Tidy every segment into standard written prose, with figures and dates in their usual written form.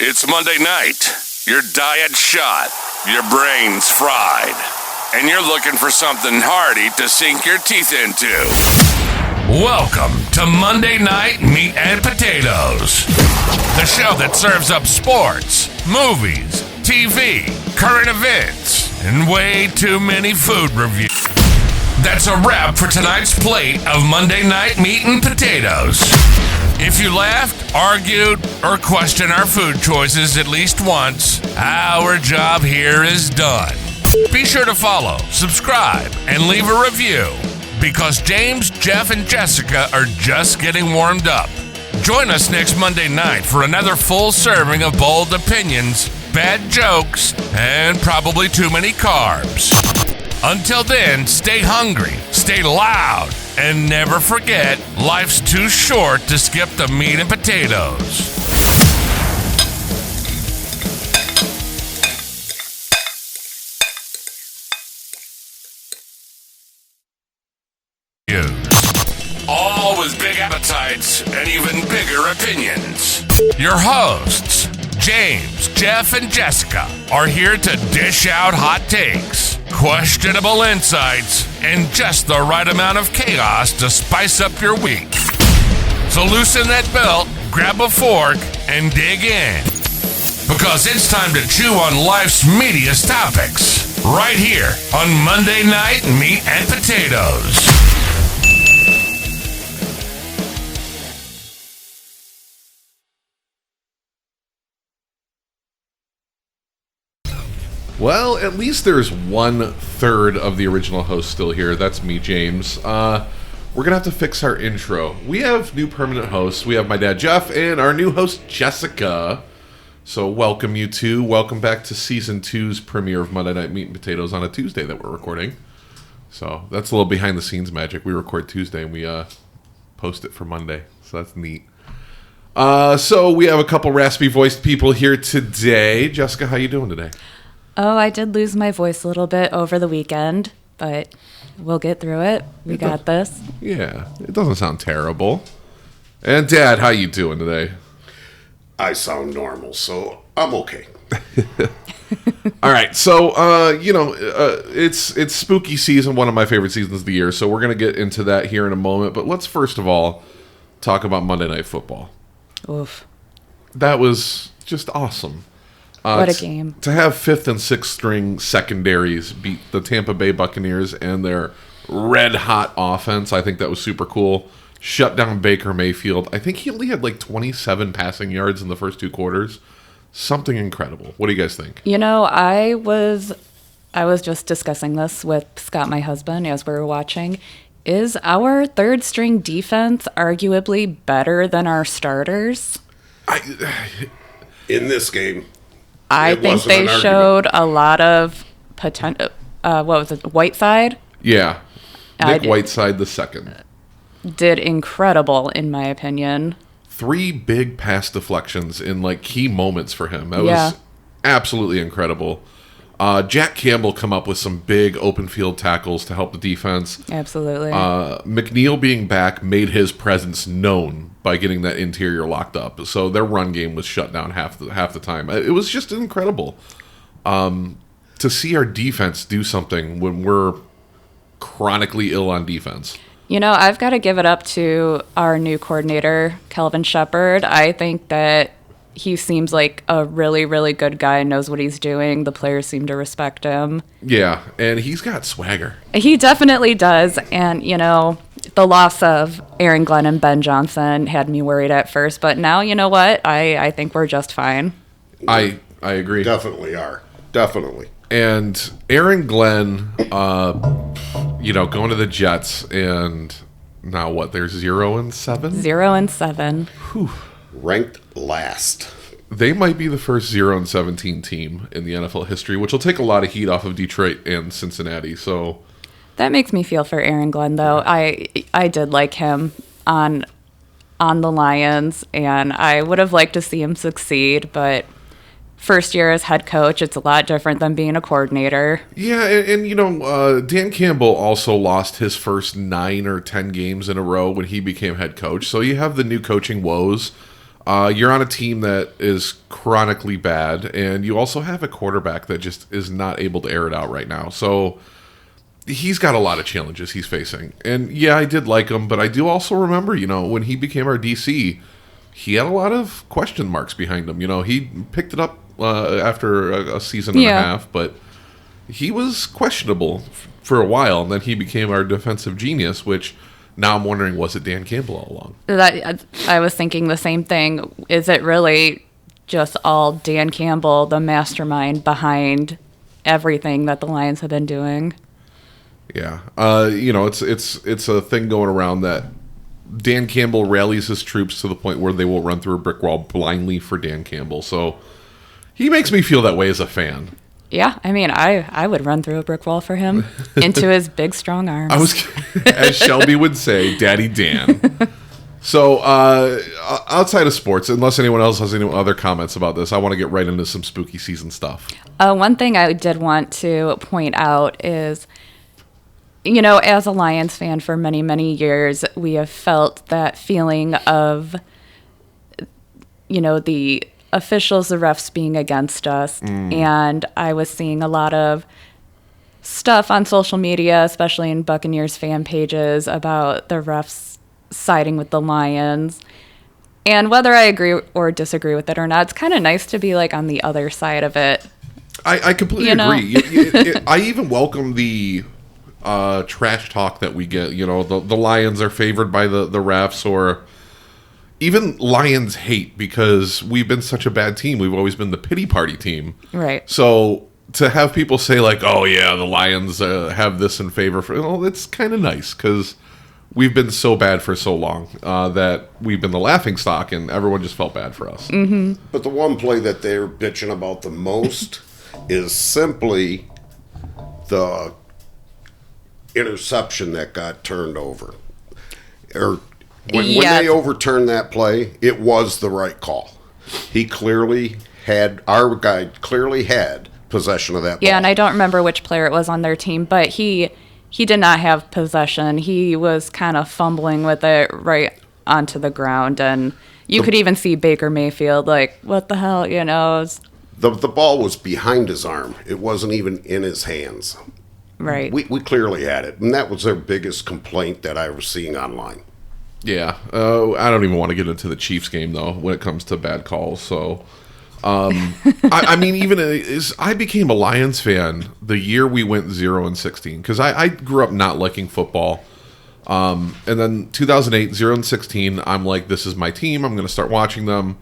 It's Monday night. Your diet shot, your brain's fried, and you're looking for something hearty to sink your teeth into. Welcome to Monday Night Meat and Potatoes, the show that serves up sports, movies, TV, current events, and way too many food reviews. That's a wrap for tonight's plate of Monday Night Meat and Potatoes. If you laughed, argued, or questioned our food choices at least once, our job here is done. Be sure to follow, subscribe, and leave a review, because James, Jeff, and Jessica are just getting warmed up. Join us next Monday night for another full serving of bold opinions, bad jokes, and probably too many carbs. Until then, stay hungry, stay loud, and never forget, life's too short to skip the meat and potatoes. All with big appetites and even bigger opinions. Your hosts, James, Jeff, and Jessica, are here to dish out hot takes, questionable insights, and just the right amount of chaos to spice up your week. So loosen that belt, grab a fork, and dig in. Because it's time to chew on life's meatiest topics, right here on Monday Night Meat and Potatoes. Well, at least there's 1/3 of the original host still here. That's me, James. We're going to have to fix our intro. We have new permanent hosts. We have my dad, Jeff, and our new host, Jessica. So welcome, you two. Welcome back to Season 2's premiere of Monday Night Meat and Potatoes on a Tuesday that we're recording. So that's a little behind-the-scenes magic. We record Tuesday, and we post it for Monday. So that's neat. So we have a couple raspy-voiced people here today. Jessica, how you doing today? Oh, I did lose my voice a little bit over the weekend, but we'll get through it. We got this. Yeah, it doesn't sound terrible. And Dad, how you doing today? I sound normal, so I'm okay. All right, so it's spooky season, one of my favorite seasons of the year. So we're gonna get into that here in a moment. But let's first of all talk about Monday Night Football. Oof. That was just awesome. What a game. To have 5th and 6th string secondaries beat the Tampa Bay Buccaneers and their red-hot offense, I think that was super cool. Shut down Baker Mayfield. I think he only had like 27 passing yards in the first 2 quarters. Something incredible. What do you guys think? You know, I was just discussing this with Scott, my husband, as we were watching. Is our third-string defense arguably better than our starters? In this game, I think they showed a lot of potential. What was it, Whiteside? Yeah. Nick Whiteside the second. Did incredible, in my opinion. 3 big pass deflections in like key moments for him. That was absolutely incredible. Jack Campbell come up with some big open field tackles to help the defense. Absolutely. McNeil being back made his presence known by getting that interior locked up. So their run game was shut down half the time. It was just incredible to see our defense do something when we're chronically ill on defense. You know, I've got to give it up to our new coordinator, Kelvin Shepard. I think that he seems like a really, really good guy, knows what he's doing. The players seem to respect him. Yeah, and he's got swagger. He definitely does. And, you know, the loss of Aaron Glenn and Ben Johnson had me worried at first. But now, you know what? I think we're just fine. I agree. Definitely are. Definitely. And Aaron Glenn, going to the Jets, and now what? They're 0-7? 0-7. Whew. Ranked last. They might be the first 0-17 team in the NFL history, which will take a lot of heat off of Detroit and Cincinnati. So that makes me feel for Aaron Glenn, though. I did like him on the Lions, and I would have liked to see him succeed, but first year as head coach, it's a lot different than being a coordinator. Yeah, and Dan Campbell also lost his first 9 or 10 games in a row when he became head coach. So you have the new coaching woes. You're on a team that is chronically bad, and you also have a quarterback that just is not able to air it out right now. So he's got a lot of challenges he's facing. And yeah, I did like him, but I do also remember, when he became our DC, he had a lot of question marks behind him. He picked it up after a season and a half, but he was questionable for a while, and then he became our defensive genius, which now I'm wondering, was it Dan Campbell all along? I was thinking the same thing. Is it really just all Dan Campbell, the mastermind behind everything that the Lions have been doing? Yeah. It's a thing going around that Dan Campbell rallies his troops to the point where they will run through a brick wall blindly for Dan Campbell. So he makes me feel that way as a fan. Yeah, I mean, I would run through a brick wall for him into his big, strong arms. As Shelby would say, Daddy Dan. So, outside of sports, unless anyone else has any other comments about this, I want to get right into some spooky season stuff. One thing I did want to point out is, as a Lions fan for many, many years, we have felt that feeling of, the officials, the refs being against us. And I was seeing a lot of stuff on social media, especially in Buccaneers fan pages, about the refs siding with the Lions. And whether I agree or disagree with it or not, it's kind of nice to be on the other side of it. I completely agree. I even welcome the trash talk that we get. The Lions are favored by the refs, or even Lions hate because we've been such a bad team. We've always been the pity party team. Right. So to have people say oh yeah, the Lions have this in favor for, it's kind of nice because we've been so bad for so long that we've been the laughing stock, and everyone just felt bad for us. Mm-hmm. But the one play that they're bitching about the most is simply the interception that got turned over. When they overturned that play, it was the right call. Our guy clearly had possession of that ball. Yeah, and I don't remember which player it was on their team, but he did not have possession. He was kind of fumbling with it right onto the ground, and you could even see Baker Mayfield what the hell, The ball was behind his arm. It wasn't even in his hands. Right. We clearly had it, and that was their biggest complaint that I was seeing online. Yeah, I don't even want to get into the Chiefs game though when it comes to bad calls. So, I mean, even I became a Lions fan the year we went 0-16 because I grew up not liking football, and then 2008 0-16. I'm like, this is my team. I'm going to start watching them.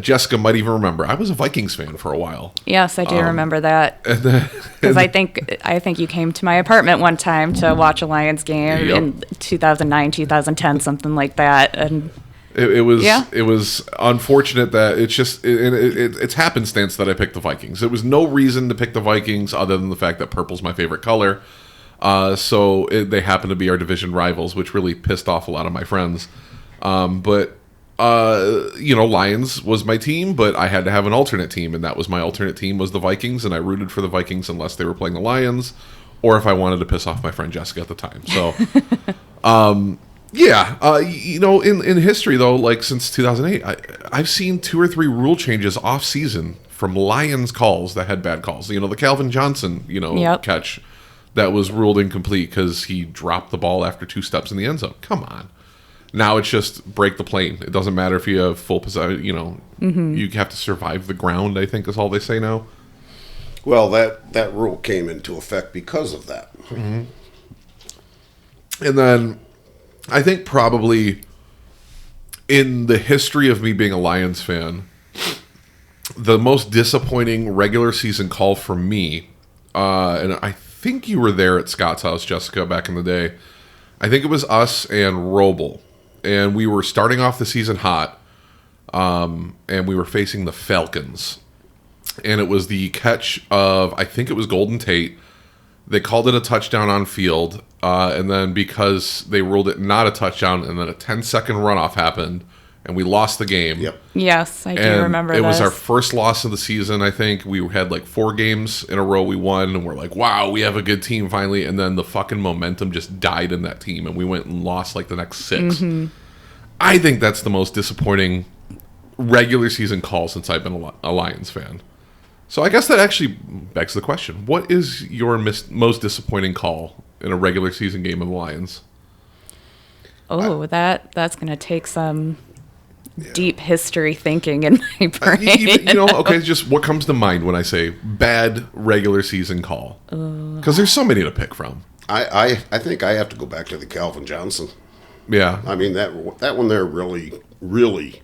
Jessica might even remember I was a Vikings fan for a while. Yes, I do remember that. Because I think you came to my apartment one time to watch a Lions game in 2009, 2010, something like that, and it was unfortunate that it's happenstance that I picked the Vikings. There was no reason to pick the Vikings other than the fact that purple's my favorite color. So they happen to be our division rivals, which really pissed off a lot of my friends. Lions was my team, but I had to have an alternate team, and that was my alternate team was the Vikings, and I rooted for the Vikings unless they were playing the Lions, or if I wanted to piss off my friend Jessica at the time. So, in history though, since 2008, I've seen 2 or 3 rule changes off season from Lions calls that had bad calls. The Calvin Johnson, catch that was ruled incomplete because he dropped the ball after 2 steps in the end zone. Come on. Now it's just break the plane. It doesn't matter if you have full possession. You have to survive the ground, I think is all they say now. Well, that rule came into effect because of that. Mm-hmm. And then I think probably in the history of me being a Lions fan, the most disappointing regular season call for me, and I think you were there at Scott's house, Jessica, back in the day. I think it was us and Roble. And we were starting off the season hot, and we were facing the Falcons. And it was the catch of, I think it was Golden Tate. They called it a touchdown on field, and then because they ruled it not a touchdown, and then a 10-second runoff happened, and we lost the game. Yep. Yes, I do remember this. It was our first loss of the season, I think. We had 4 games in a row we won, and we're like, wow, we have a good team finally. And then the fucking momentum just died in that team, and we went and lost the next 6. Mm-hmm. I think that's the most disappointing regular season call since I've been a Lions fan. So I guess that actually begs the question: what is your most disappointing call in a regular season game of the Lions? Oh, that's going to take some deep history thinking in my brain. Okay, just what comes to mind when I say bad regular season call? Because there's so many to pick from. I think I have to go back to the Calvin Johnson. Yeah. I mean, that one there really, really,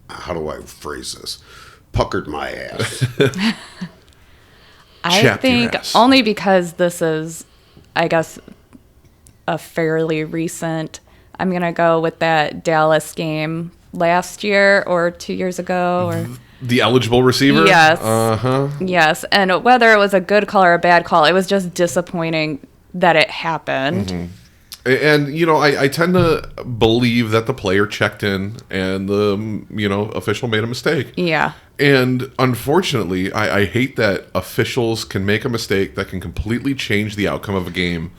how do I phrase this? Puckered my ass. I think only because this is, I guess, a fairly recent. I'm going to go with that Dallas game last year or 2 years ago. Or the eligible receiver? Yes. Uh-huh. Yes. And whether it was a good call or a bad call, it was just disappointing that it happened. Mm-hmm. And, I tend to believe that the player checked in and the, official made a mistake. Yeah. And unfortunately, I hate that officials can make a mistake that can completely change the outcome of a game.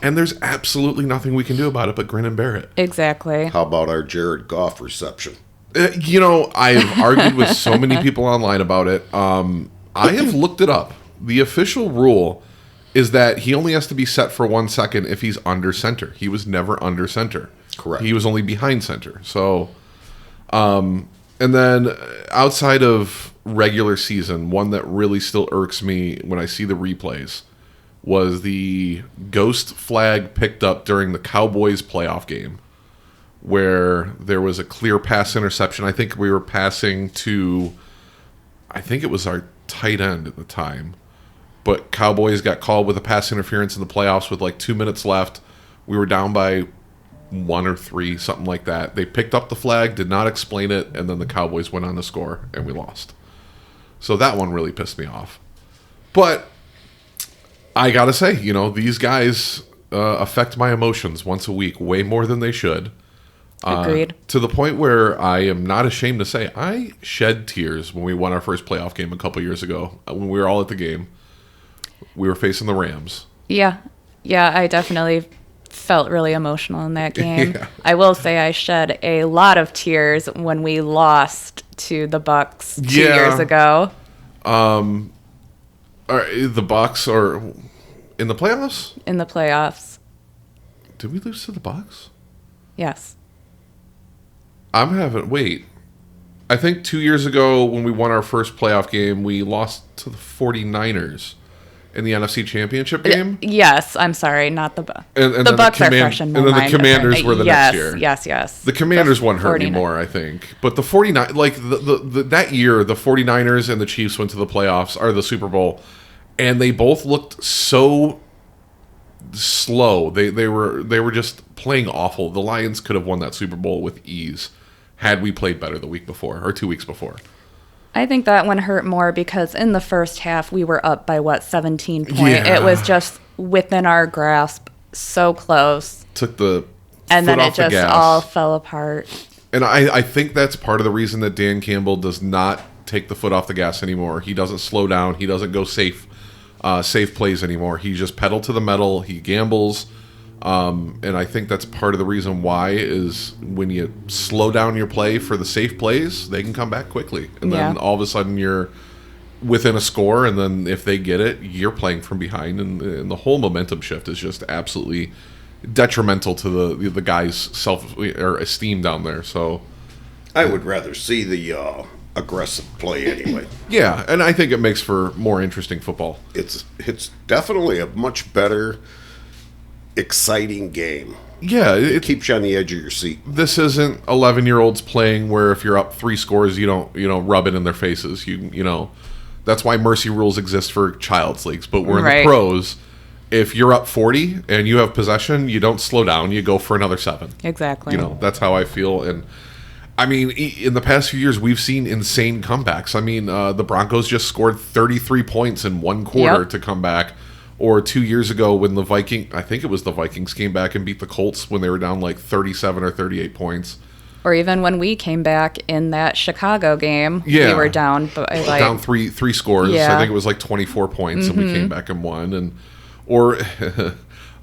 And there's absolutely nothing we can do about it but grin and bear it. Exactly. How about our Jared Goff reception? I've argued with so many people online about it. I have looked it up. The official rule is that he only has to be set for 1 second if he's under center. He was never under center. Correct. He was only behind center. So, and then outside of regular season, one that really still irks me when I see the replays was the ghost flag picked up during the Cowboys playoff game, where there was a clear pass interception. I think we were passing to, I think it was our tight end at the time. But Cowboys got called with a pass interference in the playoffs with like 2 minutes left. We were down by 1 or 3, something like that. They picked up the flag, did not explain it, and then the Cowboys went on to score, and we lost. So that one really pissed me off. But I gotta say, these guys affect my emotions once a week way more than they should. Agreed. To the point where I am not ashamed to say I shed tears when we won our first playoff game a couple years ago, when we were all at the game. We were facing the Rams. Yeah, I definitely felt really emotional in that game. Yeah. I will say I shed a lot of tears when we lost to the Bucks 2 years ago. The Bucks are in the playoffs? In the playoffs. Did we lose to the Bucks? Yes. Wait. I think 2 years ago when we won our first playoff game, we lost to the 49ers. In the NFC Championship game? Yes, I'm sorry, not the Bucks. And the Bucks are fresh in my mind. And then the Commanders were the next year. Yes. The Commanders won't hurt anymore, I think. But the 49, that year, the 49ers and the Chiefs went to the playoffs, or the Super Bowl, and they both looked so slow. They were just playing awful. The Lions could have won that Super Bowl with ease had we played better the week before, or 2 weeks before. I think that one hurt more because in the first half we were up by 17 points. Yeah. It was just within our grasp, so close. Took the and foot then off it just the gas. all fell apart. And I think that's part of the reason that Dan Campbell does not take the foot off the gas anymore. He doesn't slow down. He doesn't go safe plays anymore. He just pedal to the metal. He gambles. And I think that's part of the reason why is when you slow down your play for the safe plays, they can come back quickly. And then all of a sudden you're within a score, and then if they get it, you're playing from behind. And the whole momentum shift is just absolutely detrimental to the guy's self or esteem down there. So I would rather see the aggressive play anyway. Yeah, and I think it makes for more interesting football. It's definitely a much better, exciting game. Yeah, it keeps you on the edge of your seat. This isn't 11-year-olds playing where if you're up 3 scores, you don't rub it in their faces. You know, that's why mercy rules exist for child's leagues. But we're in the pros. If you're up 40 and you have possession, you don't slow down. You go for another 7. Exactly. You know, that's how I feel. And I mean, in the past few years, we've seen insane comebacks. I mean, the Broncos just scored 33 points in 1 quarter to come back. Or 2 years ago when the Vikings came back and beat the Colts when they were down like 37 or 38 points. Or even when we came back in that Chicago game, we were down by down three scores. Yeah. I think it was like 24 points, and we came back and won. Or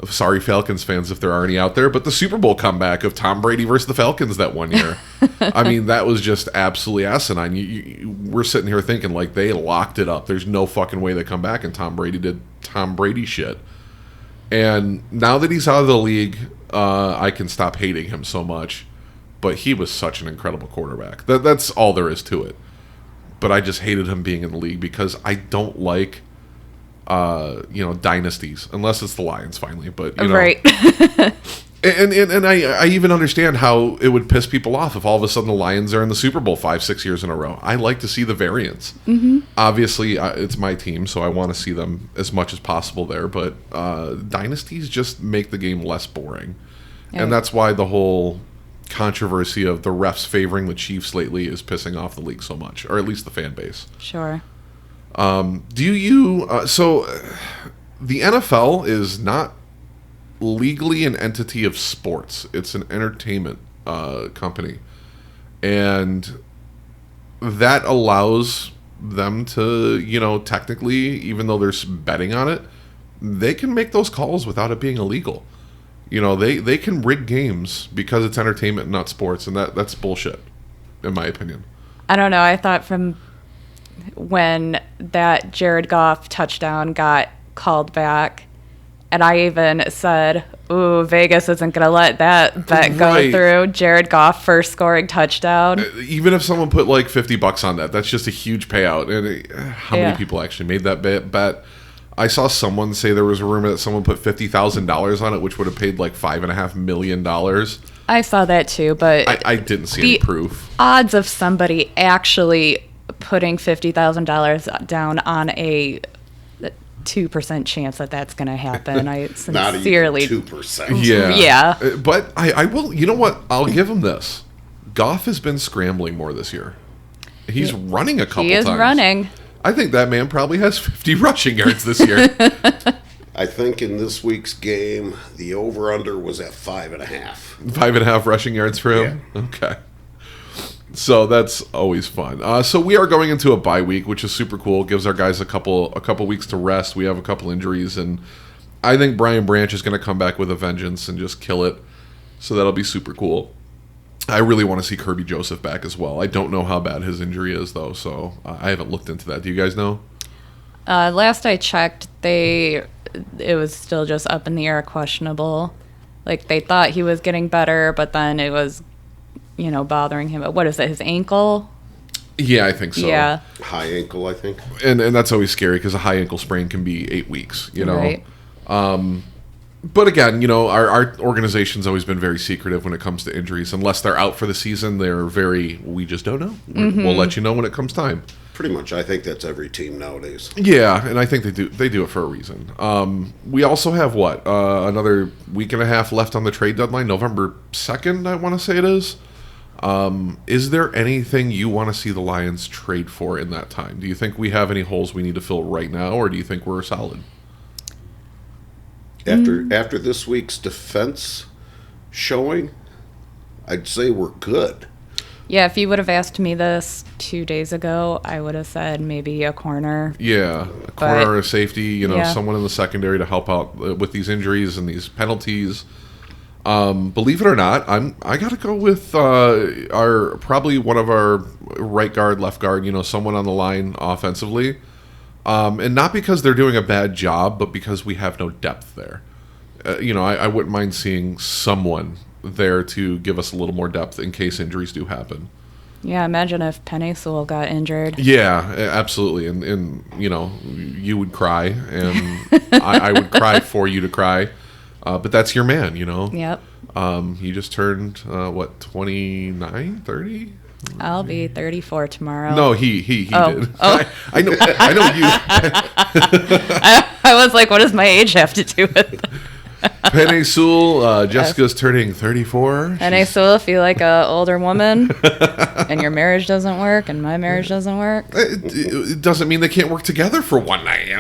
Sorry, Falcons fans, if there are any out there, but the Super Bowl comeback of Tom Brady versus the Falcons that one year. I mean, that was just absolutely asinine. We're sitting here thinking, like, they locked it up. There's no fucking way they come back, and Tom Brady did Tom Brady shit. And now that he's out of the league, I can stop hating him so much. But he was such an incredible quarterback. That's all there is to it. But I just hated him being in the league because I don't like... dynasties, unless it's the Lions finally, but right. and I even understand how it would piss people off if all of a sudden the Lions are in the Super Bowl 5-6 years in a row. I like to see the variance. Mm-hmm. Obviously, it's my team, so I want to see them as much as possible there, but dynasties just make the game less boring. Yeah. And that's why the whole controversy of the refs favoring the Chiefs lately is pissing off the league so much, or at least the fan base. Sure. So the NFL is not legally an entity of sports. It's an entertainment company. And that allows them to, technically, even though there's betting on it, they can make those calls without it being illegal. They can rig games because it's entertainment, not sports, and that's bullshit, in my opinion. I don't know. I thought from when that Jared Goff touchdown got called back, and I even said, ooh, Vegas isn't going to let that bet go through. Jared Goff first scoring touchdown. Even if someone put like $50 on that's just a huge payout. And how many people actually made that bet? I saw someone say there was a rumor that someone put $50,000 on it, which would have paid like $5.5 million. I saw that too, but I didn't see any proof. Odds of somebody actually putting $50,000 down on a 2% chance that's going to happen. I sincerely... Not even 2%. Yeah. But I will... You know what? I'll give him this. Goff has been scrambling more this year. He's running a couple times. He is running. I think that man probably has 50 rushing yards this year. I think in this week's game, the over-under was at 5.5. 5.5 rushing yards for him? Yeah. Okay. So that's always fun. So we are going into a bye week, which is super cool. Gives our guys a couple weeks to rest. We have a couple injuries, and I think Brian Branch is going to come back with a vengeance and just kill it. So that'll be super cool. I really want to see Kirby Joseph back as well. I don't know how bad his injury is, though, so I haven't looked into that. Do you guys know? Last I checked, it was still just up in the air, questionable. Like, they thought he was getting better, but then it was... bothering him. What is it, his ankle? Yeah, I think so. Yeah. High ankle, I think. And that's always scary because a high ankle sprain can be 8 weeks, Right. But again, our organization's always been very secretive when it comes to injuries. Unless they're out for the season, we just don't know. Mm-hmm. We'll let you know when it comes time. Pretty much, I think that's every team nowadays. Yeah, and I think they do it for a reason. We also have, another week and a half left on the trade deadline, November 2nd, I want to say it is. Is there anything you want to see the Lions trade for in that time? Do you think we have any holes we need to fill right now, or do you think we're solid? After this week's defense showing, I'd say we're good. Yeah, if you would have asked me this 2 days ago, I would have said maybe a corner. Yeah, a corner or a safety, someone in the secondary to help out with these injuries and these penalties. Believe it or not, I got to go with probably one of our right guard, left guard, someone on the line offensively. And not because they're doing a bad job, but because we have no depth there. I wouldn't mind seeing someone there to give us a little more depth in case injuries do happen. Yeah, imagine if Penei Sewell got injured. Yeah, absolutely. And you would cry, and I would cry for you to cry. But that's your man, Yep. He just turned, 29, 30? I'll be 34 tomorrow. No, he did. Oh. I know you. I was like, what does my age have to do with it? Penei Sewell, Jessica's turning 34. Penei Sewell, if you like an older woman and your marriage doesn't work and my marriage doesn't work. It doesn't mean they can't work together for one night.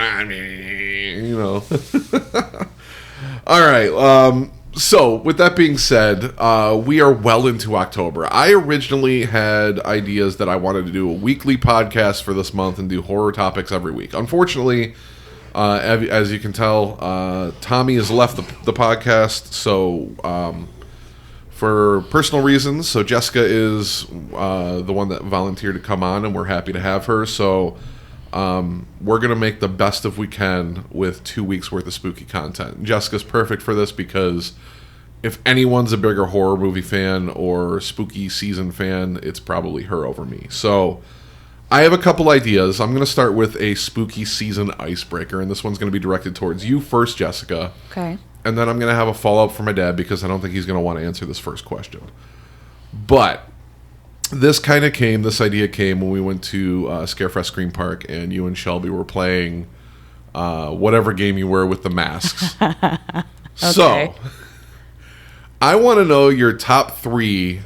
All right. So, with that being said, we are well into October. I originally had ideas that I wanted to do a weekly podcast for this month and do horror topics every week. Unfortunately, As you can tell, Tommy has left the podcast, so for personal reasons. So Jessica is the one that volunteered to come on, and we're happy to have her. So we're going to make the best of we can with 2 weeks worth of spooky content. Jessica's perfect for this because if anyone's a bigger horror movie fan or spooky season fan, it's probably her over me. So I have a couple ideas. I'm going to start with a spooky season icebreaker, and this one's going to be directed towards you first, Jessica. Okay. And then I'm going to have a follow-up for my dad because I don't think he's going to want to answer this first question. But this idea came when we went to Scarefest Scream Park, and you and Shelby were playing whatever game you were with the masks. Okay. So I want to know your top 3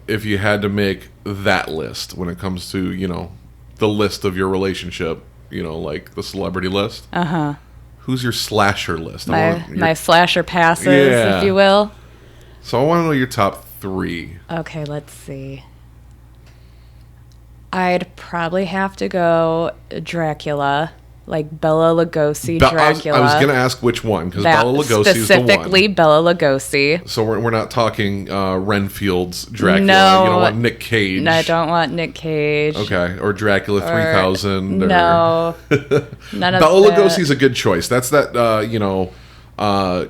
if you had to make that list when it comes to, the list of your relationship, like the celebrity list. Uh-huh. Who's your slasher list? My slasher passes, Yeah. if you will. So I want to know your top 3. Okay, let's see. I'd probably have to go Dracula, like Bela Lugosi Dracula. I was going to ask which one, because That Bela Lugosi is the one. specifically Bela Lugosi. So we're not talking Renfield's Dracula. No. You don't want Nick Cage. No, I don't want Nick Cage. Okay, or Dracula 3000. No, none of Bela that. Lugosi's a good choice. That's that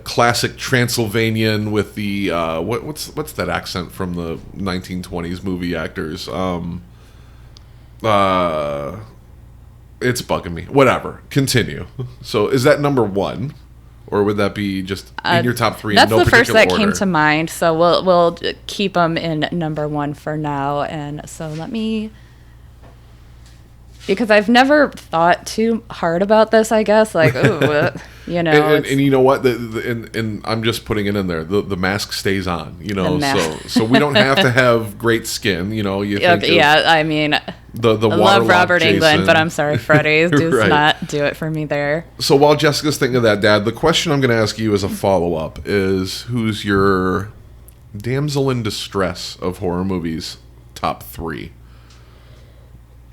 classic Transylvanian with the what's that accent from the 1920s movie actors? It's bugging me. Whatever. Continue. So is that number 1, or would that be just in your top 3? That's in no the first particular that order? came to mind. So we'll keep them in number 1 for now. And so let me, because I've never thought too hard about this. I guess like and you know what? And I'm just putting it in there. The mask stays on. So we don't have to have great skin. You think of I mean, the I love Robert Jason. Englund, but I'm sorry, Freddy does Right. not do it for me there. So while Jessica's thinking of that, Dad, the question I'm going to ask you as a follow-up is, who's your damsel in distress of horror movies top 3?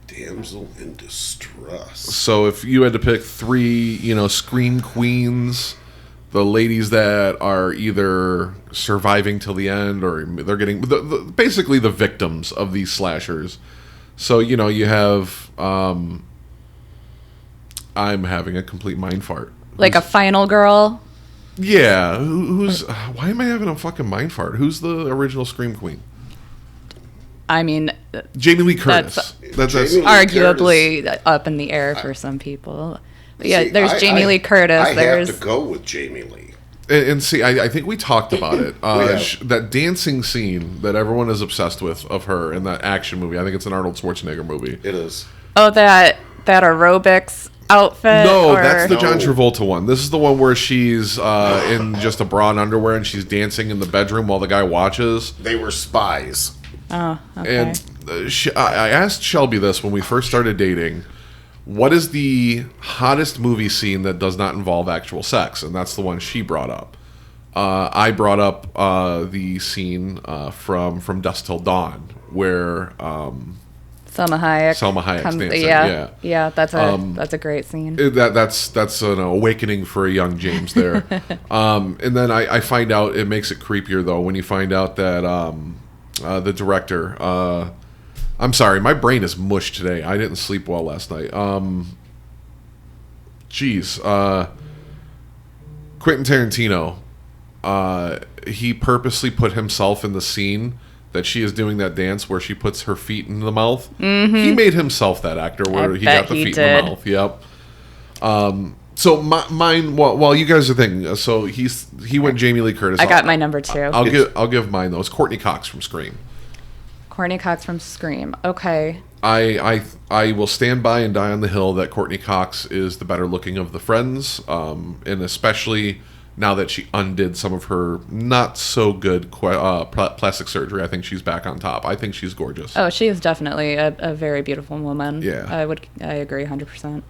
Damsel in distress. So if you had to pick 3, scream queens, the ladies that are either surviving till the end or they're getting basically the victims of these slashers. So, you have I'm having a complete mind fart. Like a final girl. Yeah, who's why am I having a fucking mind fart? Who's the original Scream Queen? I mean, Jamie Lee Curtis. That's Jamie Lee arguably up in the air for some people. But yeah, there's Jamie Lee Curtis. I there's have to go with Jamie Lee. And see, I think we talked about it. have. That dancing scene that everyone is obsessed with of her in that action movie. I think it's an Arnold Schwarzenegger movie. It is. that aerobics outfit. No, or- that's the John Travolta one. This is the one where she's in just a bra and underwear and she's dancing in the bedroom while the guy watches. They were spies. Oh, okay. And I asked Shelby this when we first started dating. What is the hottest movie scene that does not involve actual sex? And that's the one she brought up. I brought up the scene from Dusk Till Dawn where Selma Hayek's dancing. Yeah, that's a great scene. That's an awakening for a young James there. And then I find out, it makes it creepier though when you find out that the director. I'm sorry, my brain is mush today. I didn't sleep well last night. Quentin Tarantino. He purposely put himself in the scene that she is doing that dance where she puts her feet in the mouth. Mm-hmm. He made himself that actor where he got the feet in the mouth. Yep. So mine. While you guys are thinking, so he went Jamie Lee Curtis. I got my number 2. I'll give mine though. It's Courtney Cox from Scream. Courtney Cox from Scream. Okay. I will stand by and die on the hill that Courtney Cox is the better looking of the friends, and especially now that she undid some of her not so good plastic surgery. I think she's back on top. I think she's gorgeous. Oh, she is definitely a very beautiful woman. Yeah. I agree 100%.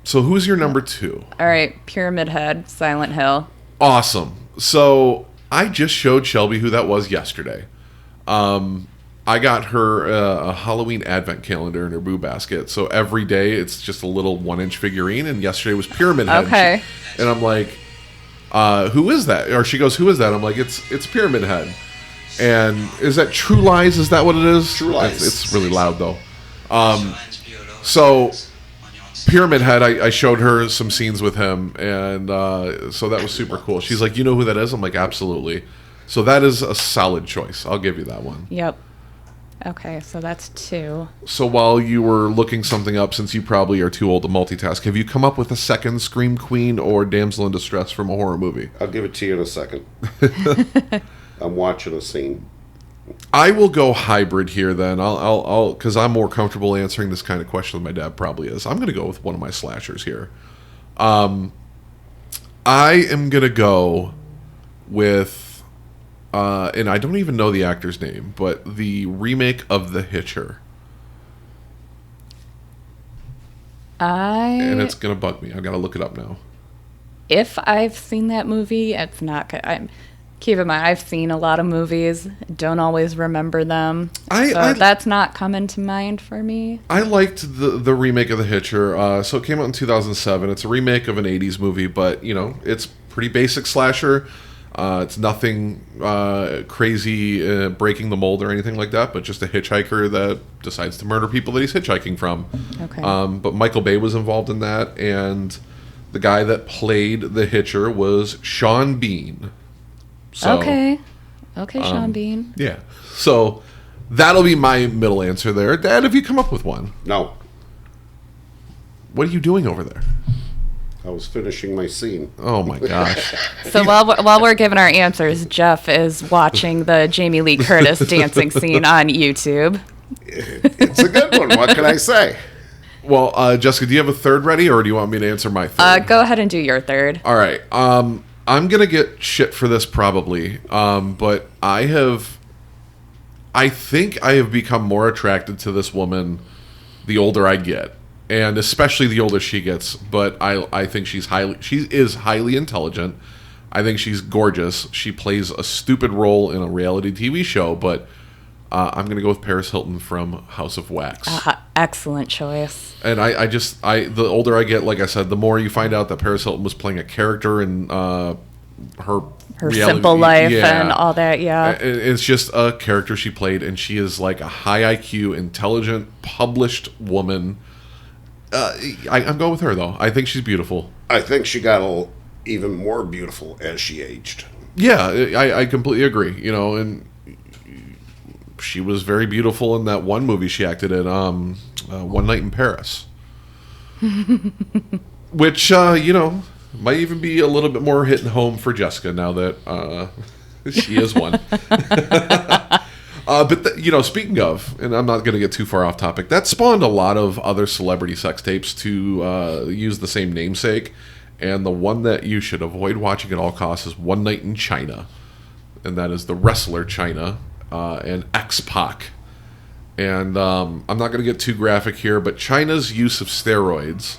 So who's your number 2? All right, Pyramid Head, Silent Hill. Awesome. So I just showed Shelby who that was yesterday. I got her a Halloween advent calendar in her boo basket. So every day it's just a little 1-inch figurine. And yesterday was Pyramid Head. Okay. And I'm like, who is that? Or she goes, who is that? I'm like, it's Pyramid Head. And is that True Lies? Is that what it is? True Lies. It's really loud though. So Pyramid Head, I showed her some scenes with him, and so that was super cool. She's like, you know who that is? I'm like, absolutely. So that is a solid choice. I'll give you that one. Yep. Okay, so that's 2. So while you were looking something up, since you probably are too old to multitask, have you come up with a second Scream Queen or damsel in distress from a horror movie? I'll give it to you in a second. I'm watching a scene. I will go hybrid here then. I'll because I'm more comfortable answering this kind of question than my dad probably is. I'm going to go with one of my slashers here. I am going to go with, and I don't even know the actor's name, but the remake of The Hitcher. And it's going to bug me. I've got to look it up now. If I've seen that movie, it's not good. Keep in mind, I've seen a lot of movies, don't always remember them. That's not coming to mind for me. I liked the remake of The Hitcher. So it came out in 2007. It's a remake of an 80s movie, but, you know, it's pretty basic slasher. It's nothing crazy, breaking the mold or anything like that, but just a hitchhiker that decides to murder people that he's hitchhiking from. Okay. But Michael Bay was involved in that, and the guy that played the Hitcher was Sean Bean. So, okay, Sean Bean. Yeah. So that'll be my middle answer there. Dad, have you come up with one? No. What are you doing over there? I was finishing my scene. Oh my gosh. So while we're giving our answers, Jeff is watching the Jamie Lee Curtis dancing scene on YouTube. It's a good one. What can I say? Well, Jessica, do you have a third ready, or do you want me to answer my third? Go ahead and do your third. All right. I'm going to get shit for this probably, but I think I have become more attracted to this woman the older I get, and especially the older she gets, but I think she is highly intelligent. I think she's gorgeous. She plays a stupid role in a reality TV show, but I'm going to go with Paris Hilton from House of Wax. Excellent choice. And the older I get, like I said, the more you find out that Paris Hilton was playing a character in her reality, simple life and all that, yeah. It's just a character she played, and she is like a high IQ, intelligent, published woman. I'm going with her, though. I think she's beautiful. I think she got even more beautiful as she aged. Yeah, I completely agree. You know, and she was very beautiful in that one movie she acted in, One Night in Paris. Which, you know, might even be a little bit more hitting home for Jessica now that she is one. But, you know, speaking of, and I'm not going to get too far off topic, that spawned a lot of other celebrity sex tapes to use the same namesake. And the one that you should avoid watching at all costs is One Night in China. And that is the wrestler China. And X-Pac. And I'm not going to get too graphic here, but China's use of steroids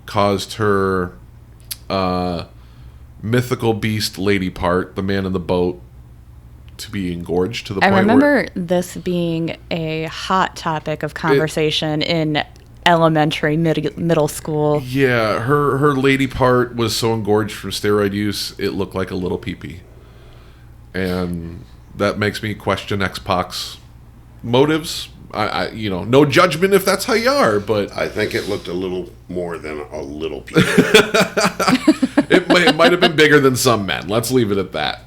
caused her mythical beast lady part, the man in the boat, to be engorged to the point where... I remember this being a hot topic of conversation in elementary, middle school. Yeah, her lady part was so engorged from steroid use, it looked like a little peepee. And... that makes me question X-Pac's motives. I you know, no judgment if that's how you are, but I think it looked a little more than a little piece. it might have been bigger than some men. Let's leave it at that.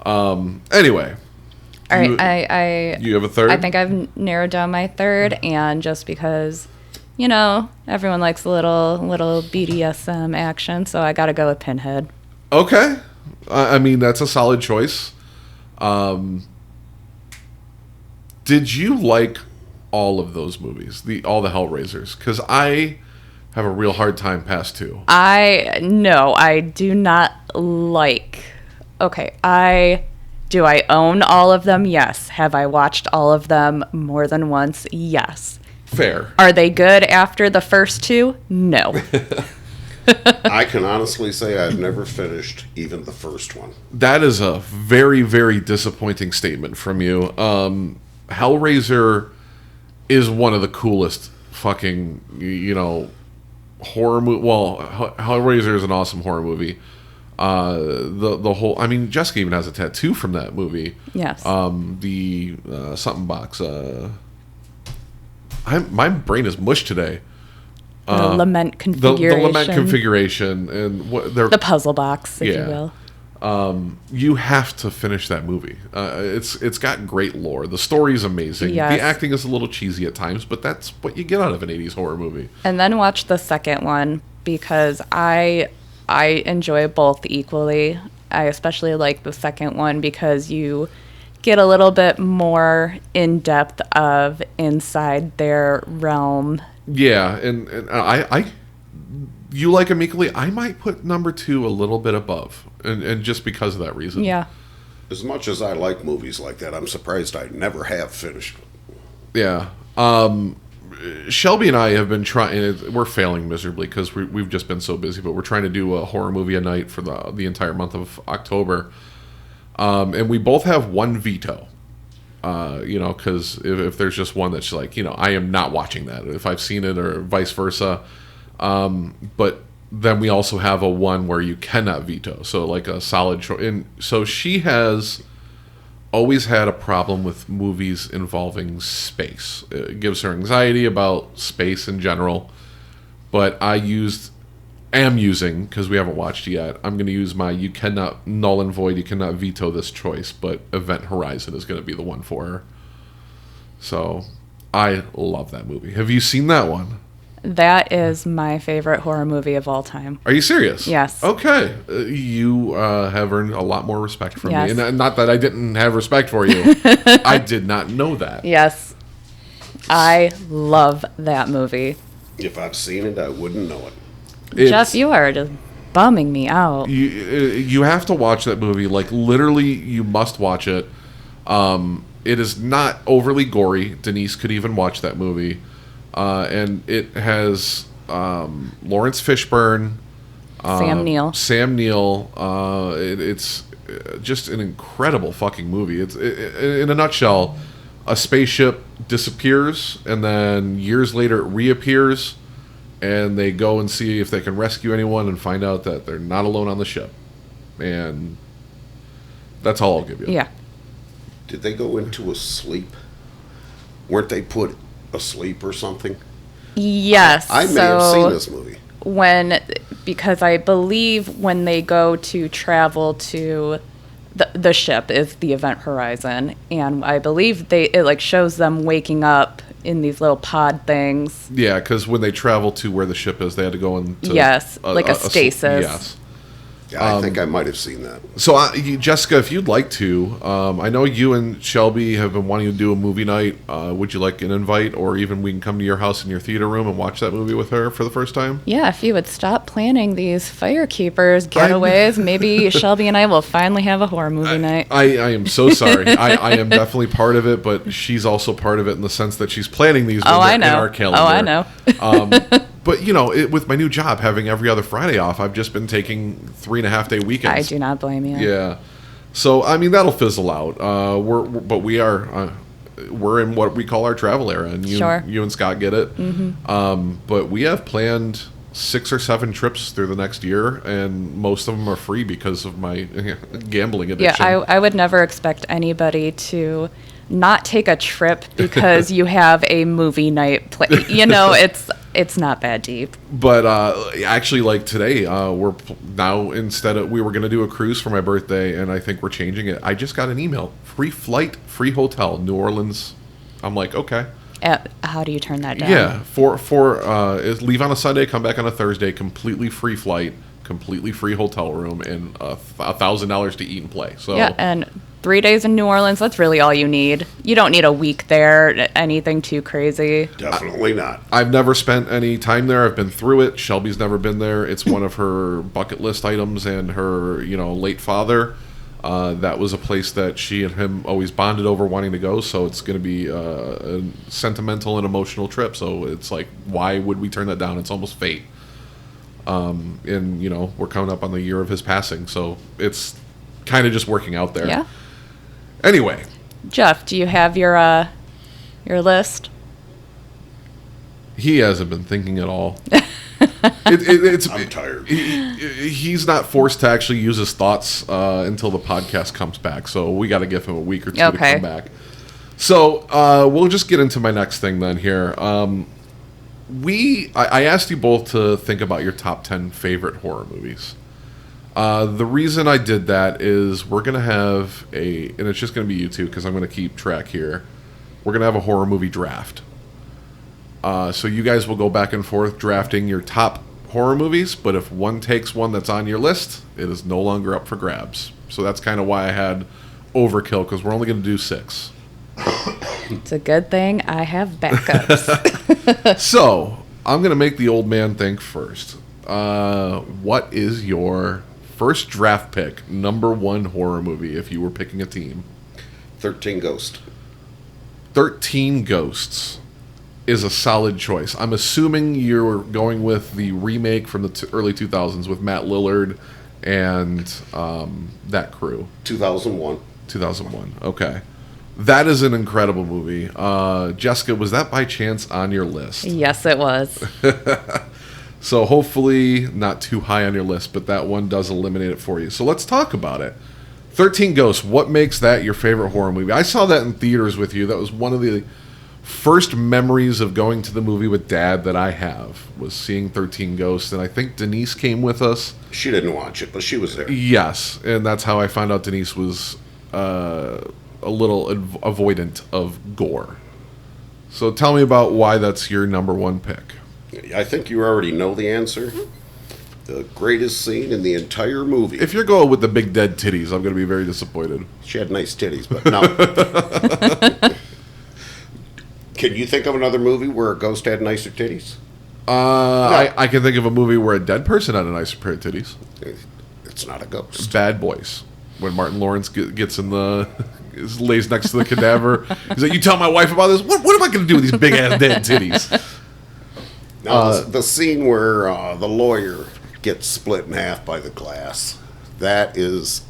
Anyway. All right, you have a third? I think I've narrowed down my third, and just because, you know, everyone likes a little BDSM action, so I got to go with Pinhead. Okay. I mean, that's a solid choice. Did you like all of those movies, all the Hellraisers? Because I have a real hard time past 2. No, I do not like. Okay, do I own all of them? Yes. Have I watched all of them more than once? Yes. Fair. Are they good after the first 2? No. I can honestly say I've never finished even the first one. That is a very, very disappointing statement from you. Hellraiser is one of the coolest fucking, horror movie. Well, Hellraiser is an awesome horror movie. The whole, I mean, Jessica even has a tattoo from that movie. Yes. The something box. My brain is mush today. The lament configuration. The lament configuration and what they're the puzzle box, if you will. You have to finish that movie. It's got great lore. The story's amazing. Yes. The acting is a little cheesy at times, but that's what you get out of an 80s horror movie. And then watch the second one because I enjoy both equally. I especially like the second one because you get a little bit more in depth of inside their realm. Yeah, and I you like them equally. I might put number 2 a little bit above, and just because of that reason. Yeah. As much as I like movies like that, I'm surprised I never have finished one. Yeah. Shelby and I have been trying. We're failing miserably because we've just been so busy. But we're trying to do a horror movie a night for the entire month of October, and we both have one veto. Because if there's just one that's like, I am not watching that if I've seen it, or vice versa. But then we also have a one where you cannot veto. So like a solid choice. And so she has always had a problem with movies involving space. It gives her anxiety about space in general. But am using, because we haven't watched it yet, I'm going to use my you cannot null and void, you cannot veto this choice, but Event Horizon is going to be the one for her. So I love that movie. Have you seen that one? That is my favorite horror movie of all time. Are you serious? Yes. Okay. You have earned a lot more respect from Yes. me. And not that I didn't have respect for you. I did not know that. Yes. I love that movie. If I've seen it, I wouldn't know it. Jeff, you are just bumming me out. You have to watch that movie. Like, literally, you must watch it. It is not overly gory. Denise could even watch that movie. And it has Lawrence Fishburne, Sam Neill. It's just an incredible fucking movie. It's in a nutshell, a spaceship disappears, and then years later it reappears, and they go and see if they can rescue anyone, and find out that they're not alone on the ship. And that's all I'll give you. Yeah. Did they go into a sleep? Weren't they put asleep or something? Yes. I may have seen this movie. Because I believe when they go to travel to the ship is the Event Horizon, and I believe it shows them waking up in these little pod things. Yeah, because when they travel to where the ship is, they had to go into a stasis. Yes. Yeah, I think I might have seen that. So, Jessica, if you'd like to, I know you and Shelby have been wanting to do a movie night. Would you like an invite, or even we can come to your house in your theater room and watch that movie with her for the first time? Yeah, if you would stop planning these Firekeepers getaways, maybe Shelby and I will finally have a horror movie night. I am so sorry. I am definitely part of it, but she's also part of it in the sense that she's planning these in our calendar. Oh, I know. But, with my new job, having every other Friday off, I've just been taking 3.5-day weekends. I do not blame you. Yeah. So, I mean, that'll fizzle out. We're in what we call our travel era, and you and Scott get it. Mm-hmm. But we have planned 6 or 7 trips through the next year, and most of them are free because of my gambling addiction. Yeah, I would never expect anybody to not take a trip because you have a movie night. It's not that deep. But actually, like today, we're now we were going to do a cruise for my birthday, and I think we're changing it. I just got an email: free flight, free hotel, New Orleans. I'm like, okay. How do you turn that down? Yeah, leave on a Sunday, come back on a Thursday, completely free flight, completely free hotel room, and $1,000 to eat and play. So yeah, and 3 days in New Orleans, that's really all you need. You don't need a week there, anything too crazy. Definitely not. I've never spent any time there. I've been through it. Shelby's never been there. It's one of her bucket list items, and her, late father, that was a place that she and him always bonded over wanting to go, so it's going to be a sentimental and emotional trip. So it's like, why would we turn that down? It's almost fate. And, we're coming up on the year of his passing, so it's kind of just working out there. Yeah. Anyway. Jeff, do you have your your list? He hasn't been thinking at all. I'm tired. He's not forced to actually use his thoughts until the podcast comes back, so we got to give him a week or two to come back. So we'll just get into my next thing then here. I asked you both to think about your top 10 favorite horror movies. The reason I did that is we're going to have and it's just going to be you two because I'm going to keep track here. We're going to have a horror movie draft. So you guys will go back and forth drafting your top horror movies, but if one takes one that's on your list, it is no longer up for grabs. So that's kind of why I had Overkill, because we're only going to do 6. It's a good thing I have backups. So I'm going to make the old man think first. What is your first draft pick, number 1 horror movie, if you were picking a team? 13 Ghosts. 13 Ghosts is a solid choice. I'm assuming you're going with the remake from the early 2000s with Matt Lillard and that crew. 2001. 2001. Okay. That is an incredible movie. Jessica, was that by chance on your list? Yes, it was. So hopefully not too high on your list, but that one does eliminate it for you. So let's talk about it. 13 Ghosts, what makes that your favorite horror movie? I saw that in theaters with you. That was one of the first memories of going to the movie with Dad that I have, was seeing 13 Ghosts, and I think Denise came with us. She didn't watch it, but she was there. Yes, and that's how I found out Denise was a little avoidant of gore. So tell me about why that's your number 1 pick. I think you already know the answer. The greatest scene in the entire movie. If you're going with the big dead titties, I'm going to be very disappointed. She had nice titties, but no. Can you think of another movie where a ghost had nicer titties? No. I can think of a movie where a dead person had a nicer pair of titties. It's not a ghost. Bad Boys. When Martin Lawrence gets in lays next to the cadaver. He's like, you tell my wife about this? What am I going to do with these big-ass dead titties? Now, the scene where the lawyer gets split in half by the glass, that is,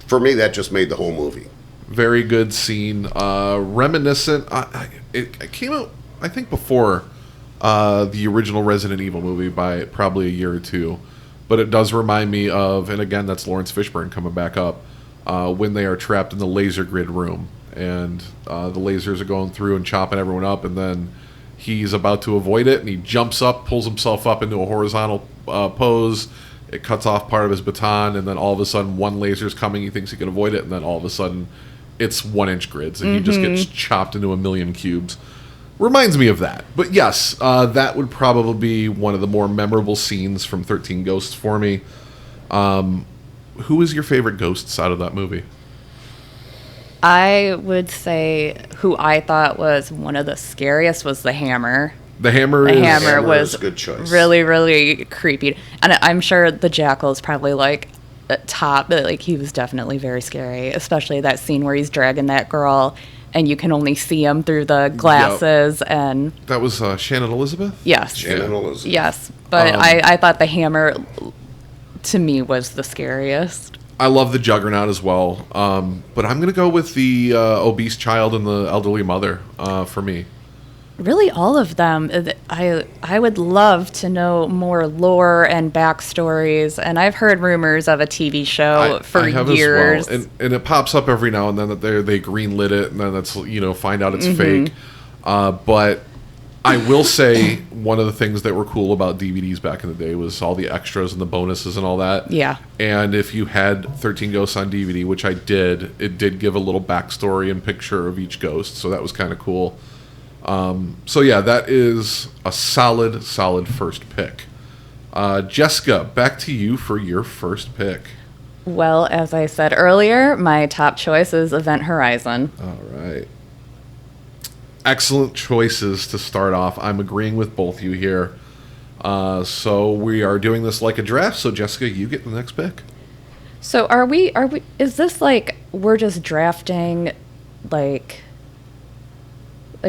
for me, that just made the whole movie. Very good scene. Reminiscent. It came out, I think, before the original Resident Evil movie by probably a year or two. But it does remind me of, and again, that's Lawrence Fishburne coming back up, when they are trapped in the laser grid room. And the lasers are going through and chopping everyone up. And then he's about to avoid it. And he jumps up, pulls himself up into a horizontal pose. It cuts off part of his baton. And then all of a sudden, one laser's coming. He thinks he can avoid it. And then all of a sudden, it's 1-inch grids, and he just gets chopped into a million cubes. Reminds me of that. But yes, that would probably be one of the more memorable scenes from 13 Ghosts for me. Who is your favorite ghosts out of that movie? I would say who I thought was one of the scariest was the Hammer. The Hammer was a good choice. Really, really creepy. And I'm sure the Jackal is probably like top, but like he was definitely very scary, especially that scene where he's dragging that girl and you can only see him through the glasses. Yep. And that was Shannon Elizabeth? Yes. Shannon Elizabeth. Yes. But I thought the Hammer to me was the scariest. I love the Juggernaut as well. But I'm going to go with the obese child and the elderly mother for me. Really, all of them. I would love to know more lore and backstories, and I've heard rumors of a TV show for years. As well. And it pops up every now and then that they greenlit it, and then that's find out it's fake. But I will say one of the things that were cool about DVDs back in the day was all the extras and the bonuses and all that. Yeah. And if you had 13 Ghosts on DVD, which I did, it did give a little backstory and picture of each ghost, so that was kind of cool. So yeah, that is a solid first pick. Jessica, back to you for your first pick. Well, as I said earlier, my top choice is Event Horizon. All right. Excellent choices to start off. I'm agreeing with both you here. So we are doing this like a draft. So Jessica, you get the next pick. So are we, is this like, we're just drafting like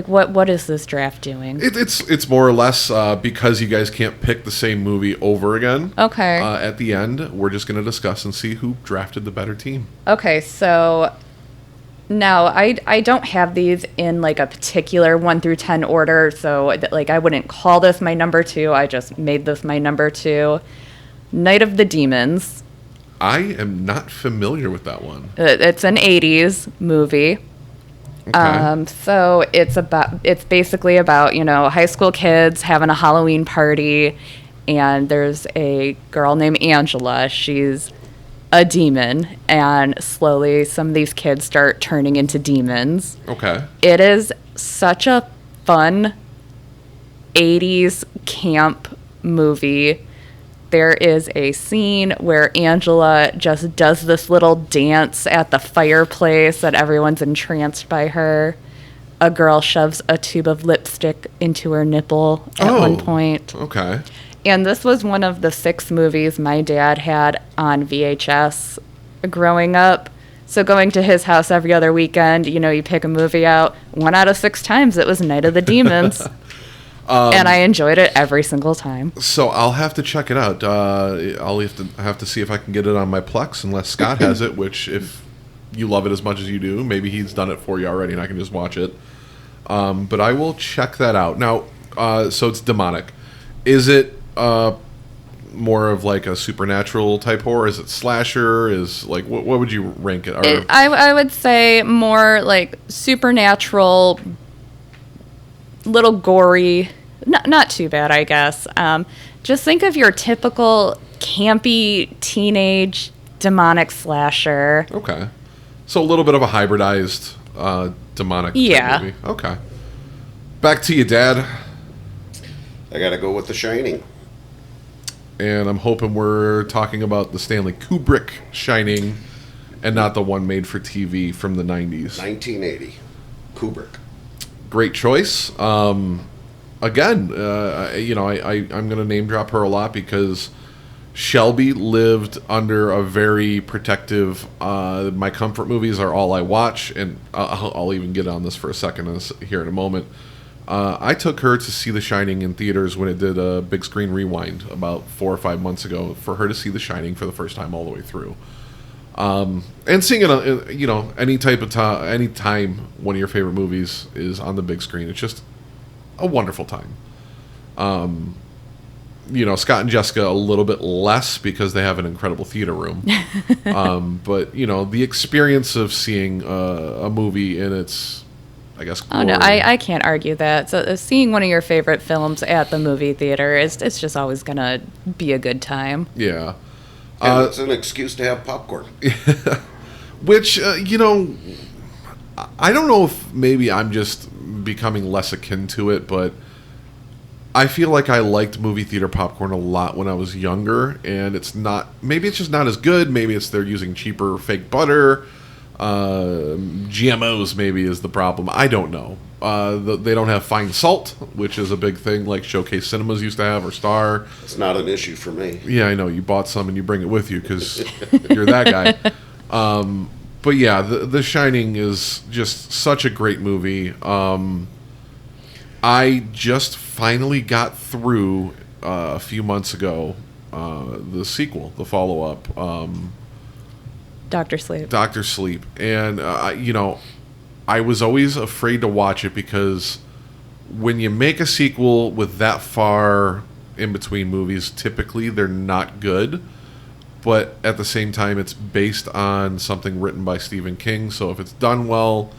what is this draft doing? It's more or less because you guys can't pick the same movie over again. Okay. At the end, we're just going to discuss and see who drafted the better team. Okay, so No, I don't have these in like a particular 1 through 10 order, so like I wouldn't call this my number 2. I just made this my number 2. Night of the Demons. I am not familiar with that one. It's an 80s movie. Okay. So it's basically about, high school kids having a Halloween party, and there's a girl named Angela. She's a demon, and slowly some of these kids start turning into demons. Okay. It is such a fun 80s camp movie. There is a scene where Angela just does this little dance at the fireplace and everyone's entranced by her. A girl shoves a tube of lipstick into her nipple at one point. Okay. And this was one of the 6 movies my dad had on VHS growing up. So going to his house every other weekend, you pick a movie out. 1 out of 6 times it was Night of the Demons. And I enjoyed it every single time. So I'll have to check it out. I'll have to see if I can get it on my Plex, unless Scott has it, which if you love it as much as you do, maybe he's done it for you already and I can just watch it. But I will check that out. Now, so it's demonic. Is it more of like a supernatural type horror? Is it slasher? Is like what would you rank it? I would say more like supernatural, little gory, not too bad, I guess. Just think of your typical campy teenage demonic slasher. Okay, so a little bit of a hybridized demonic type movie. Okay, back to you, Dad. I gotta go with The Shining. And I'm hoping we're talking about the Stanley Kubrick Shining and not the one made for TV from the 90s. 1980. Kubrick. Great choice. Again, I'm going to name drop her a lot because Shelby lived under a very protective, my comfort movies are all I watch, and I'll even get on this for a second here in a moment. I took her to see The Shining in theaters when it did a big screen rewind about 4 or 5 months ago for her to see The Shining for the first time all the way through. And seeing it, any time one of your favorite movies is on the big screen, it's just a wonderful time. Scott and Jessica a little bit less because they have an incredible theater room. But the experience of seeing a movie in its, I guess, glory. Oh no, I can't argue that. So seeing one of your favorite films at the movie theater it's just always gonna be a good time. Yeah. And it's an excuse to have popcorn. Which, I don't know if maybe I'm just becoming less akin to it, but I feel like I liked movie theater popcorn a lot when I was younger, and maybe it's just not as good. Maybe it's they're using cheaper fake butter. GMOs maybe is the problem. I don't know. They don't have fine salt, which is a big thing like Showcase Cinemas used to have, or Star. It's not an issue for me. Yeah, I know. You bought some and you bring it with you because you're that guy. But yeah, The Shining is just such a great movie. I just finally got through a few months ago the sequel, the follow-up. Dr. Sleep. Dr. Sleep. And, I was always afraid to watch it because when you make a sequel with that far in between movies, typically they're not good. But at the same time, it's based on something written by Stephen King. So if it's done well,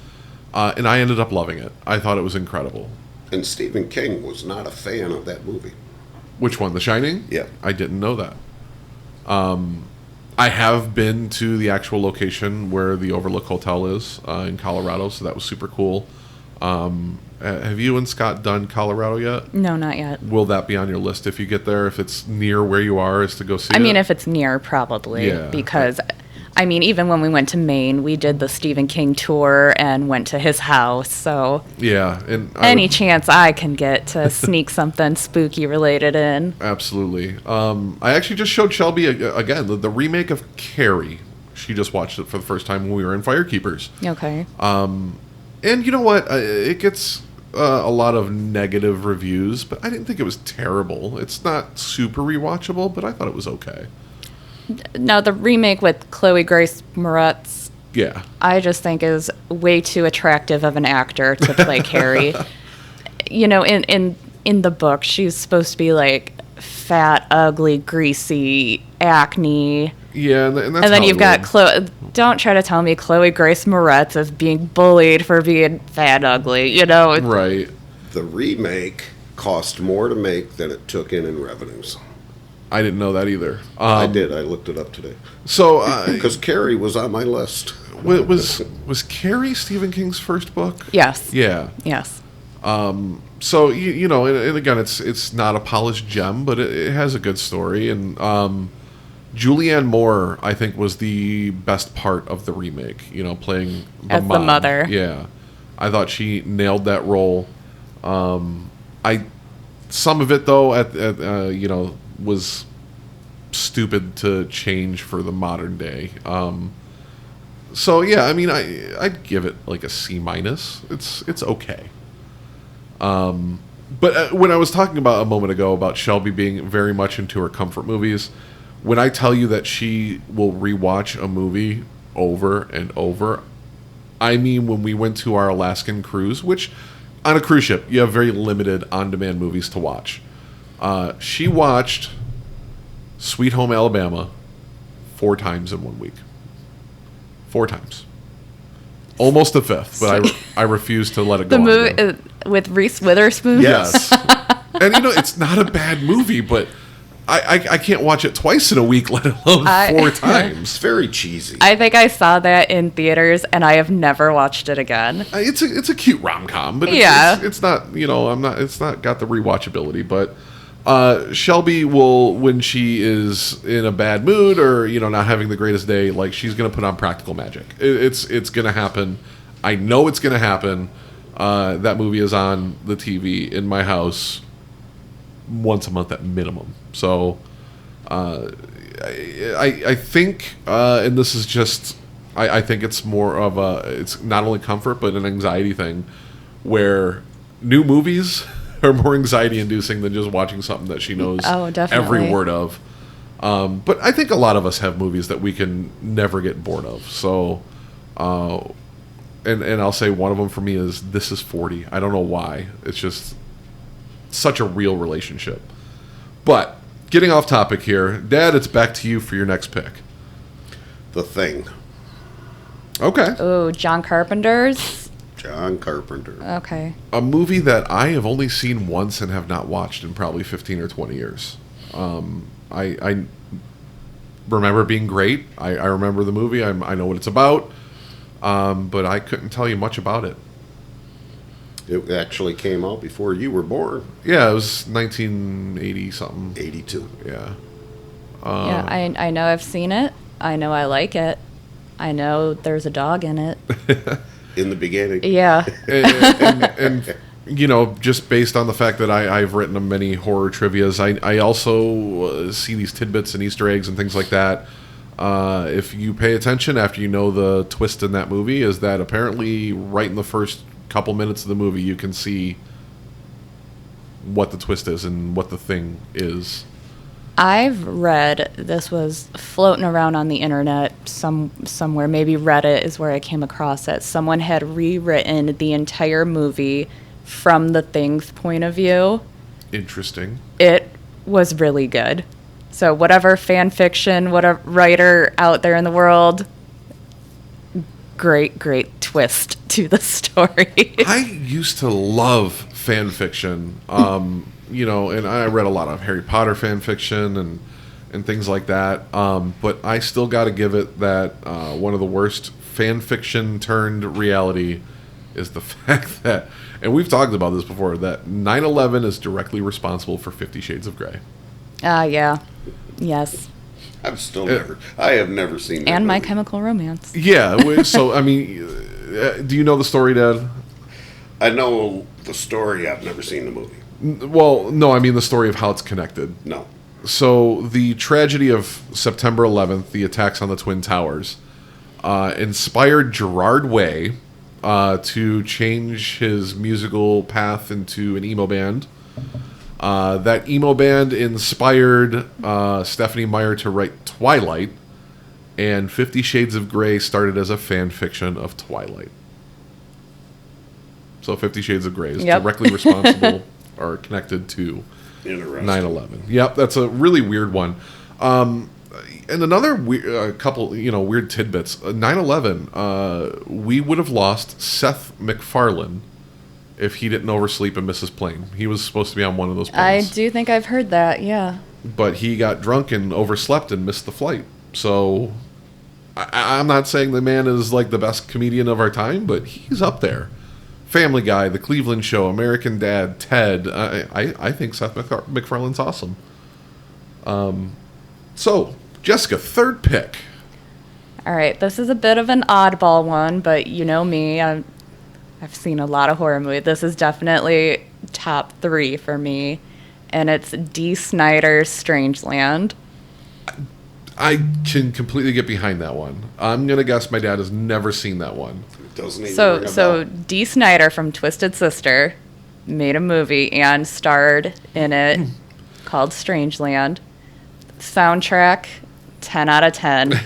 and I ended up loving it. I thought it was incredible. And Stephen King was not a fan of that movie. Which one? The Shining? Yeah. I didn't know that. I have been to the actual location where the Overlook Hotel is in Colorado, so that was super cool. Have you and Scott done Colorado yet? No, not yet. Will that be on your list if you get there? If it's near where you are, is to go see it? I mean, if it's near, probably. Yeah. Because, even when we went to Maine, we did the Stephen King tour and went to his house. So yeah, and any chance I can get to sneak something spooky related in. Absolutely. I actually just showed Shelby again the remake of Carrie. She just watched it for the first time when we were in Firekeepers. Okay. And you know what? It gets a lot of negative reviews, but I didn't think it was terrible. It's not super rewatchable, but I thought it was okay. Now, the remake with Chloe Grace Moretz, Yeah. I just think is way too attractive of an actor to play Carrie. You know, in the book, she's supposed to be like fat, ugly, greasy, acne. Yeah, and that's And then how you've it got went. Chloe. Don't try to tell me Chloe Grace Moretz is being bullied for being fat, ugly. You know, Right. The remake cost more to make than it took in revenues. I didn't know that either. I did. I looked it up today. So, Because Carrie was on my list. was Carrie Stephen King's first book? yes, Yeah. yes. So you know, and again, it's not a polished gem, but it has a good story. And Julianne Moore, I think, was the best part of the remake. You know, playing As the mom. mother. Yeah, I thought she nailed that role. Some of it though, you know, was stupid to change for the modern day. So yeah, I mean, I'd give it like a C minus. It's okay. But when I was talking about a moment ago about Shelby being very much into her comfort movies, when I tell you that she will rewatch a movie over and over, I mean when we went to our Alaskan cruise, which on a cruise ship you have very limited on-demand movies to watch. She watched Sweet Home Alabama 4 times in 1 week. 4 times. Almost a fifth, but I refuse to let it go. The on movie again. with Reese Witherspoon. Yes. And you know, it's not a bad movie, but I can't watch it twice in a week, let alone 4 It's times. very cheesy. I think I saw that in theaters, and I have never watched it again. It's a cute rom-com, but Yeah. it's not, you know, it's not got the rewatchability, but Shelby will, when she is in a bad mood or, you know, not having the greatest day, like, she's going to put on Practical Magic. It's going to happen. I know it's going to happen. That movie is on the TV in my house once a month at minimum. So I think, and this is just, I think it's more of it's not only comfort, but an anxiety thing, where new movies are more anxiety inducing than just watching something that she knows Oh, definitely. every word of. But I think a lot of us have movies that we can never get bored of. So, and I'll say one of them for me is This Is 40. I don't know why. It's just such a real relationship. But getting off topic here, Dad, it's back to you for your next pick. The Thing. Okay. Oh, John Carpenter's. John Carpenter. Okay. A movie that I have only seen once and have not watched in probably 15 or 20 years. I remember it being great. I remember the movie. I know what it's about. But I couldn't tell you much about it. It actually came out before you were born. Yeah, it was 1980 something. 82. Yeah. Yeah, I know I've seen it. I know I like it. I know there's a dog in it. In the beginning. Yeah. and you know, just based on the fact that I've written many horror trivias, I also see these tidbits and Easter eggs and things like that. If you pay attention after you know the twist in that movie, is that apparently right in the first couple minutes of the movie you can see what the twist is and what the thing is. I've read, this was floating around on the internet somewhere, maybe Reddit is where I came across it. Someone had rewritten the entire movie from the Thing's point of view. Interesting. It was really good. So whatever fan fiction, whatever writer out there in the world, great twist to the story. I used to love fan fiction, you know, and I read a lot of Harry Potter fan fiction and things like that. But I still got to give it that one of the worst fan fiction turned reality is the fact that, and we've talked about this before, that 9/11 is directly responsible for 50 Shades of Grey. Yeah. Yes. I have never seen that And My movie. Chemical Romance. Yeah, so I mean, do you know the story, Dad? I know the story. I've never seen the movie. Well, no, I mean the story of how it's connected. No. So the tragedy of September 11th, the attacks on the Twin Towers, inspired Gerard Way to change his musical path into an emo band. That emo band inspired Stephanie Meyer to write Twilight, and 50 Shades of Grey started as a fan fiction of Twilight. So 50 Shades of Grey is Yep. directly responsible or connected to Interesting. 9/11. Yep, that's a really weird one. And another couple, weird tidbits. 9/11, we would have lost Seth MacFarlane if he didn't oversleep and miss his plane. He was supposed to be on one of those I planes. do think I've heard that, yeah. But he got drunk and overslept and missed the flight. So I'm not saying the man is like the best comedian of our time, but he's up there. Family Guy, The Cleveland Show, American Dad, Ted. I think Seth MacFarlane's awesome. So, Jessica, third pick. All right, this is a bit of an oddball one, but you know me, I've seen a lot of horror movies. This is definitely top 3 for me, and it's Dee Snider's Strangeland. I can completely get behind that one. I'm going to guess my dad has never seen that one. Doesn't even ring a So bell. Dee Snider from Twisted Sister made a movie and starred in it called Strangeland. Soundtrack, 10 out of 10.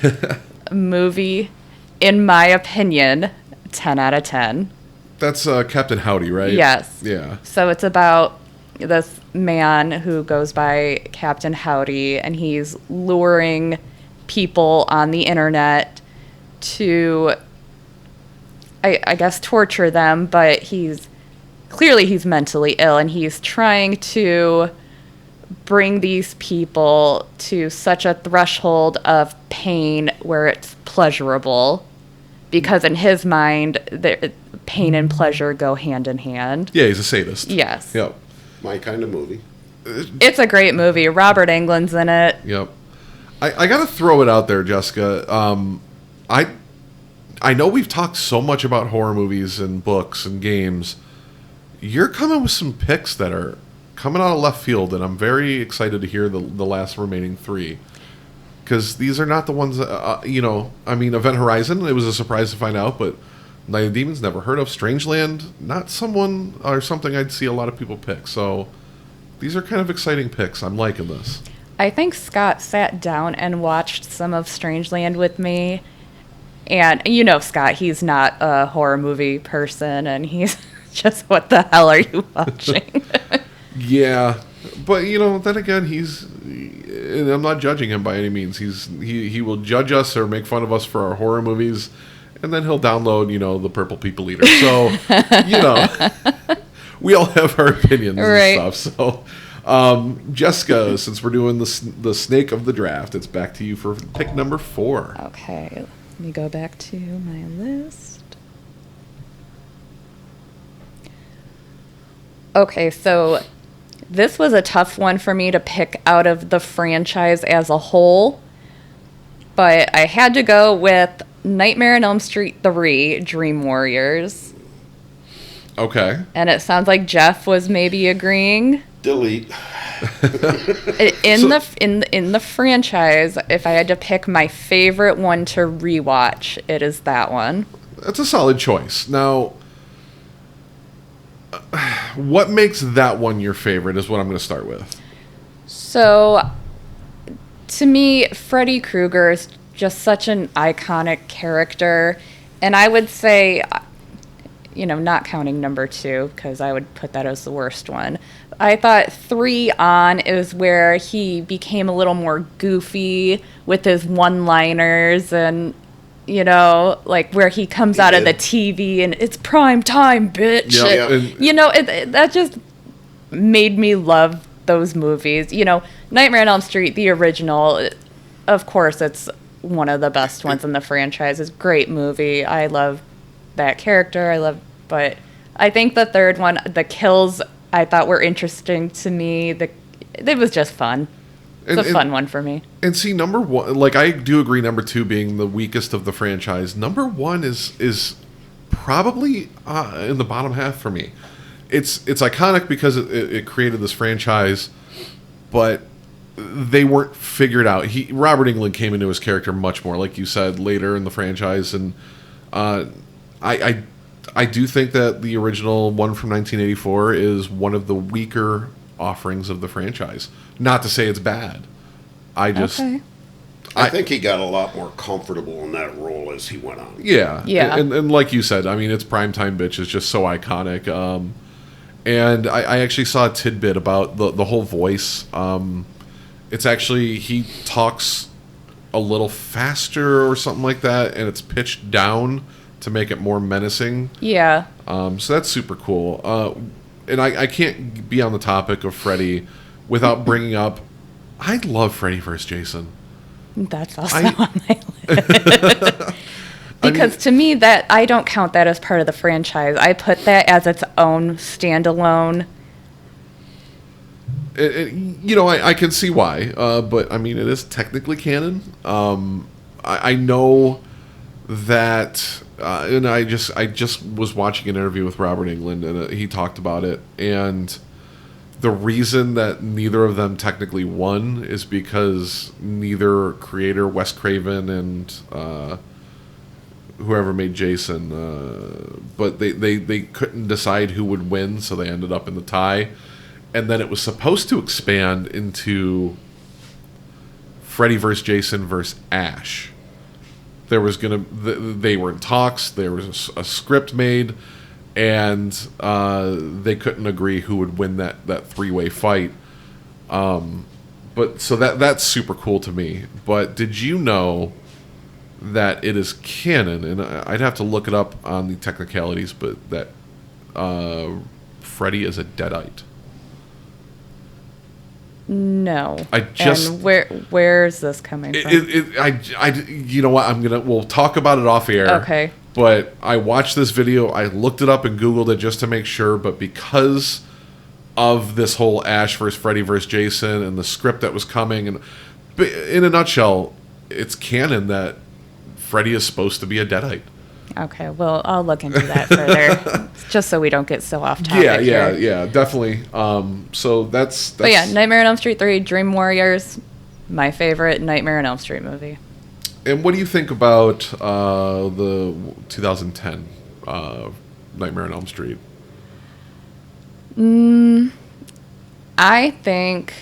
Movie, in my opinion, 10 out of 10. That's Captain Howdy, right? Yes. Yeah. So it's about this man who goes by Captain Howdy, and he's luring people on the internet to, I guess, torture them, but he's mentally ill, and he's trying to bring these people to such a threshold of pain where it's pleasurable, because in his mind, pain and pleasure go hand in hand. Yeah, he's a sadist. Yes. Yep. My kind of movie. It's a great movie. Robert Englund's in it. Yep. I got to throw it out there, Jessica. I know we've talked so much about horror movies and books and games. You're coming with some picks that are coming out of left field, and I'm very excited to hear the last remaining 3. Because these are not the ones, Event Horizon, it was a surprise to find out, but Night of Demons, never heard of. Strangeland, not someone or something I'd see a lot of people pick. So these are kind of exciting picks. I'm liking this. I think Scott sat down and watched some of Strangeland with me. And Scott, he's not a horror movie person, and he's just, what the hell are you watching? Yeah, but then again, and I'm not judging him by any means. He will judge us or make fun of us for our horror movies, and then he'll download, the Purple People Eater. So, we all have our opinions Right. and stuff. So, Jessica, since we're doing the snake of the draft, it's back to you for pick number 4. Okay, let me go back to my list. Okay, so this was a tough one for me to pick out of the franchise as a whole, but I had to go with Nightmare on Elm Street 3, Dream Warriors. Okay. And it sounds like Jeff was maybe agreeing. Delete. In the franchise, if I had to pick my favorite one to rewatch, it is that one. That's a solid choice. Now, what makes that one your favorite is what I'm going to start with. So, to me, Freddy Krueger is just such an iconic character. And I would say, not counting number 2, because I would put that as the worst one. I thought 3 on is where he became a little more goofy with his one-liners and, where he comes out of the TV and it's prime time, bitch. Yeah. That just made me love those movies. Nightmare on Elm Street, the original, of course, it's one of the best ones in the franchise. It's a great movie. I love that character. But I think the third one, the kills, I thought were interesting to me. It was just fun. It's a fun one for me. And see, number 1, I do agree, number 2 being the weakest of the franchise. Number 1 is probably in the bottom half for me. It's iconic because it created this franchise, but they weren't figured out. Robert Englund came into his character much more, like you said, later in the franchise, and I do think that the original one from 1984 is one of the weaker offerings of the franchise. Not to say it's bad. I I think he got a lot more comfortable in that role as he went on. Yeah. Yeah. And like you said, I mean, it's Primetime Bitch is just so iconic. And I actually saw a tidbit about the whole voice. It's actually, he talks a little faster or something like that, and it's pitched down to make it more menacing. Yeah. So that's super cool. And I can't be on the topic of Freddy without bringing up, I love Freddy vs. Jason. That's also on my list. Because to me, that I don't count that as part of the franchise. I put that as its own standalone. I can see why, but I mean, it is technically canon. I know that, and I just was watching an interview with Robert Englund, and he talked about it, and the reason that neither of them technically won is because neither creator, Wes Craven and whoever made Jason, but they couldn't decide who would win, so they ended up in the tie. And then it was supposed to expand into Freddy vs. Jason vs. Ash. There was they were in talks. There was a script made, and they couldn't agree who would win that three-way fight. But so that's super cool to me. But did you know that it is canon? And I'd have to look it up on the technicalities, but that Freddy is a Deadite. No. And where's this coming from? You know what? We'll talk about it off air. Okay. But I watched this video. I looked it up and Googled it just to make sure. But because of this whole Ash versus Freddy versus Jason and the script that was coming, and in a nutshell, it's canon that Freddy is supposed to be a Deadite. Okay, well, I'll look into that further, just so we don't get so off topic. Yeah, definitely. So that's. But yeah, Nightmare on Elm Street 3, Dream Warriors, my favorite Nightmare on Elm Street movie. And what do you think about the 2010 Nightmare on Elm Street? I think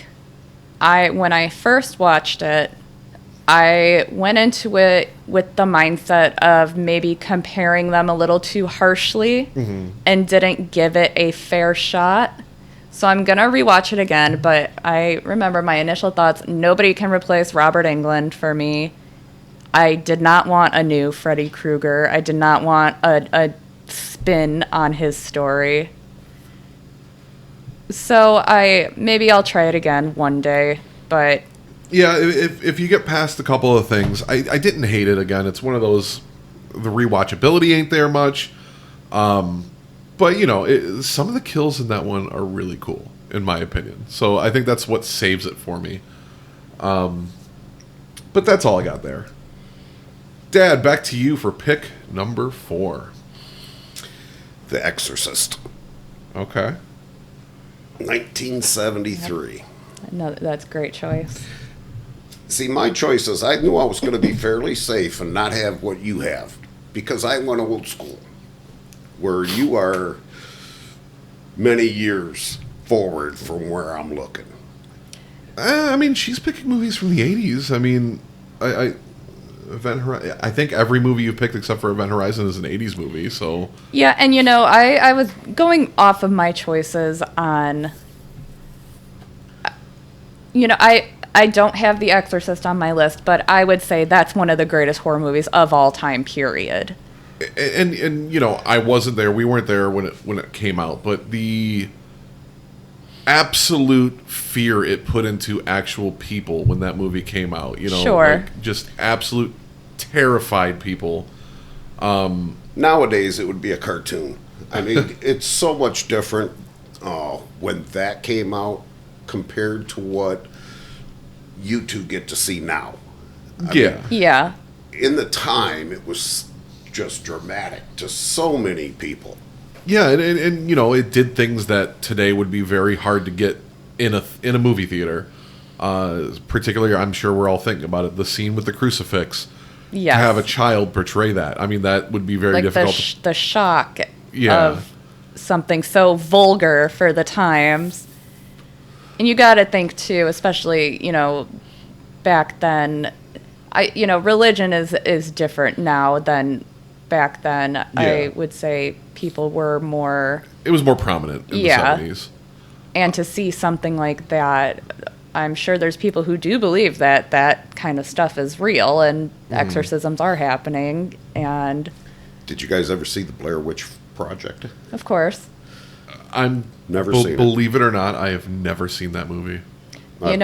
when I first watched it, I went into it with the mindset of maybe comparing them a little too harshly and didn't give it a fair shot. So I'm going to rewatch it again, but I remember my initial thoughts. Nobody can replace Robert Englund for me. I did not want a new Freddy Krueger. I did not want a spin on his story. So maybe I'll try it again one day, but... Yeah, if you get past a couple of things, I didn't hate it. Again, it's one of those, the rewatchability ain't there much, but some of the kills in that one are really cool in my opinion. So I think that's what saves it for me. But that's all I got there. Dad, back to you for pick number 4. The Exorcist. Okay. 1973. No, that's a great choice. See, my choices, I knew I was going to be fairly safe and not have what you have, because I went old school, where you are many years forward from where I'm looking. I mean, she's picking movies from the 80s. I mean, I think every movie you picked except for Event Horizon is an 80s movie, so... Yeah, and I was going off of my choices on... I don't have The Exorcist on my list, but I would say that's one of the greatest horror movies of all time, period. And I wasn't there. We weren't there when it came out, but the absolute fear it put into actual people when that movie came out, Sure. Like just absolute terrified people. Nowadays, it would be a cartoon. I mean, it's so much different when that came out compared to what you two get to see now. Yeah. In the time, it was just dramatic to so many people. Yeah, and it did things that today would be very hard to get in a movie theater. Particularly, I'm sure we're all thinking about it. The scene with the crucifix. Yes. To have a child portray that, I mean, that would be very difficult. The shock of something so vulgar for the times. And you got to think, too, especially, back then, religion is different now than back then. I would say people were more. It was more prominent in the 70s. And to see something like that, I'm sure there's people who do believe that that kind of stuff is real and exorcisms are happening. And did you guys ever see the Blair Witch Project? of course, Never seen it. Believe it or not, I have never seen that movie. I'm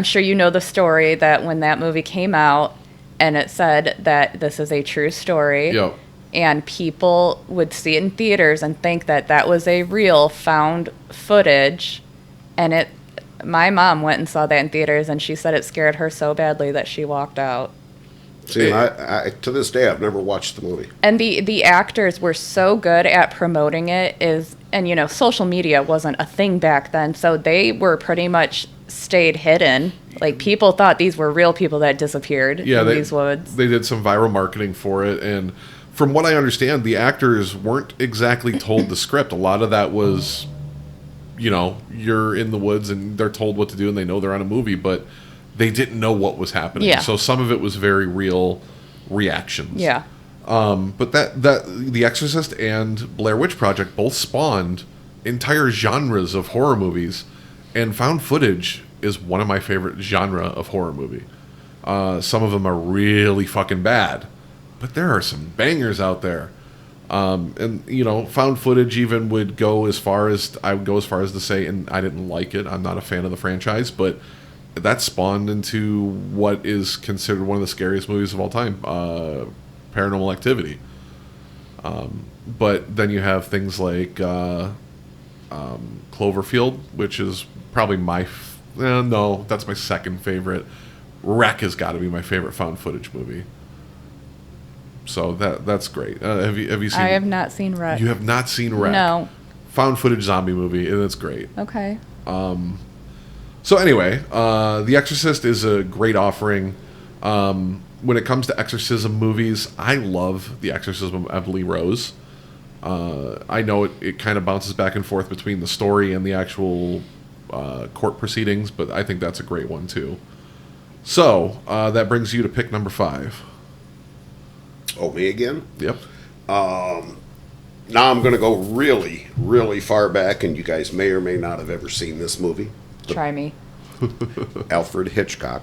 sure you know the story that when that movie came out and it said that this is a true story. Yep. And people would see it in theaters and think that that was a real found footage. And my mom went and saw that in theaters, and she said it scared her so badly that she walked out. See, I to this day, I've never watched the movie. And the actors were so good at promoting it. And social media wasn't a thing back then, so they were pretty much stayed hidden. Like, people thought these were real people that disappeared in these woods. They did some viral marketing for it, and from what I understand, the actors weren't exactly told the script. A lot of that was, you're in the woods and they're told what to do and they know they're on a movie, but they didn't know what was happening. Yeah. So some of it was very real reactions. Yeah. But that The Exorcist and Blair Witch Project both spawned entire genres of horror movies, and found footage is one of my favorite genre of horror movie. Some of them are really fucking bad, but there are some bangers out there. And found footage even would go as far as to say, and I didn't like it. I'm not a fan of the franchise, but that spawned into what is considered one of the scariest movies of all time, Paranormal Activity. But then you have things like Cloverfield, which is probably that's my second favorite. Wreck has got to be my favorite found footage movie. So that's great. Have you seen? I have not seen Wreck. You have not seen Wreck? No. Found footage zombie movie, and it's great. Okay. So anyway, The Exorcist is a great offering. When it comes to exorcism movies, I love The Exorcism of Emily Rose. I know it kind of bounces back and forth between the story and the actual court proceedings, but I think that's a great one too. So that brings you to pick number 5. Oh, me again? Yep. Now I'm going to go really, really far back, and you guys may or may not have ever seen this movie. Try me. Alfred Hitchcock,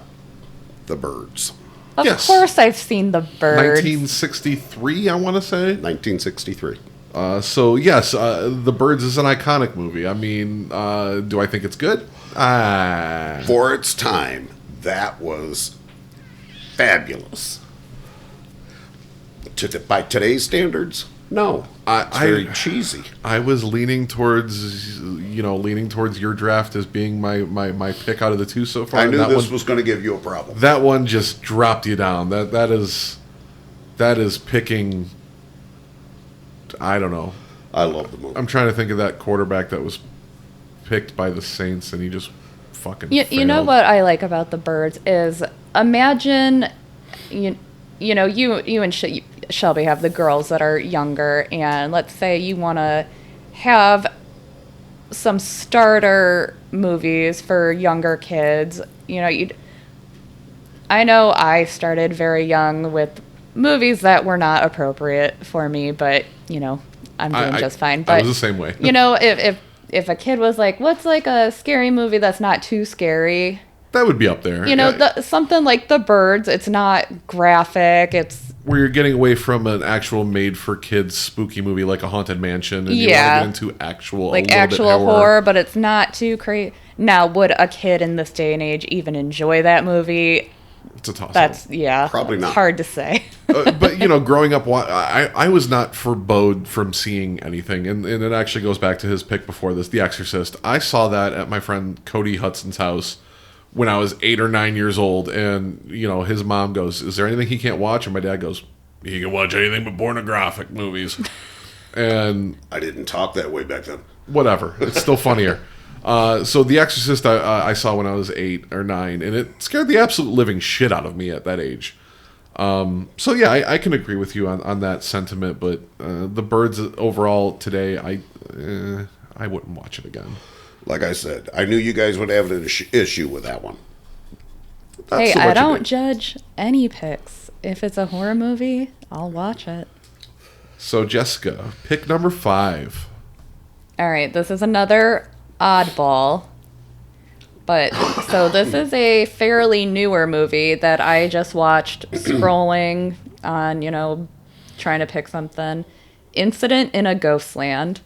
The Birds. Of Yes. course I've seen The Birds. 1963, I want to say. 1963. So yes, The Birds is an iconic movie. I mean, do I think it's good? For its time, that was fabulous. By today's standards, no. It's very cheesy. I was leaning towards your draft as being my pick out of the two so far. I knew this was going to give you a problem. That one just dropped you down. That is picking. I don't know. I love the movie. I'm trying to think of that quarterback that was picked by the Saints, and he just fucking. You know failed. what I like about The Birds is, imagine, you and Shelby have the girls that are younger, and let's say you want to have some starter movies for younger kids. I know I started very young with movies that were not appropriate for me, but I'm doing just fine. But I was the same way. if a kid was like, what's like a scary movie that's not too scary? That would be up there. Something like The Birds. It's not graphic. It's where you're getting away from an actual made-for-kids spooky movie like a Haunted Mansion, and you want to get into actual horror, but it's not too crazy. Now, would a kid in this day and age even enjoy that movie? It's a toss-up. That's probably not. Hard to say. But growing up, I was not forebode from seeing anything, and it actually goes back to his pick before this, The Exorcist. I saw that at my friend Cody Hudson's house when I was 8 or 9 years old, and his mom goes, "Is there anything he can't watch?" And my dad goes, "He can watch anything but pornographic movies." And I didn't talk that way back then. Whatever, it's still funnier. So The Exorcist I saw when I was 8 or 9, and it scared the absolute living shit out of me at that age. So yeah, I can agree with you on that sentiment, but The Birds overall today, I wouldn't watch it again. Like I said, I knew you guys would have an issue with that one. Hey, so I much don't of it. judge any picks. If it's a horror movie, I'll watch it. So, Jessica, pick number 5. All right, this is another oddball. But so this is a fairly newer movie that I just watched scrolling on, trying to pick something. Incident in a Ghostland.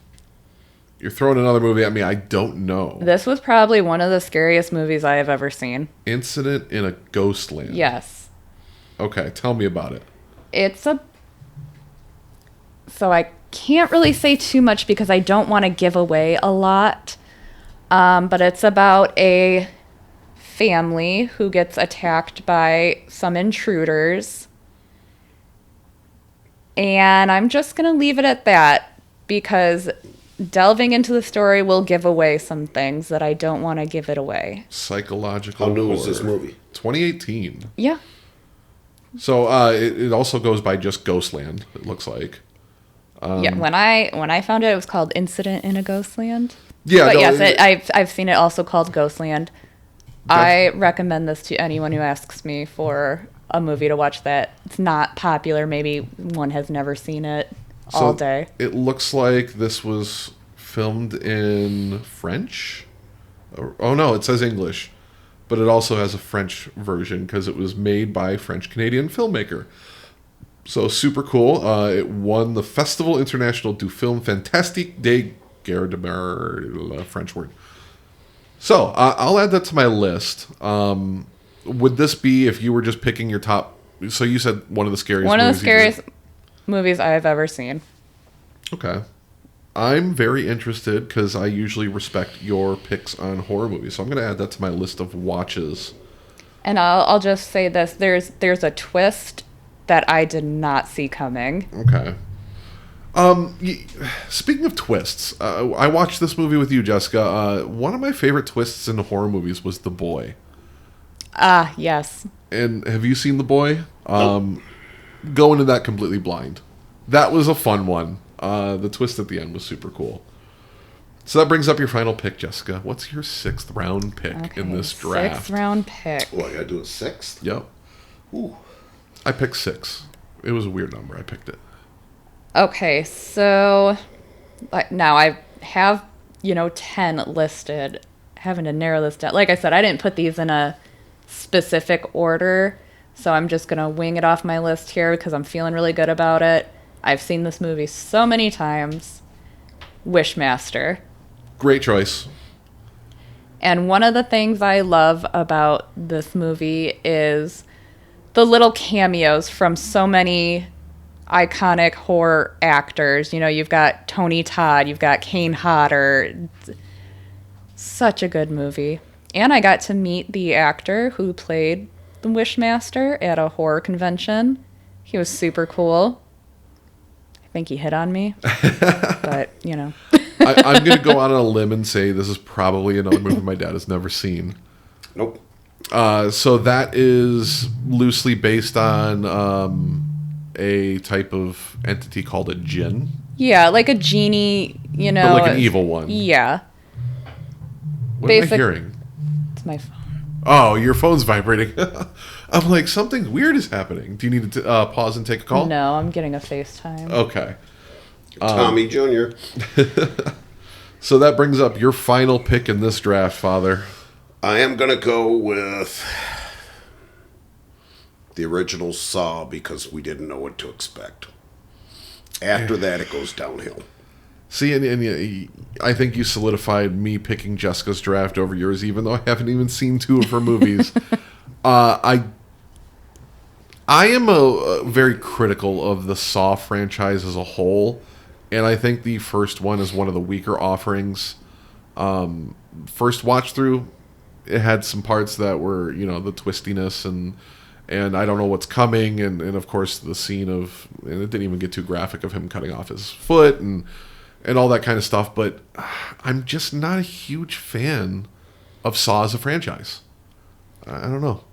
You're throwing another movie at me I don't know. This was probably one of the scariest movies I have ever seen. Incident in a Ghostland. Yes. Okay, tell me about it. So I can't really say too much because I don't want to give away a lot. But it's about a family who gets attacked by some intruders. And I'm just going to leave it at that because delving into the story will give away some things that I don't want to give it away. Psychological How new horror. is this movie? 2018. Yeah. So it also goes by just Ghostland, it looks like. Yeah, when I found it was called Incident in a Ghostland. Yeah, But no, yes, I've seen it also called Ghostland. I recommend this to anyone who asks me for a movie to watch that it's not popular. Maybe one has never seen it all day. It looks like this was filmed in French. Oh no, it says English, but it also has a French version because it was made by a French-Canadian filmmaker. So super cool. It won the Festival International du Film Fantastique des Gardemar, French word. So I'll add that to my list. Would this be if you were just picking your top? So you said one of the scariest. One of the movies scariest movies I've ever seen. Okay. I'm very interested because I usually respect your picks on horror movies. So I'm going to add that to my list of watches. And I'll just say this: there's a twist that I did not see coming. Okay. Speaking of twists, I watched this movie with you, Jessica. One of my favorite twists in horror movies was The Boy. Ah, yes. And have you seen The Boy? Go into that completely blind. That was a fun one. The twist at the end was super cool. So that brings up your final pick, Jessica. What's your 6th round pick in this draft? 6th round pick. Well, I gotta do a 6th? Yep. Ooh. I picked 6. It was a weird number. I picked it. Okay, so now I have 10 listed. Having to narrow this down. Like I said, I didn't put these in a specific order, so I'm just gonna wing it off my list here because I'm feeling really good about it. I've seen this movie so many times. Wishmaster. Great choice. And one of the things I love about this movie is the little cameos from so many iconic horror actors. You've got Tony Todd, you've got Kane Hodder. Such a good movie. And I got to meet the actor who played the Wishmaster at a horror convention. He was super cool. I think he hit on me. But, I'm going to go out on a limb and say this is probably another movie my dad has never seen. Nope. So that is loosely based on a type of entity called a djinn. Yeah, like a genie, But like an evil one. Yeah. What am I hearing? It's my phone. Oh, your phone's vibrating. I'm like, something weird is happening. Do you need to pause and take a call? No, I'm getting a FaceTime. Okay. Tommy Jr. So that brings up your final pick in this draft, Father. I am gonna go with the original Saw because we didn't know what to expect. After that, it goes downhill. See, and I think you solidified me picking Jessica's draft over yours, even though I haven't even seen 2 of her movies. I am very critical of the Saw franchise as a whole, and I think the first one is one of the weaker offerings. First watch through, it had some parts that were, the twistiness and I don't know what's coming, and of course the scene of, and it didn't even get too graphic, of him cutting off his foot and all that kind of stuff, but I'm just not a huge fan of Saw as a franchise. I don't know.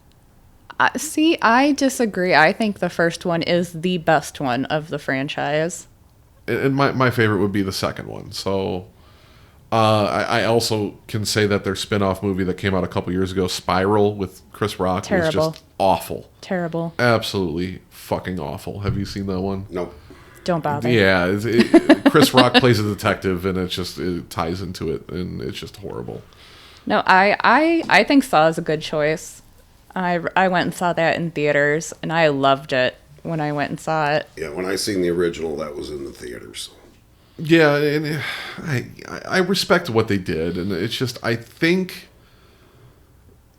See, I disagree. I think the first one is the best one of the franchise. And my favorite would be the second one. So I also can say that their spin-off movie that came out a couple years ago, Spiral, with Chris Rock, Terrible. was just awful. Terrible. Absolutely fucking awful. Have you seen that one? Nope. Don't bother. Yeah, Chris Rock plays a detective, and it ties into it, and it's just horrible. No, I think Saw is a good choice. I went and saw that in theaters, and I loved it when I went and saw it. Yeah, when I seen the original, that was in the theaters. Yeah, and I respect what they did, and it's just I think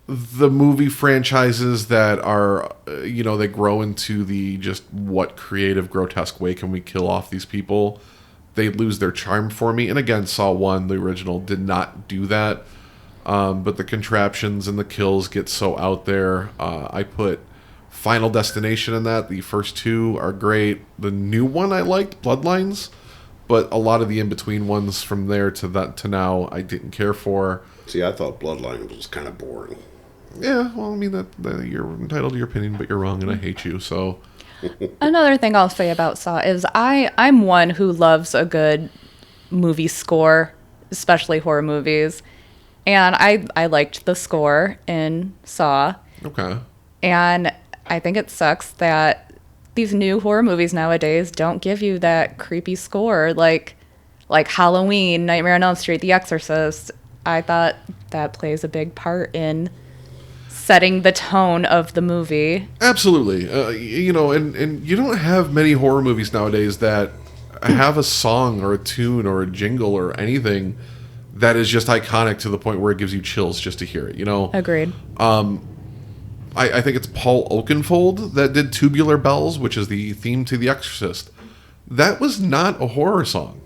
the movie franchises that are they grow into the just what creative grotesque way can we kill off these people, they lose their charm for me. And again, Saw 1, the original, did not do that, but the contraptions and the kills get so out there. I put Final Destination in that. The first two are great. The new one I liked, Bloodlines, but a lot of the in-between ones from there to now I didn't care for. See, I thought Bloodline was kind of boring. Yeah, well, I mean, that you're entitled to your opinion, but you're wrong, and I hate you, so... Another thing I'll say about Saw is I'm one who loves a good movie score, especially horror movies. And I liked the score in Saw. Okay. And I think it sucks that these new horror movies nowadays don't give you that creepy score like Halloween, Nightmare on Elm Street, The Exorcist. I thought that plays a big part in setting the tone of the movie. Absolutely. And you don't have many horror movies nowadays that have a song or a tune or a jingle or anything that is just iconic to the point where it gives you chills just to hear it, Agreed. I think it's Paul Oakenfold that did Tubular Bells, which is the theme to The Exorcist. That was not a horror song.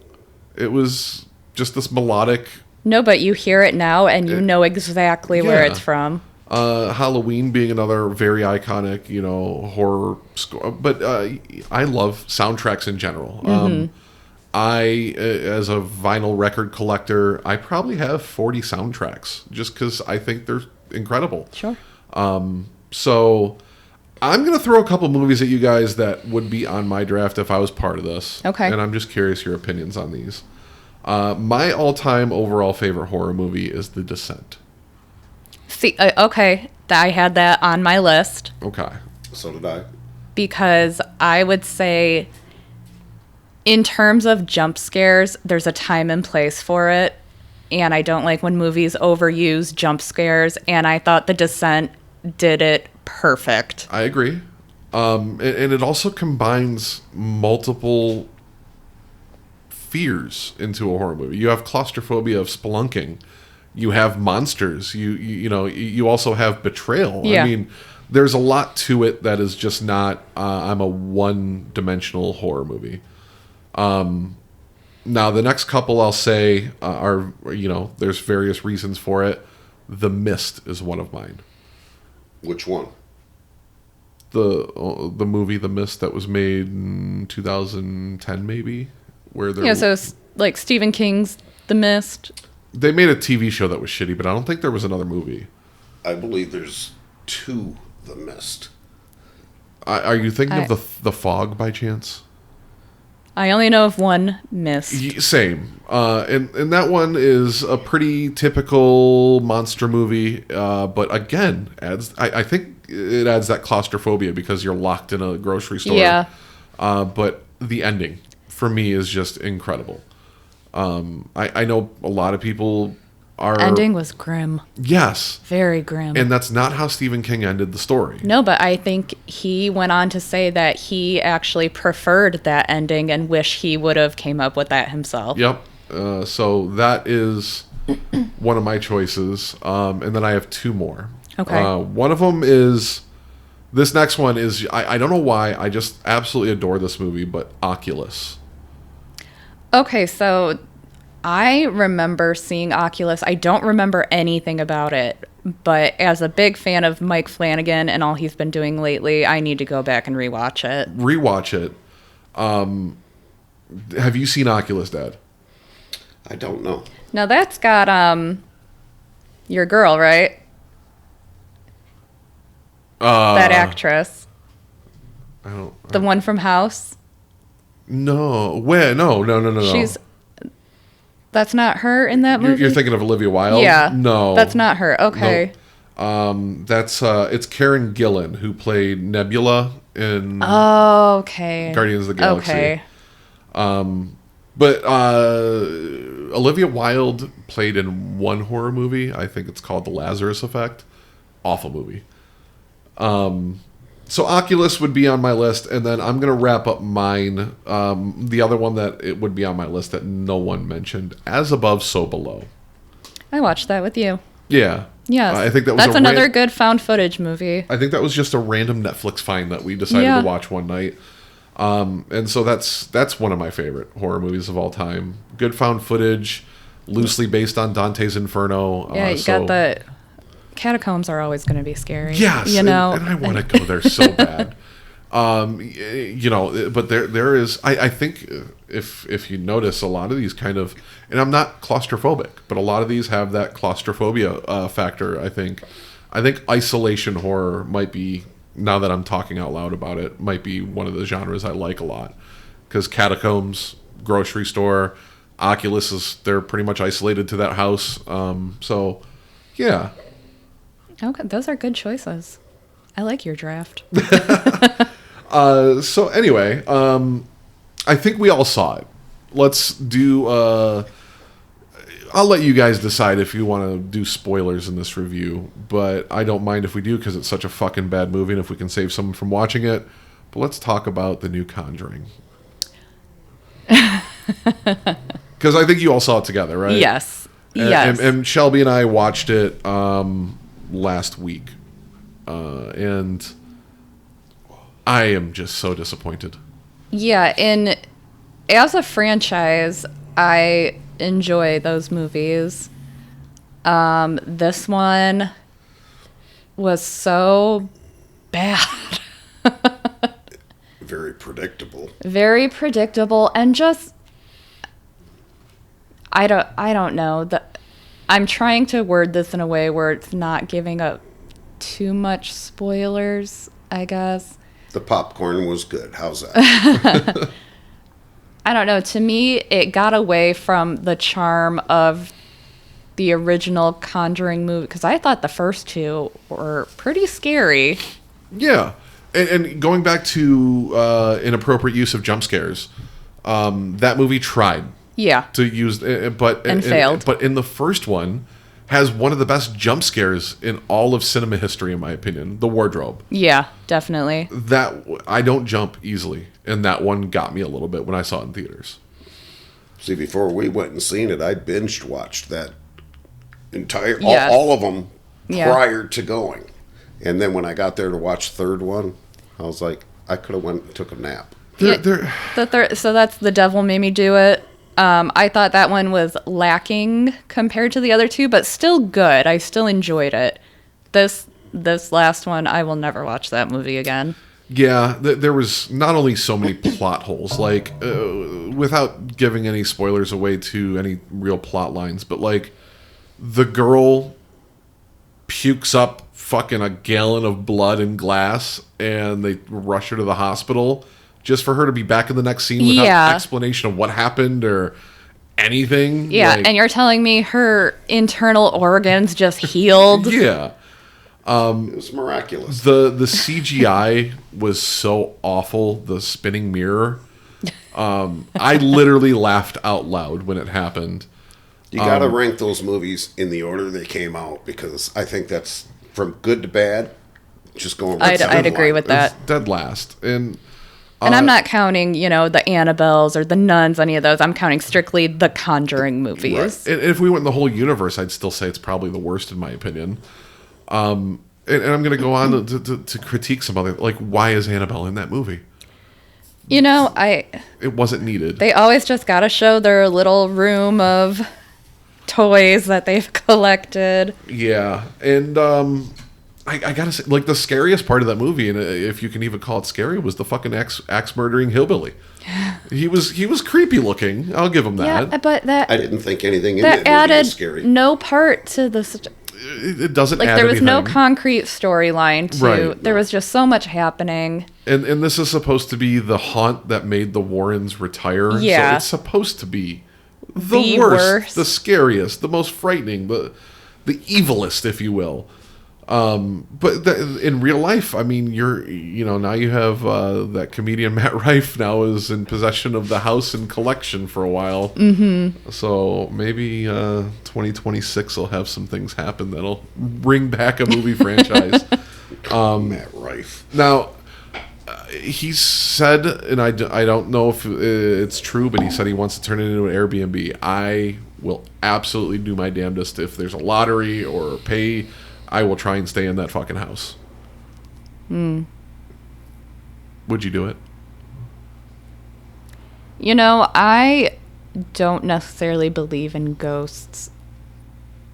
It was just this melodic... No, but you hear it now and you know exactly where it's from. Halloween being another very iconic, horror score. But I love soundtracks in general. I, as a vinyl record collector, I probably have 40 soundtracks just because I think they're incredible. Sure. So I'm going to throw a couple movies at you guys that would be on my draft if I was part of this. Okay. And I'm just curious your opinions on these. My all-time overall favorite horror movie is The Descent. See, okay, I had that on my list Okay. So did I. because I would say in terms of jump scares, there's a time and place for it. And I don't like when movies overuse jump scares. And I thought The Descent did it perfect. I agree. And it also combines multiple fears into a horror movie. You have claustrophobia of spelunking. You have monsters. You also have betrayal. Yeah. I mean, there's a lot to it that is just not, I'm a one-dimensional horror movie. Now, the next couple I'll say are, there's various reasons for it. The Mist is one of mine. Which one? The movie The Mist that was made in 2010, maybe, where there. Yeah, so like Stephen King's The Mist. They made a TV show that was shitty, but I don't think there was another movie. I believe there's two The Mist. Are you thinking of the Fog by chance? I only know of one Mist. Same. And that one is a pretty typical monster movie, but again, I think it adds that claustrophobia because you're locked in a grocery store. Yeah. But the ending, for me, is just incredible. I know a lot of people are... Ending was grim. Yes. Very grim. And that's not how Stephen King ended the story. No, but I think he went on to say that he actually preferred that ending and wish he would have came up with that himself. Yep. So that is one of my choices. And then I have two more. Okay. One of them is... This next one is... I don't know why. I just absolutely adore this movie, but Oculus. Okay, so I remember seeing Oculus. I don't remember anything about it, but as a big fan of Mike Flanagan and all he's been doing lately, I need to go back and rewatch it. Rewatch it. Have you seen Oculus, Dad? I don't know. Now that's got your girl, right? That actress. I don't... The one from House. No. Where? No. She's That's not her in that movie? You're thinking of Olivia Wilde? Yeah. No. That's not her. Okay. No. It's Karen Gillan, who played Nebula in Oh, okay. Guardians of the Galaxy. Okay. But Olivia Wilde played in one horror movie. I think it's called The Lazarus Effect. Awful movie. So Oculus would be on my list, and then I'm going to wrap up mine. The other one that it would be on my list that no one mentioned, As Above, So Below. I watched that with you. Yeah. Yes. I think that's another good found footage movie. I think that was just a random Netflix find that we decided to watch one night. And so that's one of my favorite horror movies of all time. Good found footage, loosely based on Dante's Inferno. Yeah, you got the catacombs are always going to be scary. Yes, you know, and I want to go there so bad. But there is. I think if you notice, a lot of these kind of, and I'm not claustrophobic, but a lot of these have that claustrophobia factor. I think isolation horror might be, now that I'm talking out loud about it, might be one of the genres I like a lot. Because catacombs, grocery store, Oculus they're pretty much isolated to that house. So, yeah. Okay, those are good choices. I like your draft. So anyway, I think we all saw it. Let's do. I'll let you guys decide if you want to do spoilers in this review, but I don't mind if we do because it's such a fucking bad movie, and if we can save someone from watching it. But let's talk about the new Conjuring. Because I think you all saw it together, right? Yes. Yes. And Shelby and I watched it last week, and I am just so disappointed. Yeah, as a franchise, I enjoy those movies. This one was so bad. Very predictable. Very predictable, and just I don't know. I'm trying to word this in a way where it's not giving up too much spoilers, I guess. The popcorn was good. How's that? I don't know. To me, it got away from the charm of the original Conjuring movie, because I thought the first two were pretty scary. Yeah. And going back to inappropriate use of jump scares, that movie tried. Yeah. To use, but failed. But in the first one, has one of the best jump scares in all of cinema history, in my opinion. The wardrobe. Yeah, definitely. That I don't jump easily, and that one got me a little bit when I saw it in theaters. See, before we went and seen it, I binged watched that entire Yes. all of them Yeah. prior to going, and then when I got there to watch the third one, I was like, I could have went and took a nap. So that's The Devil Made Me Do It. I thought that one was lacking compared to the other two, but still good. I still enjoyed it. This last one, I will never watch that movie again. Yeah, there was not only so many plot holes, like, without giving any spoilers away to any real plot lines, but, like, the girl pukes up fucking a gallon of blood and glass, and they rush her to the hospital just for her to be back in the next scene without explanation of what happened or anything. Yeah, like, and you're telling me her internal organs just healed? Yeah. It was miraculous. The CGI was so awful. The spinning mirror. I literally laughed out loud when it happened. You got to rank those movies in the order they came out, because I think that's from good to bad. Just going. I'd agree with that. It's dead last, and I'm not counting, the Annabelles or the Nuns, any of those. I'm counting strictly the Conjuring movies. Right. And if we went in the whole universe, I'd still say it's probably the worst in my opinion. And I'm going to go on to critique some other, like, why is Annabelle in that movie? It wasn't needed. They always just got to show their little room of toys that they've collected. Yeah, and I gotta say, like, the scariest part of that movie, and if you can even call it scary, was the fucking axe murdering hillbilly. He was creepy looking. I'll give him that. Yeah, but I didn't think anything in that that movie added was scary. no part to the. It doesn't add there was no anything. concrete storyline to. Right. There was just so much happening. And this is supposed to be the haunt that made the Warrens retire. Yeah. So it's supposed to be the worst, the scariest, the most frightening, the evilest, if you will. But in real life, I mean, now you have that comedian Matt Rife now is in possession of the house and collection for a while. Mm-hmm. So maybe 2026 will have some things happen that'll bring back a movie franchise. Matt Rife. Now, he said, and I don't know if it's true, but he said he wants to turn it into an Airbnb. I will absolutely do my damnedest if there's a lottery or pay. I will try and stay in that fucking house. Would you do it? I don't necessarily believe in ghosts,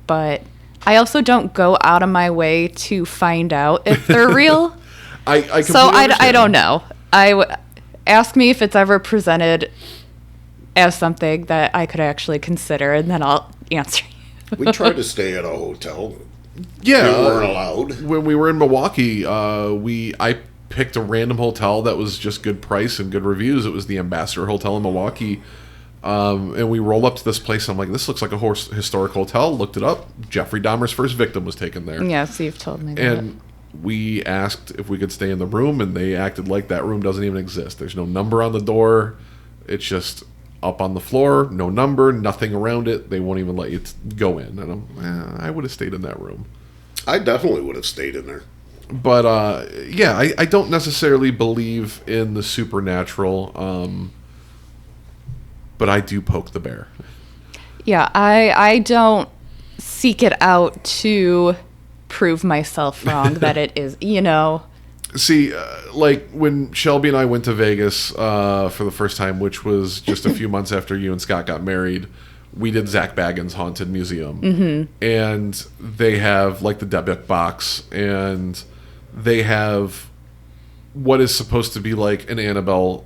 but I also don't go out of my way to find out if they're real. I completely so I understand. don't know. Ask me if it's ever presented as something that I could actually consider, and then I'll answer you. We tried to stay at a hotel. Yeah, We weren't allowed. When we were in Milwaukee, I picked a random hotel that was just good price and good reviews. It was the Ambassador Hotel in Milwaukee, and we rolled up to this place. I'm like, this looks like a historic hotel. Looked it up. Jeffrey Dahmer's first victim was taken there. Yes, you've told me that. And we asked if we could stay in the room, and they acted like that room doesn't even exist. There's no number on the door. It's just up on the floor, no number, nothing around it. They won't even let you go in. And I would have stayed in that room. I definitely would have stayed in there. But I don't necessarily believe in the supernatural, but I do poke the bear. Yeah, I don't seek it out to prove myself wrong that it is, See, like when Shelby and I went to Vegas for the first time, which was just a few months after you and Scott got married, we did Zach Baggins' Haunted Museum. Mm-hmm. And they have like the Dybbuk box, and they have what is supposed to be like an Annabelle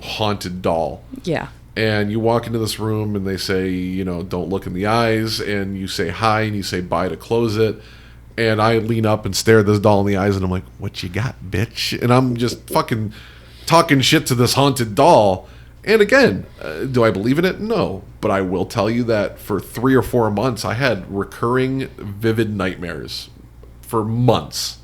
haunted doll. Yeah. And you walk into this room and they say, don't look in the eyes, and you say hi and you say bye to close it. And I lean up and stare at this doll in the eyes, and I'm like, what you got, bitch? And I'm just fucking talking shit to this haunted doll. And again, do I believe in it? No. But I will tell you that for 3 or 4 months, I had recurring vivid nightmares for months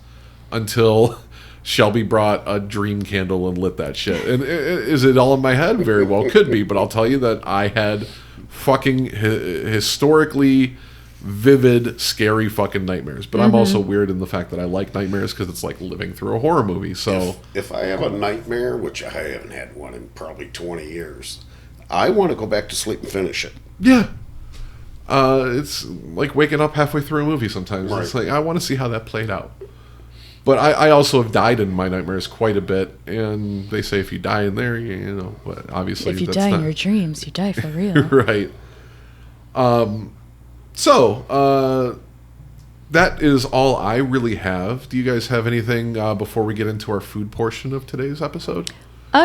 until Shelby brought a dream candle and lit that shit. And is it all in my head? Very well could be. But I'll tell you that I had fucking historically vivid, scary fucking nightmares. But I'm also weird in the fact that I like nightmares because it's like living through a horror movie. So if I have a nightmare, which I haven't had one in probably 20 years, I want to go back to sleep and finish it. Yeah. It's like waking up halfway through a movie sometimes. Right. It's like, I want to see how that played out. But I also have died in my nightmares quite a bit. And they say if you die in there, but obviously if you that's die not... in your dreams, you die for real. Right. So, that is all I really have. Do you guys have anything before we get into our food portion of today's episode?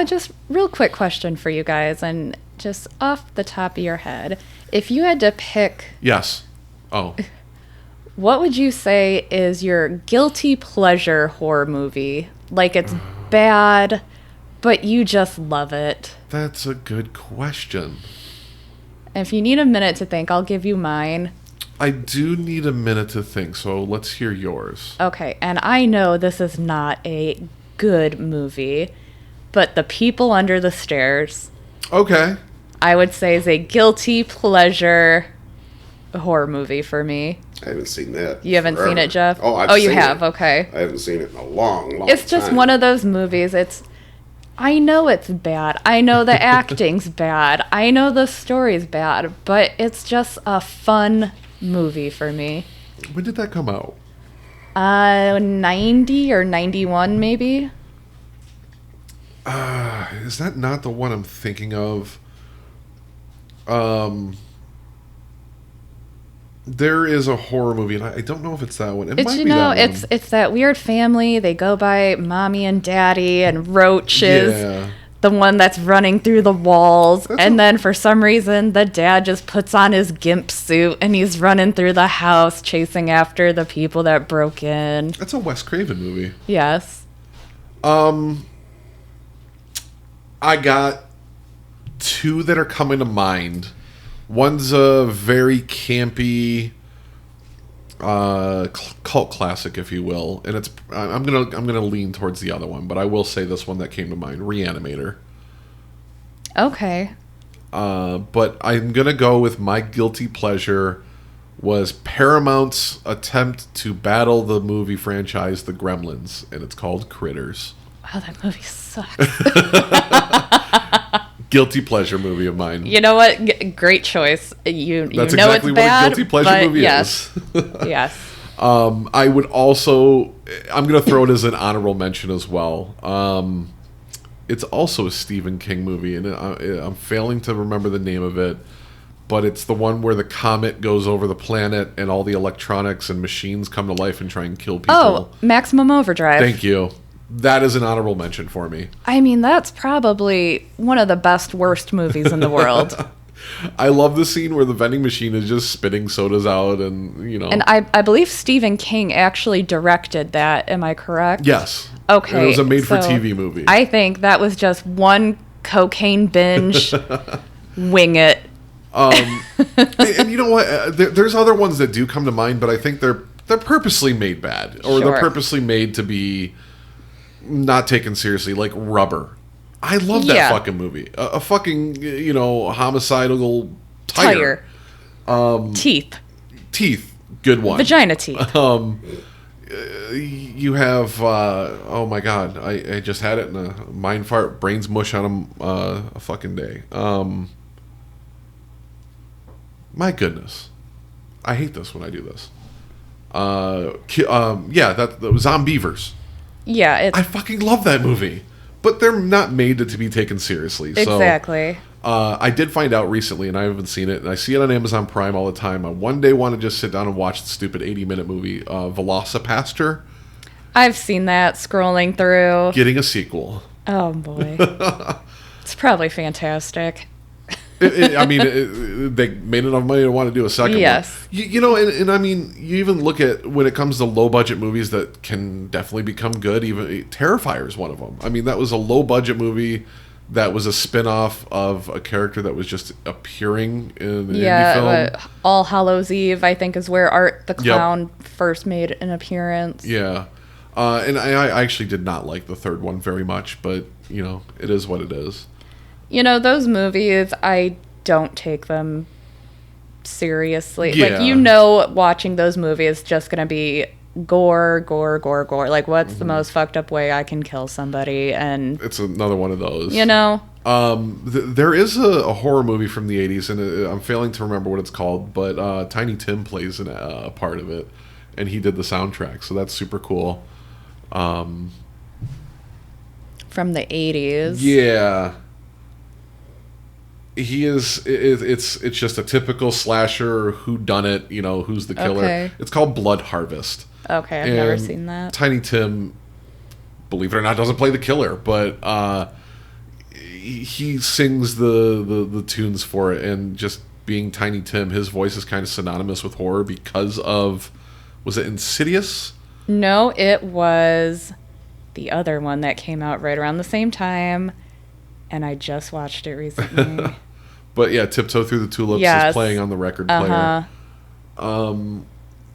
Just real quick question for you guys, and just off the top of your head, if you had to pick, Yes. Oh. what would you say is your guilty pleasure horror movie? Like it's bad, but you just love it. That's a good question. And if you need a minute to think, I'll give you mine. I do need a minute to think, so let's hear yours. Okay, and I know this is not a good movie, but The People Under the Stairs, Okay. I would say, is a guilty pleasure horror movie for me. I haven't seen that. You haven't seen it, Jeff? Oh, you seen have. it. Okay. I haven't seen it in a long, long It's just time. one of those movies. I know it's bad. I know the acting's bad. I know the story's bad, but it's just a fun movie for me. When did that come out? 90 or 91 maybe? Is that not the one I'm thinking of? There is a horror movie, and I don't know if it's that one. It It's might be that one. it's that weird family. They go by mommy and daddy and roaches. Yeah. The one that's running through the walls. That's And a- then for some reason the dad just puts on his gimp suit and he's running through the house chasing after the people that broke in. That's a Wes Craven movie. Yes. I got 2 that are coming to mind. One's a very campy cult classic, if you will, and it's I'm gonna lean towards the other one, but I will say this one that came to mind, Reanimator. Okay. But I'm gonna go with my guilty pleasure was Paramount's attempt to battle the movie franchise The Gremlins, and it's called Critters. Wow, that movie sucks. Guilty pleasure movie of mine. You know what? Great choice. You That's know exactly it's what bad, a guilty pleasure but movie yes. is. Yes. I would also, I'm going to throw it as an honorable mention as well. It's also a Stephen King movie, and I'm failing to remember the name of it, but it's the one where the comet goes over the planet and all the electronics and machines come to life and try and kill people. Oh, Maximum Overdrive. Thank you. That is an honorable mention for me. I mean, that's probably one of the best, worst movies in the world. I love the scene where the vending machine is just spitting sodas out and, you know. And I believe Stephen King actually directed that. Am I correct? Yes. Okay. It was a made-for-TV so movie. I think that was just one cocaine binge. Wing it. And you know what? There's other ones that do come to mind, but I think they're purposely made bad. Or they're Sure. purposely made to be not taken seriously, like Rubber. I love that Yeah. fucking movie. A fucking, you know, homicidal tire. Teeth. Teeth. Good one. Vagina teeth. You have, oh my god, I just had it in a mind fart, brains mush on a fucking day. My goodness. I hate this when I do this. Yeah, that was Zombievers. Yeah, it's I fucking love that movie. But they're not made to be taken seriously. exactly. So, I did find out recently, and I haven't seen it, and I see it on Amazon Prime all the time. I one day want to just sit down and watch the stupid 80-minute movie, Velocipaster, I've seen that scrolling through. getting a sequel. Oh boy. It's probably fantastic. I mean, they made enough money to want to do a second Yes. one. You know, and I mean, you even look at when it comes to low-budget movies that can definitely become good. Even Terrifier is one of them. I mean, that was a low-budget movie that was a spin-off of a character that was just appearing in an indie film. All Hallows Eve, I think, is where Art the Clown first made an appearance. Yeah. And I actually did not like the third one very much, but, you know, it is what it is. You know, those movies, I don't take them seriously. Yeah. Like, you know, watching those movies is just going to be gore, gore, gore, gore. Like, what's the most fucked up way I can kill somebody? And, It's another one of those. you know, There is a horror movie from the 80s, and I'm failing to remember what it's called, but Tiny Tim plays a part of it, and he did the soundtrack, so that's super cool. from the 80s. Yeah. He is. It's just a typical slasher whodunit. You know, who's the killer? Okay. It's called Blood Harvest. Okay, I've never And seen that. Tiny Tim, believe it or not, doesn't play the killer, but he sings the tunes for it, and just being Tiny Tim, his voice is kind of synonymous with horror because of, was it Insidious? No, it was the other one that came out right around the same time, and I just watched it recently. But yeah, Tiptoe Through the Tulips Yes. is playing on the record player.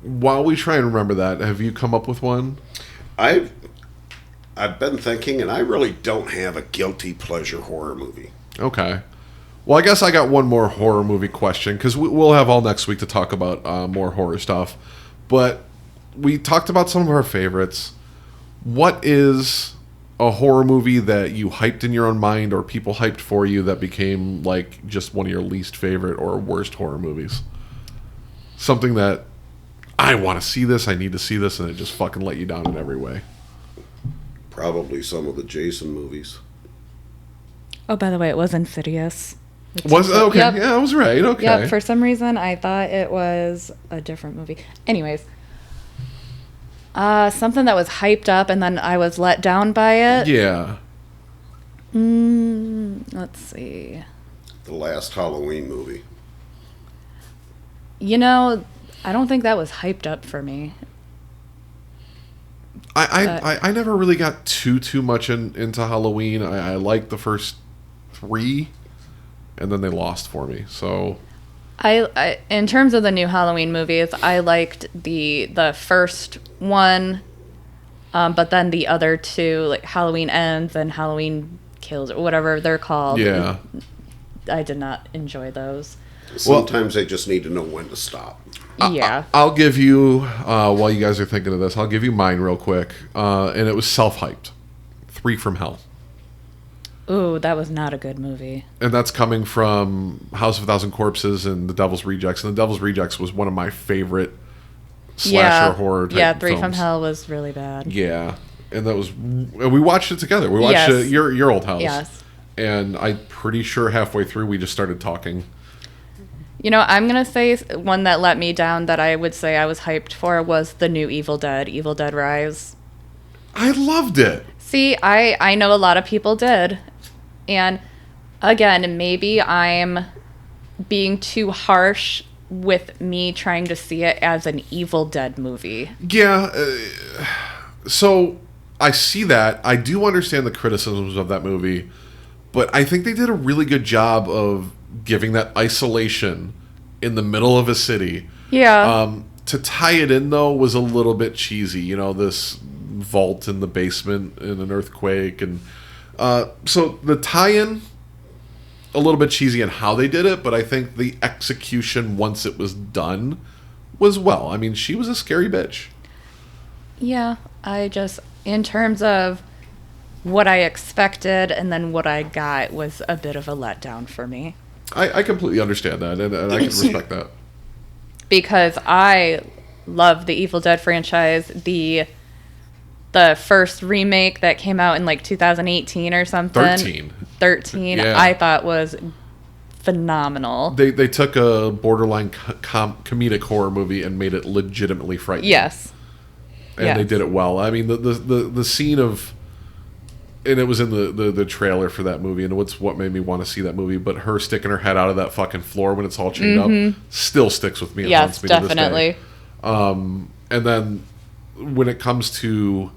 While we try and remember that, have you come up with one? I've been thinking, and I really don't have a guilty pleasure horror movie. Okay. Well, I guess I got one more horror movie question, because we'll have all next week to talk about more horror stuff. But we talked about some of our favorites. What is a horror movie that you hyped in your own mind, or people hyped for you, that became like just one of your least favorite or worst horror movies? Something that I want to see this, I need to see this, and it just fucking let you down in every way. Probably some of the Jason movies. Oh, by the way, it was Insidious. Was it? Okay, Yep. yeah, I was right. Okay. Yep, for some reason I thought it was a different movie. Anyways. Something that was hyped up and then I was let down by it. Yeah. Let's see. The last Halloween movie. You know, I don't think that was hyped up for me. I never really got too much into Halloween. I liked the first 3, and then they lost for me. So I in terms of the new Halloween movies, I liked the first one, but then the other two, like Halloween Ends and Halloween Kills, or whatever they're called. Yeah. I did not enjoy those. Sometimes they just need to know when to stop. Yeah. I'll give you, while you guys are thinking of this, I'll give you mine real quick. And it was self-hyped. 3 from Hell. Ooh, that was not a good movie. And that's coming from House of a Thousand Corpses and The Devil's Rejects. And The Devil's Rejects was one of my favorite slasher horror type Yeah, 3 from films. Hell was really bad. Yeah. And that was, and we watched it together. We watched Yes. it at your old house. Yes. And I'm pretty sure halfway through we just started talking. You know, I'm going to say one that let me down that I would say I was hyped for was the new Evil Dead Rise. I loved it. See, I know a lot of people did. And again, maybe I'm being too harsh with me trying to see it as an Evil Dead movie. Yeah. So I see that. I do understand the criticisms of that movie. But I think they did a really good job of giving that isolation in the middle of a city. Yeah. To tie it in, though, was a little bit cheesy. You know, this vault in the basement in an earthquake. And so the tie-in, a little bit cheesy in how they did it, but I think the execution once it was done was well. I mean, she was a scary bitch. Yeah, in terms of what I expected and then what I got was a bit of a letdown for me. I completely understand that, and I can respect that. Because I love the Evil Dead franchise. The first remake that came out in like 2018 or something. 13, Yeah. I thought was phenomenal. They took a borderline comedic horror movie and made it legitimately frightening. Yes. And they did it well. I mean, the scene of... And it was in the trailer for that movie, and what made me want to see that movie, but her sticking her head out of that fucking floor when it's all chained up still sticks with me. And haunts Yes, me to this day. definitely. And then when it comes to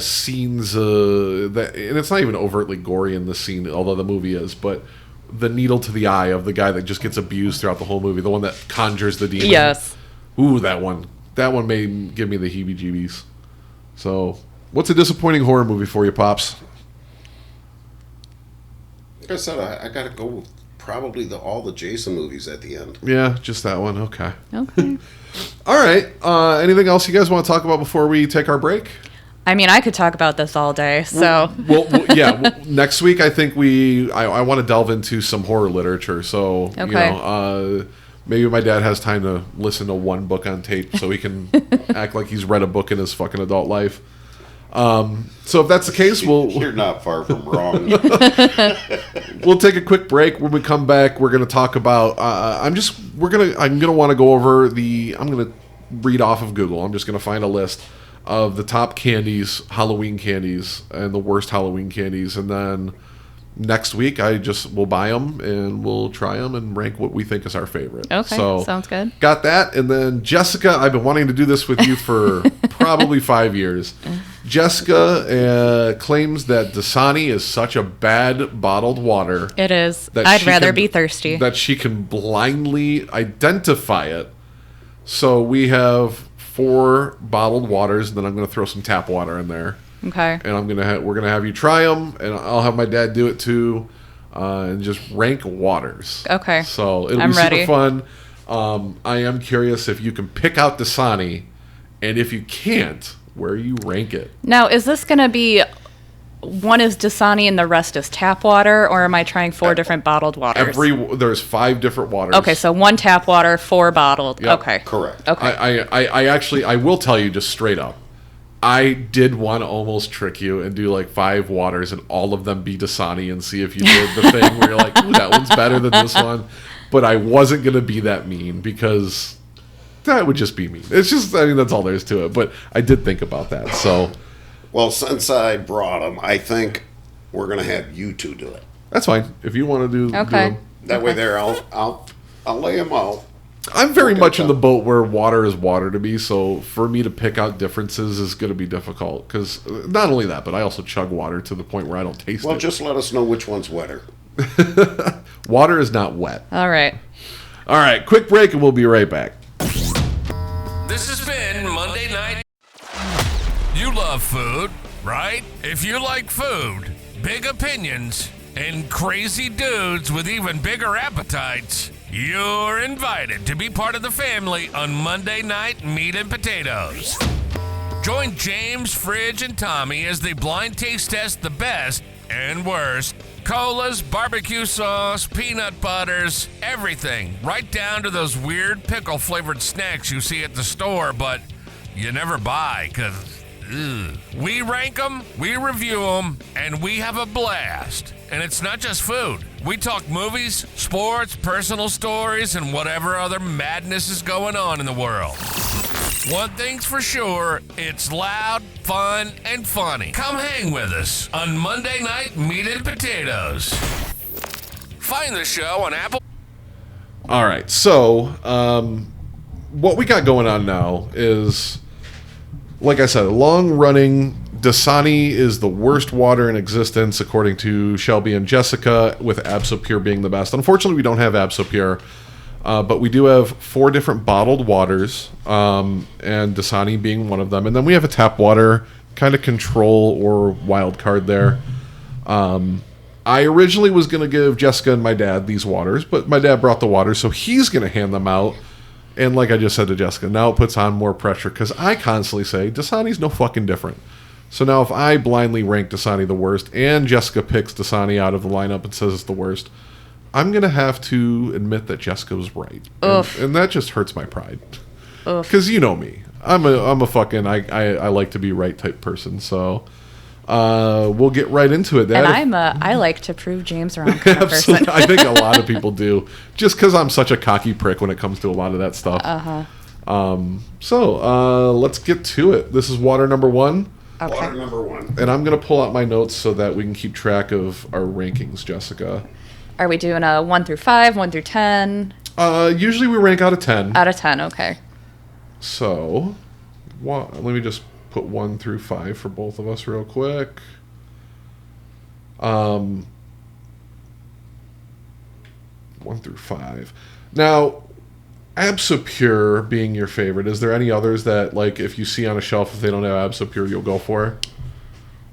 scenes that, and it's not even overtly gory in the scene, although the movie is, but the needle to the eye of the guy that just gets abused throughout the whole movie, the one that conjures the demon. Yes. Ooh, that one may give me the heebie-jeebies. So, what's a disappointing horror movie for you, Pops? Like I said, I got to go with probably all the Jason movies at the end. Yeah, just that one. Okay. Okay. All right. Anything else you guys want to talk about before we take our break? I mean, I could talk about this all day, so. Next week I think I want to delve into some horror literature. So, Okay. Maybe my dad has time to listen to one book on tape so he can act like he's read a book in his fucking adult life. So if that's the case, You're not far from wrong. we'll take a quick break. When we come back, we're going to talk about. I'm going to want to go over I'm going to read off of Google. I'm just going to find a list of the top candies, Halloween candies, and the worst Halloween candies, and then next week we'll buy them and we'll try them and rank what we think is our favorite. Okay, so sounds good. Got that. And then Jessica, I've been wanting to do this with you for probably 5 years. Jessica claims that Dasani is such a bad bottled water. It is. that I'd she rather can- be thirsty. That she can blindly identify it. So we have 4 bottled waters, and then I'm going to throw some tap water in there. Okay. And we're gonna have you try them, and I'll have my dad do it too, and just rank waters. Okay. So it'll I'm be ready. super fun. I am curious if you can pick out Dasani, and if you can't, where you rank it. Now, is this going to be one is Dasani and the rest is tap water, or am I trying 4 different bottled waters? There's 5 different waters. Okay, so 1 tap water, 4 bottled. Yep. Okay. Correct. Okay. I will tell you just straight up. I did want to almost trick you and do like 5 waters and all of them be Dasani and see if you did the thing where you're like, ooh, that one's better than this one. But I wasn't going to be that mean because that would just be mean. It's just, I mean, that's all there is to it. But I did think about that. So Well, since I brought them, I think we're going to have you two do it. that's fine. If you want to do Okay. them. That way there, I'll lay them out. I'm very Okay, much in so- the boat where water is water to me, so for me to pick out differences is going to be difficult. Because not only that, but I also chug water to the point where I don't taste Well, it. just let us know which one's wetter. Water is not wet. All right. All right, quick break and we'll be right back. This has been Monday Night. You love food, right? If you like food, big opinions, and crazy dudes with even bigger appetites, you're invited to be part of the family on Monday Night Meat and Potatoes. Join James, Fridge, and Tommy as they blind taste test the best and worst colas, barbecue sauce, peanut butters, everything, right down to those weird pickle-flavored snacks you see at the store, but you never buy because, we rank them, we review them, and we have a blast. And it's not just food. We talk movies, sports, personal stories, and whatever other madness is going on in the world. One thing's for sure, it's loud, fun, and funny. Come hang with us on Monday Night Meat and Potatoes. Find the show on Apple. All right, so what we got going on now is, like I said, long-running Dasani is the worst water in existence, according to Shelby and Jessica, with Absopure being the best. Unfortunately, we don't have Absopure, but we do have 4 different bottled waters, and Dasani being one of them. And then we have a tap water kind of control or wild card there. I originally was going to give Jessica and my dad these waters, but my dad brought the water, so he's going to hand them out. And like I just said to Jessica, now it puts on more pressure, because I constantly say, Dasani's no fucking different. So now if I blindly rank Dasani the worst, and Jessica picks Dasani out of the lineup and says it's the worst, I'm going to have to admit that Jessica was right. And that just hurts my pride. Because you know me. I'm a fucking, I like to be right type person. So we'll get right into it. And I like to prove James wrong kind of person. I think a lot of people do. Just because I'm such a cocky prick when it comes to a lot of that stuff. So let's get to it. This is water number 1. Okay. Water number 1. And I'm going to pull out my notes so that we can keep track of our rankings, Jessica. Are we doing a 1 through 5, 1 through 10? Usually we rank out of 10. Out of 10, okay. So, let me just put 1 through 5 for both of us real quick. 1 through 5. Now, Absopure being your favorite, is there any others that, like, if you see on a shelf, if they don't have Absopure, you'll go for?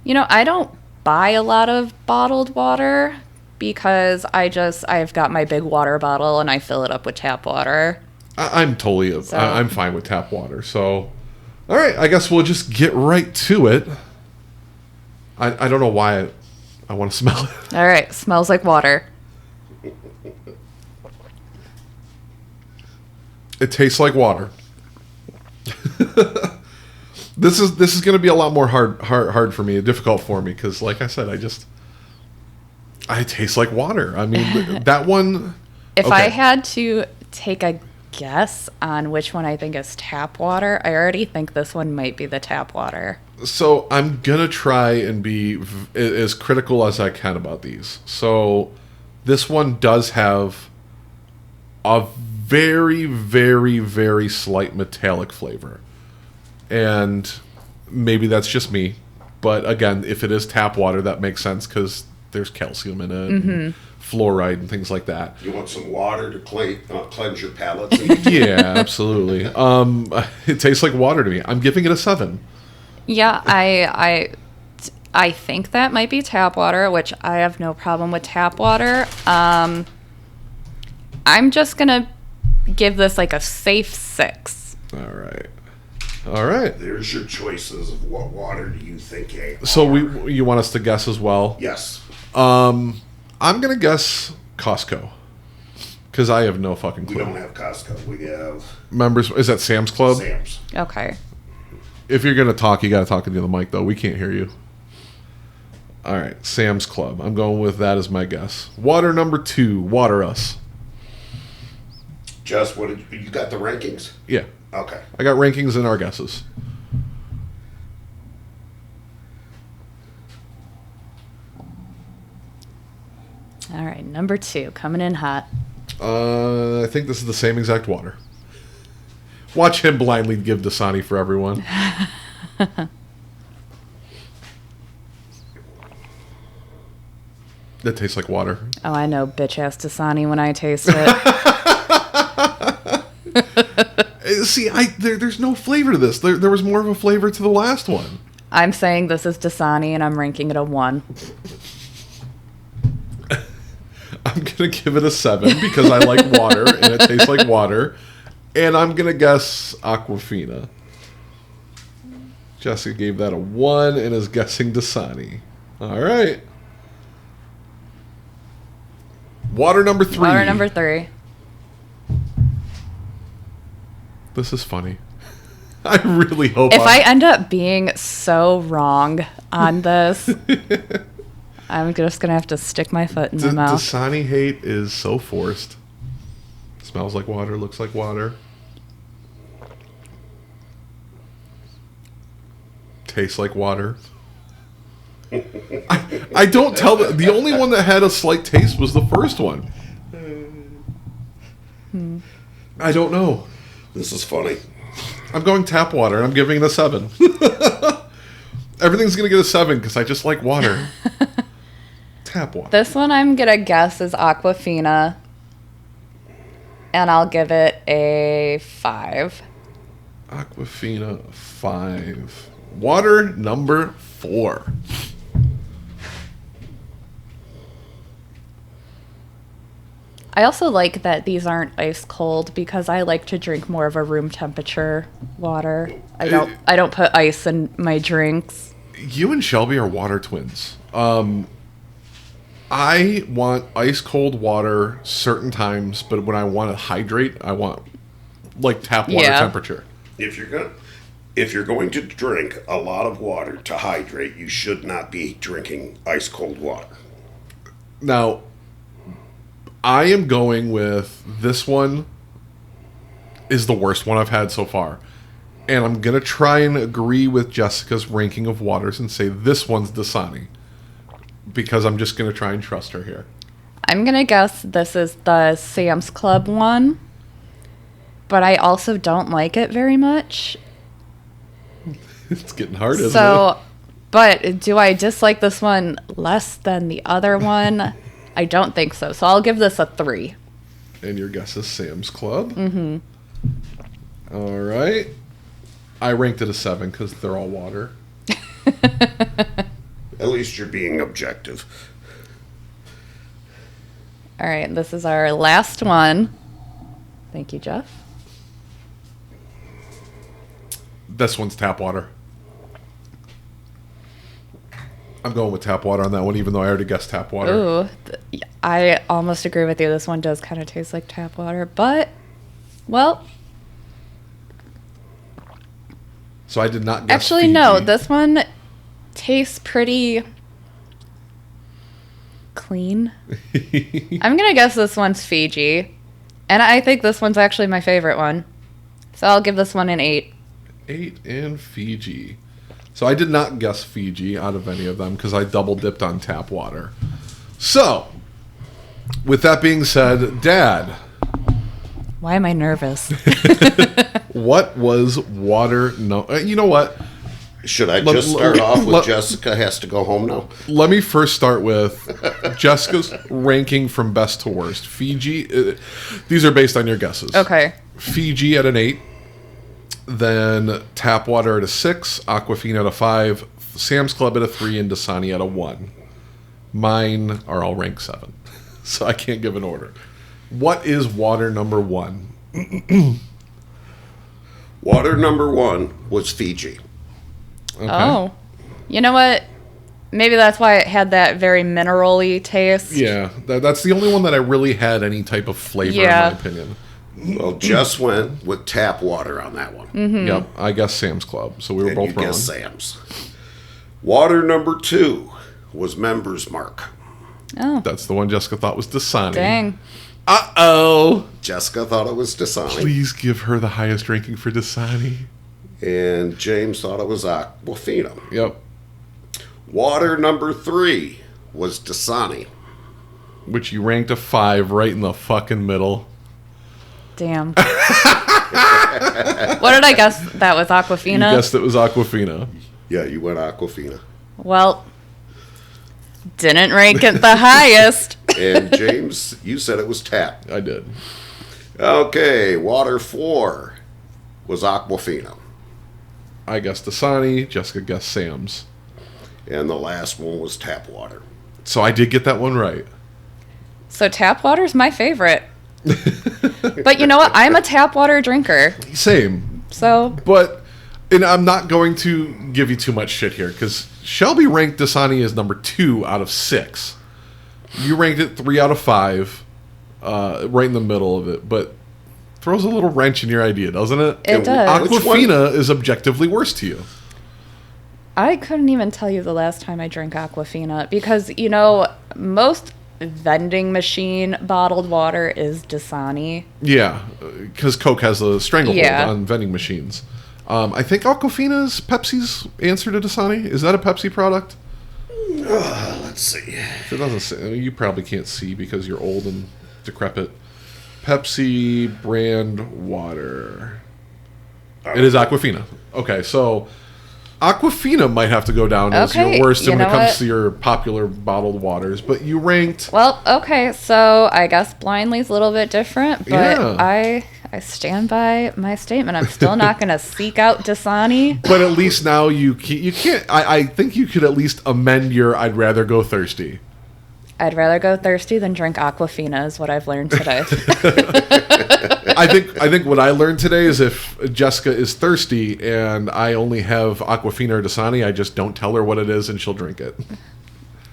You know, I don't buy a lot of bottled water because I've got my big water bottle and I fill it up with tap water. I'm fine with tap water. So, all right, I guess we'll just get right to it. I don't know why I want to smell it. All right, smells like water. It tastes like water. This is going to be a lot more hard for me, difficult for me, because like I said, I taste like water. I mean, that one. If okay. I had to take a guess on which one I think is tap water, I already think this one might be the tap water. So I'm gonna try and be as critical as I can about these. So this one does have a very, very, very slight metallic flavor. And maybe that's just me. But again, if it is tap water, that makes sense because there's calcium in it, and fluoride and things like that. You want some water to cleanse your palate? Yeah, absolutely. It tastes like water to me. I'm giving it a 7. Yeah, I think that might be tap water, which I have no problem with tap water. I'm just gonna give this like a safe 6. All right. There's your choices of what water do you think they are. So you want us to guess as well? Yes. I'm gonna guess Costco because I have no fucking We clue. don't have Costco. We have Members, is that Sam's Club? Sam's. Okay. If you're gonna talk, you gotta talk into the mic though. We can't hear you. All right, Sam's Club. I'm going with that as my guess. Water number 2. Water Us. Just what did you got the rankings? Yeah, Okay. I got rankings and our guesses. All right, number 2 coming in hot. I think this is the same exact water. Watch him blindly give Dasani for everyone. That tastes like water. Oh, I know bitch ass Dasani when I taste it. See, there's no flavor to this. There was more of a flavor to the last one. I'm saying this is Dasani, and I'm ranking it a 1. I'm going to give it a 7 because I like water, and it tastes like water. And I'm going to guess Aquafina. Jessica gave that a 1 and is guessing Dasani. All right. Water number 3. Water number 3. This is funny. I really hope If I end up being so wrong on this, I'm just going to have to stick my foot in my mouth. Dasani hate is so forced. Smells like water, looks like water. Tastes like water. I don't tell the only one that had a slight taste was the first one. I don't know. This is funny. I'm going tap water and I'm giving it a 7. Everything's going to get a 7 because I just like water. Tap water. This one I'm going to guess is Aquafina. And I'll give it a 5. Aquafina 5. Water number 4. I also like that these aren't ice cold because I like to drink more of a room temperature water. I don't put ice in my drinks. You and Shelby are water twins. I want ice cold water certain times, but when I want to hydrate, I want like tap water temperature. If you're going to drink a lot of water to hydrate, you should not be drinking ice cold water. Now, I am going with this one is the worst one I've had so far. And I'm going to try and agree with Jessica's ranking of waters and say this one's Dasani. Because I'm just going to try and trust her here. I'm going to guess this is the Sam's Club one. But I also don't like it very much. It's getting hard, isn't it? But do I dislike this one less than the other one? I don't think so. So I'll give this a 3. And your guess is Sam's Club? Mm-hmm. All right. I ranked it a 7 because they're all water. At least you're being objective. All right. This is our last one. Thank you, Jeff. This one's tap water. I'm going with tap water on that one, even though I already guessed tap water. Ooh, I almost agree with you. This one does kind of taste like tap water, but, well. So I did not guess Actually, Fiji. no. This one tastes pretty clean. I'm going to guess this one's Fiji. And I think this one's actually my favorite one. So I'll give this one an 8. 8 and Fiji. So I did not guess Fiji out of any of them because I double dipped on tap water. So, with that being said, Dad. Why am I nervous? What was water? No, you know what? Should I just start off with Jessica has to go home now? Let me first start with Jessica's ranking from best to worst. Fiji, these are based on your guesses. Okay. Fiji at an 8. Then tap water at a 6, Aquafina at a 5, Sam's Club at a 3, and Dasani at a 1. Mine are all ranked 7, so I can't give an order. What is water number 1? Water number 1 was Fiji. Okay. Oh. You know what? Maybe that's why it had that very mineral-y taste. Yeah, that's the only one that I really had any type of flavor in my opinion. Well, Jess went with tap water on that one. Mm-hmm. Yep, I guess Sam's Club, so we were And both you wrong. guessed Sam's. Water number 2 was Members Mark. Oh, That's the one Jessica thought was Dasani. dang. Uh-oh. Jessica thought it was Dasani. Please give her the highest ranking for Dasani. And James thought it was Aquafina. Yep. Water number 3 was Dasani. Which you ranked a 5 right in the fucking middle. Damn. What did I guess? That was Aquafina? You guessed it was Aquafina. Yeah, you went Aquafina. Well, Didn't rank it the highest. And James, you said it was Tap. I did. Okay, water 4 was Aquafina. I guessed Dasani. Jessica guessed Sam's. And the last one was Tap water. So I did get that one right. So tap water's my favorite. But you know what? I'm a tap water drinker. Same. So But, and I'm not going to give you too much shit here, because Shelby ranked Dasani as number 2 out of 6. You ranked it 3 out of 5, right in the middle of it, but throws a little wrench in your idea, doesn't it? it does. Which one? Aquafina is objectively worse to you. I couldn't even tell you the last time I drank Aquafina because, you know, most vending machine bottled water is Dasani. Yeah, because Coke has a stranglehold Yeah. on vending machines. I think Aquafina is Pepsi's answer to Dasani. Is that a Pepsi product? Let's see. If it doesn't say, you probably can't see because you're old and decrepit. Pepsi brand water. It is Aquafina. Okay, so Aquafina might have to go down as Okay, your worst you when it know comes what? to your popular bottled waters, but you ranked. Well, okay, so I guess Blindly's a little bit different, but Yeah. I stand by my statement. I'm still not going to seek out Dasani. But at least now you can't. I think you could at least amend your "I'd rather go thirsty." I'd rather go thirsty than drink Aquafina is what I've learned today. I think what I learned today is if Jessica is thirsty and I only have Aquafina or Dasani, I just don't tell her what it is and she'll drink it.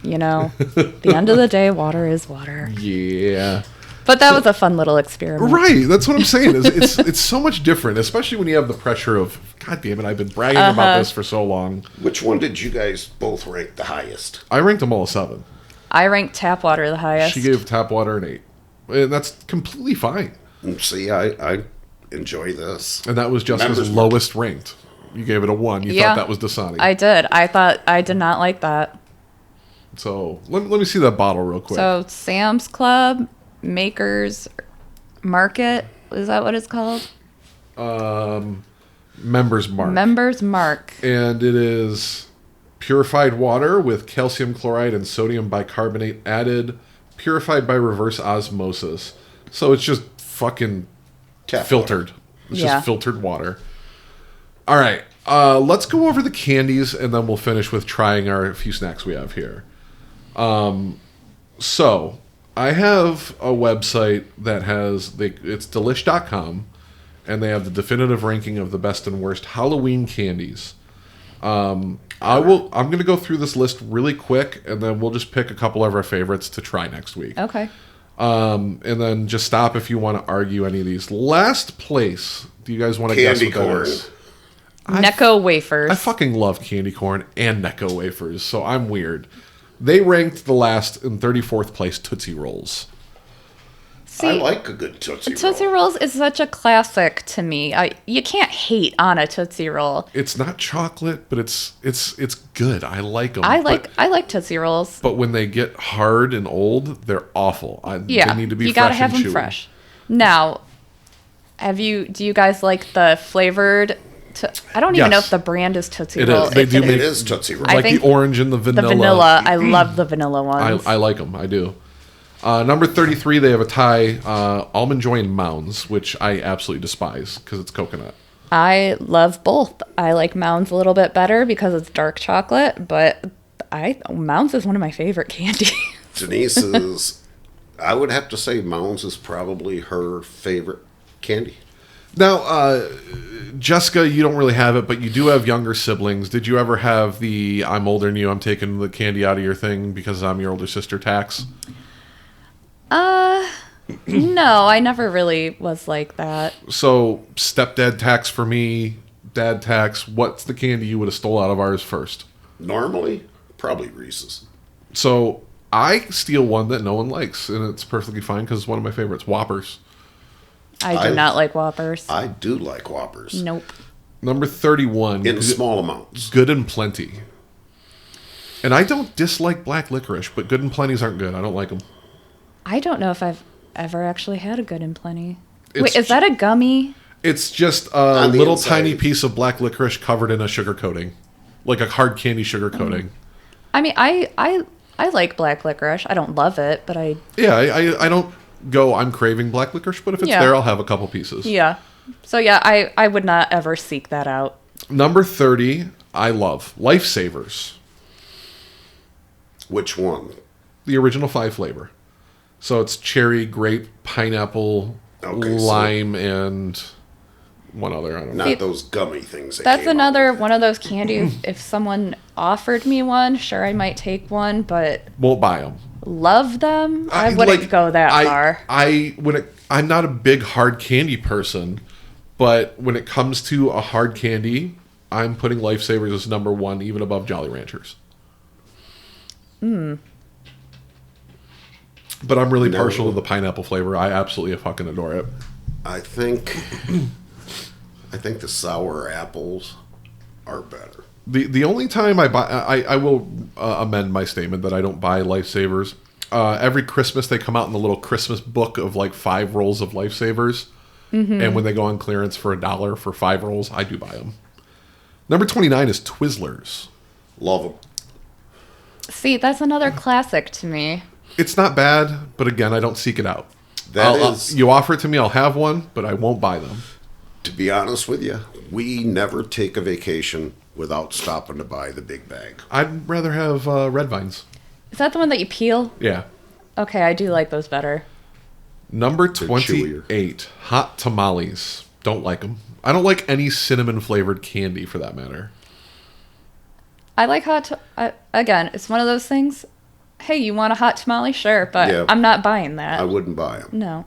You know, at the end of the day, water is water. Yeah. But that was a fun little experiment. Right, that's what I'm saying. It's so much different, especially when you have the pressure of, God damn it, I've been bragging about this for so long. Which one did you guys both rank the highest? I ranked them all a 7. I ranked tap water the highest. She gave tap water an 8. And that's completely fine. See, I enjoy this. And that was Jessica's Members lowest ranked. You gave it a 1. You thought that was Dasani. I did. I did not like that. So let me see that bottle real quick. So Sam's Club, Makers Market, is that what it's called? Members Mark. Members Mark. And it is purified water with calcium chloride and sodium bicarbonate added, purified by reverse osmosis. So it's just fucking Tap filtered. It's Yeah. just filtered water. All right. Let's go over the candies, and then we'll finish with trying our few snacks we have here. So I have a website that has it's delish.com, and they have the definitive ranking of the best and worst Halloween candies. I'm going to go through this list really quick, and then we'll just pick a couple of our favorites to try next week. Okay. And then just stop if you want to argue any of these. Last place. Do you guys want to guess Candy what that corn. is? Necco wafers. I fucking love candy corn and Necco wafers, so I'm weird. They ranked the last in 34th place Tootsie Rolls. See, I like a good Tootsie Roll. Tootsie Rolls is such a classic to me. You can't hate on a Tootsie Roll. It's not chocolate, but it's good. I like them. I like Tootsie Rolls. But when they get hard and old, they're awful. Yeah, They need to be you fresh gotta have and them chewy. fresh. Now, do you guys like the flavored? I don't even know Yes. if the brand is Tootsie It Roll. is. They If do it make It is Tootsie Roll. I like the think orange and the the vanilla. vanilla. I love the vanilla ones. I like them. I do. Number 33, they have a tie, Almond Joy and Mounds, which I absolutely despise because it's coconut. I love both. I like Mounds a little bit better because it's dark chocolate, but Mounds is one of my favorite candies. Denise is, I would have to say Mounds is probably her favorite candy. Now, Jessica, you don't really have it, but you do have younger siblings. Did you ever have the I'm older than you, I'm taking the candy out of your thing because I'm your older sister tax? No, I never really was like that. So, stepdad tax for me, dad tax, what's the candy you would have stole out of ours first? Normally, probably Reese's. So, I steal one that no one likes, and it's perfectly fine because it's one of my favorites, Whoppers. I do not like Whoppers. I do like Whoppers. Nope. Number 31. In small amounts. Good and Plenty. And I don't dislike black licorice, but Good and Plenty's aren't good. I don't like them. I don't know if I've ever actually had a Good and Plenty. It's Wait, is that a gummy? It's just a On the little inside. tiny piece of black licorice covered in a sugar coating. Like a hard candy sugar coating. I mean, I I like black licorice. I don't love it, but I Yeah, I don't go, I'm craving black licorice, but if it's Yeah. there, I'll have a couple pieces. yeah. So yeah, I would not ever seek that out. Number 30, I love Lifesavers, Which one? the original 5 flavor. So it's cherry, grape, pineapple, Okay, so- lime, and one other. I don't know. Not those gummy things. That That's came out another with. one of those candies. If someone offered me one, sure, I might take one, but Won't buy them. love them, I wouldn't go that far. I'm not a big hard candy person, but when it comes to a hard candy, I'm putting Lifesavers as number 1, even above Jolly Ranchers. But I'm really No. partial to the pineapple flavor. I absolutely fucking adore it. I think the sour apples are better. The only time I buy, I will amend my statement that I don't buy Lifesavers. Every Christmas they come out in the little Christmas book of like 5 rolls of Lifesavers, and when they go on clearance for $1 for 5 rolls, I do buy them. Number 29 is Twizzlers. Love them. See, that's another classic to me. It's not bad, but again, I don't seek it out. That is, You offer it to me, I'll have one, but I won't buy them. to be honest with you, we never take a vacation without stopping to buy the big bag. I'd rather have Red Vines. Is that the one that you peel? Yeah. Okay, I do like those better. Number chewier. 28, Hot Tamales. Don't like them. I don't like any cinnamon flavored candy for that matter. I like again, it's one of those things. Hey, you want a hot tamale? Sure, but Yeah. I'm not buying that. I wouldn't buy them. No.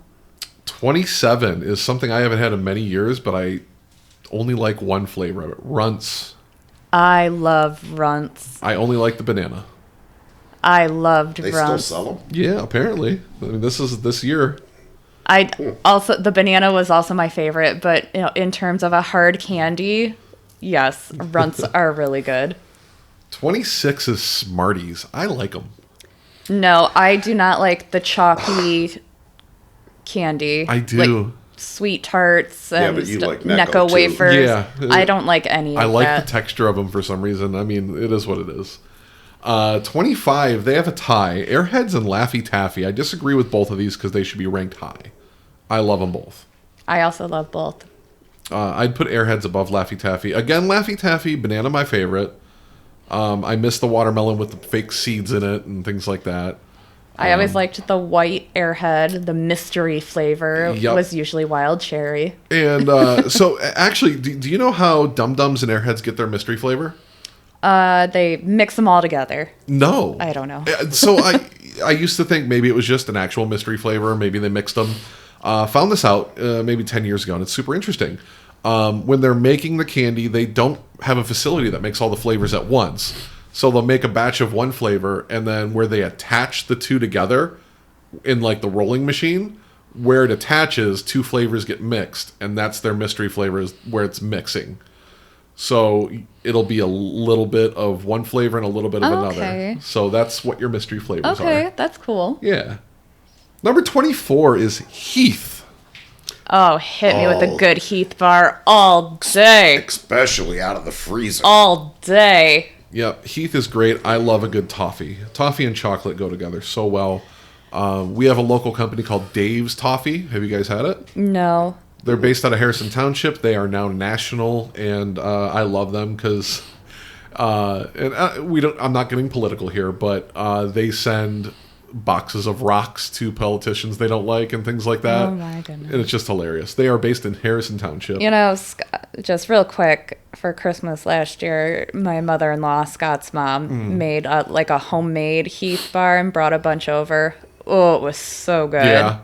27 is something I haven't had in many years, but I only like one flavor of it. Runts. I love runts. I only like the banana. I loved They still runts. sell them. Yeah, apparently. I mean, this is this year. I also the banana was also my favorite, but in terms of a hard candy, yes, runts are really good. 26 is Smarties. I like them. No, I do not like the chalky candy. I do. Like sweet tarts and but you like Necco Necco, too. wafers. Yeah. I don't like any of I like that. the texture of them for some reason. I mean, it is what it is. 25, they have a tie. Airheads and Laffy Taffy. I disagree with both of these because they should be ranked high. I love them both. I also love both. I'd put Airheads above Laffy Taffy. Again, Laffy Taffy, banana my favorite. I miss the watermelon with the fake seeds in it and things like that. I always liked the white Airhead. The mystery flavor Yup. was usually wild cherry. And so, actually, do you know how Dum Dums and Airheads get their mystery flavor? They mix them all together. No. I don't know. So I used to think maybe it was just an actual mystery flavor. Maybe they mixed them. Found this out maybe 10 years ago, and it's super interesting. When they're making the candy, they don't have a facility that makes all the flavors at once. So they'll make a batch of one flavor, and then where they attach the two together in like the rolling machine, where it attaches, 2 flavors get mixed, and that's their mystery flavors where it's mixing. So it'll be a little bit of one flavor and a little bit of another. Okay. So that's what your mystery flavors Okay, are. that's cool. Yeah. Number 24 is Heath. Oh, hit me with a Oh. good Heath bar all day. Especially out of the freezer. All day. Yep, Heath is great. I love a good toffee. Toffee and chocolate go together so well. We have a local company called Dave's Toffee. Have you guys had it? No. They're based out of Harrison Township. They are now national, and I love them because, I'm not getting political here, but they send boxes of rocks to politicians they don't like and things like that. Oh my goodness. And it's just hilarious. They are based in Harrison Township. You know, just real quick, for Christmas last year, my mother-in-law, Scott's mom, made like a homemade Heath bar and brought a bunch over. Oh, it was so good. Yeah.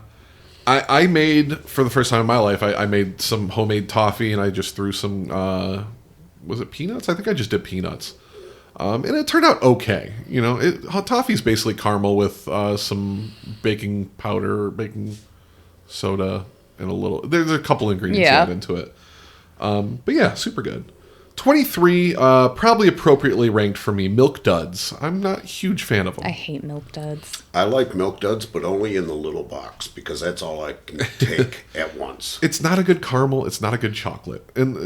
I made, for the first time in my life, I made some homemade toffee, and I just threw some, was it peanuts? I think I just did peanuts. And it turned out okay. You know, toffee's basically caramel with some baking powder, baking soda, and there's a couple ingredients Yeah. added into it. But yeah, super good. 23, probably appropriately ranked for me, Milk Duds. I'm not a huge fan of them. I hate Milk Duds. I like Milk Duds, but only in the little box because that's all I can take at once. It's not a good caramel. It's not a good chocolate. And,